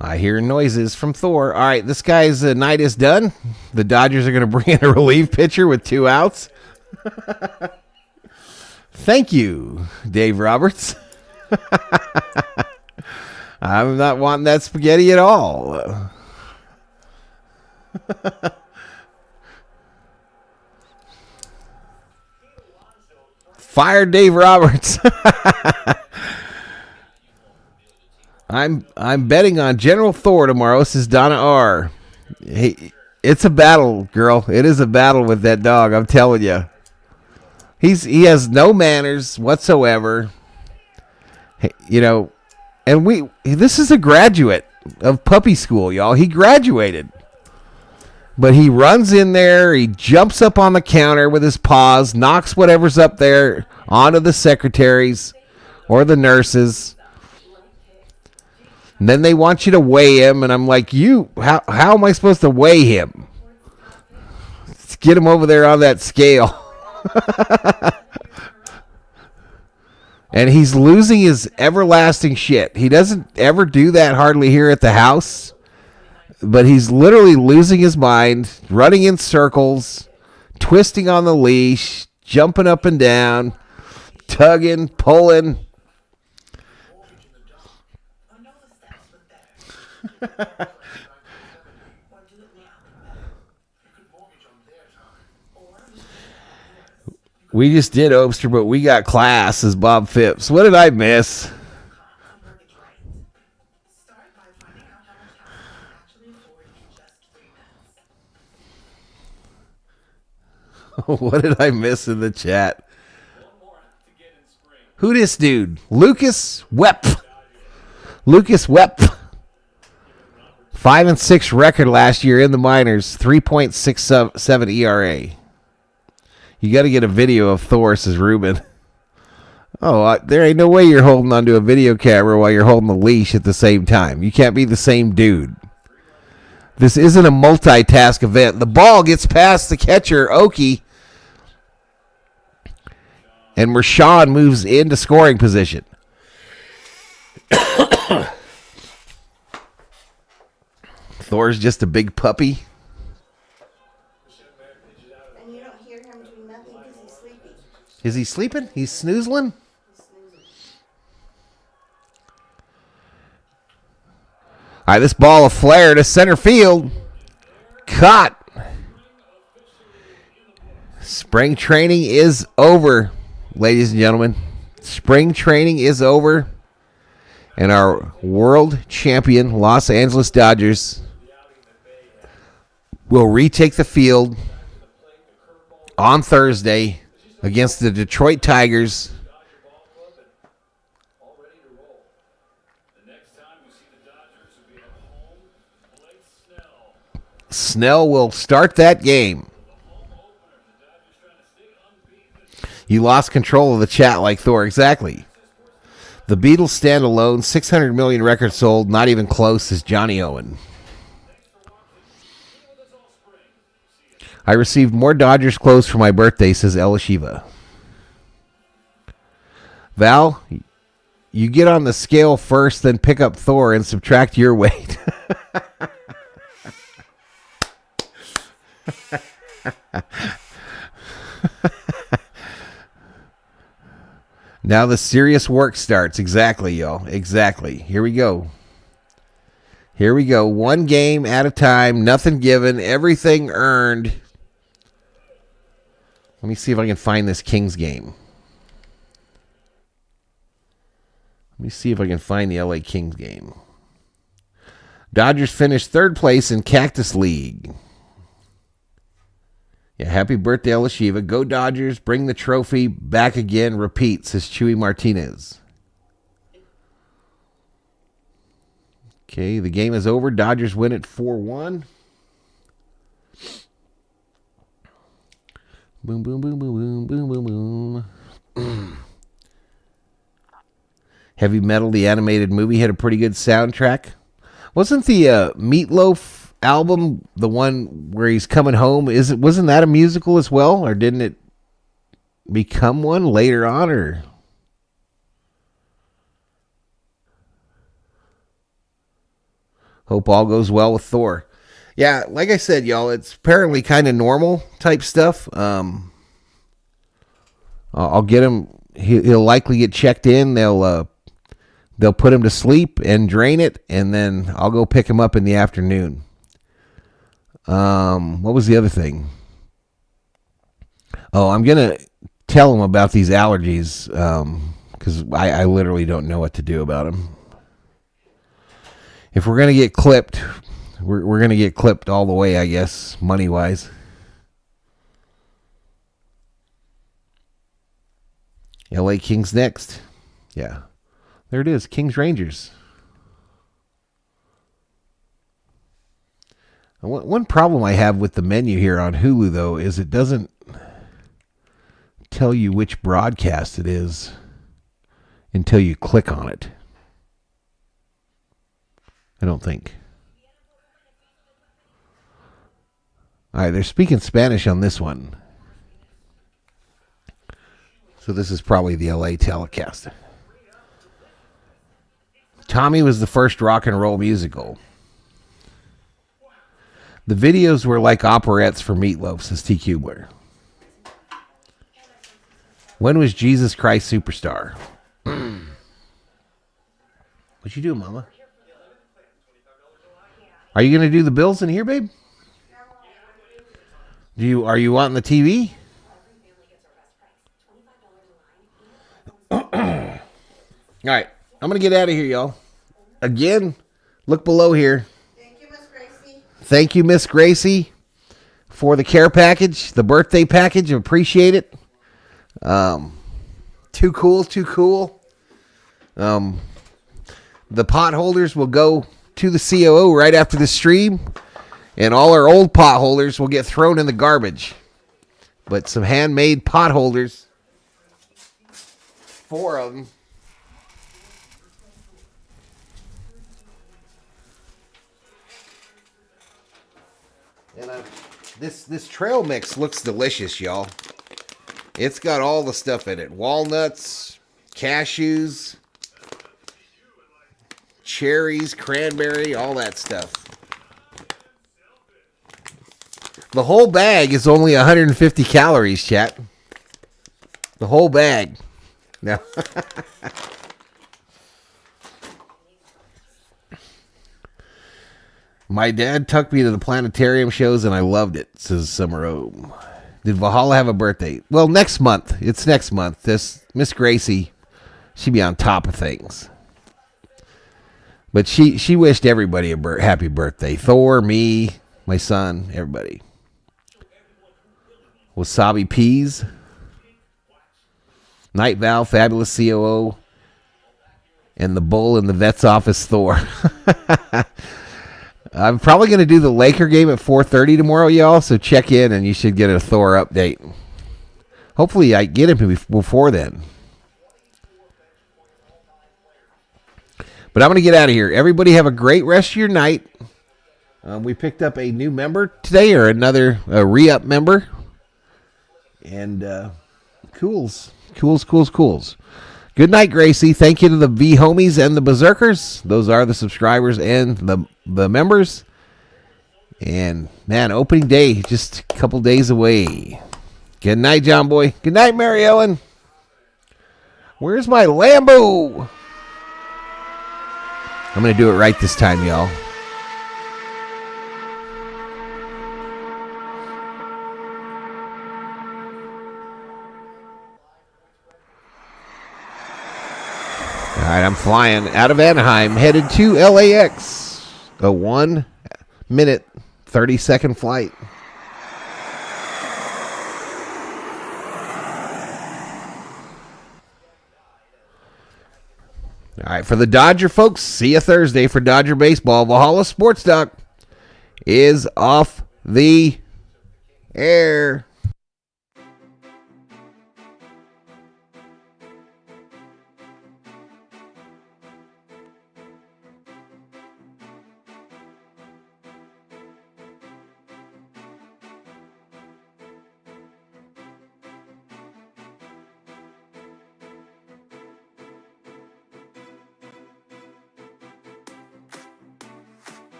I hear noises from Thor. All right, this guy's night is done. The Dodgers are going to bring in a relief pitcher with 2 outs. Thank you, Dave Roberts. I'm not wanting that spaghetti at all. Fire Dave Roberts. I'm betting on General Thor tomorrow, says Donna R. Hey, it's a battle, girl. It is a battle with that dog, I'm telling you. He has no manners whatsoever. You know, and this is a graduate of puppy school, y'all. He graduated. But he runs in there, he jumps up on the counter with his paws, knocks whatever's up there onto the secretaries or the nurses. And then they want you to weigh him, and I'm like, how am I supposed to weigh him? Let's get him over there on that scale. And he's losing his everlasting shit. He doesn't ever do that hardly here at the house. But he's literally losing his mind, running in circles, twisting on the leash, jumping up and down, tugging, pulling. We just did Obster, but we got class, says Bob Phipps. What did I miss? What did I miss in the chat? Who this dude? Lucas Wepp. Lucas Wepp. 5-6 record last year in the minors. 3.67 ERA. You got to get a video of Thor, says Ruben. Oh, there ain't no way you're holding onto a video camera while you're holding the leash at the same time. You can't be the same dude. This isn't a multitask event. The ball gets past the catcher, Oki, and Rashawn moves into scoring position. Thor's just a big puppy. And you don't hear him do nothing because he's sleeping. Is he sleeping? He's snoozling? All right, this ball of flare to center field. Caught. Spring training is over, ladies and gentlemen. Spring training is over. And our world champion Los Angeles Dodgers will retake the field on Thursday against the Detroit Tigers. Snell will start that game. You lost control of the chat like Thor. Exactly. The Beatles stand alone. 600 million records sold. Not even close, as Johnny Owen. I received more Dodgers clothes for my birthday, says Elishiva. Val, You get on the scale first, then pick up Thor and subtract your weight. Now the serious work starts. Exactly, y'all. Exactly. Here we go. Here we go. One game at a time. Nothing given. Everything earned. Let me see if I can find this Kings game. Let me see if I can find the LA Kings game. Dodgers finished third place in Cactus League. Yeah, happy birthday, Elishiva. Go Dodgers. Bring the trophy back again. Repeat, says Chewy Martinez. Okay, the game is over. Dodgers win it 4-1. Boom, boom, boom, boom, boom, boom, boom, boom. Heavy Metal, the animated movie, had a pretty good soundtrack. Wasn't the Meatloaf album the one where he's coming home? Wasn't that a musical as well, or didn't it become one later on? Or hope all goes well with Thor. Yeah, like I said, y'all, it's apparently kind of normal type stuff. I'll get him. He'll likely get checked in. They'll put him to sleep and drain it, and then I'll go pick him up in the afternoon. What was the other thing? Oh, I'm gonna tell him about these allergies because I literally don't know what to do about them. If we're gonna get clipped, we're gonna get clipped all the way, I guess, money wise. LA Kings next. Yeah. There it is. Kings Rangers. One problem I have with the menu here on Hulu, though, is it doesn't tell you which broadcast it is until you click on it. I don't think. All right, they're speaking Spanish on this one. So this is probably the LA telecast. Tommy was the first rock and roll musical. The videos were like operettes for Meatloaf, says T. Kubler. When was Jesus Christ Superstar? What you doing, Mama? Are you going to do the Bills in here, babe? Are you wanting the TV? All right, I'm going to get out of here, y'all. Again, look below here. Thank you, Miss Gracie. Thank you, Miss Gracie, for the care package, the birthday package. Appreciate it. Too cool, too cool. The pot holders will go to the COO right after the stream, and all our old pot holders will get thrown in the garbage. But some handmade pot holders, 4 of them. And this trail mix looks delicious, y'all. It's got all the stuff in it. Walnuts, cashews, cherries, cranberry, all that stuff. The whole bag is only 150 calories, chat. The whole bag. Now, my dad took me to the planetarium shows and I loved it, says Summer O. Did Valhalla have a birthday? Well, next month. It's next month. This Miss Gracie, she'd be on top of things. But she wished everybody a happy birthday. Thor, me, my son, everybody. Wasabi Peas. Night Val, Fabulous COO. And the bull in the vet's office, Thor. I'm probably going to do the Laker game at 4:30 tomorrow, y'all. So check in and you should get a Thor update. Hopefully I get him before then. But I'm going to get out of here. Everybody have a great rest of your night. We picked up a new member today, or another re-up member. And cools. Good night, Gracie. Thank you to the V Homies and the Berserkers. Those are the subscribers and the members. And, man, opening day, just a couple days away. Good night, John Boy. Good night, Mary Ellen. Where's my Lambo? I'm going to do it right this time, y'all. All right, I'm flying out of Anaheim, headed to LAX. A 1 minute, 30-second flight. All right, for the Dodger folks, see you Thursday for Dodger Baseball. Valhalla Sports Talk is off the air.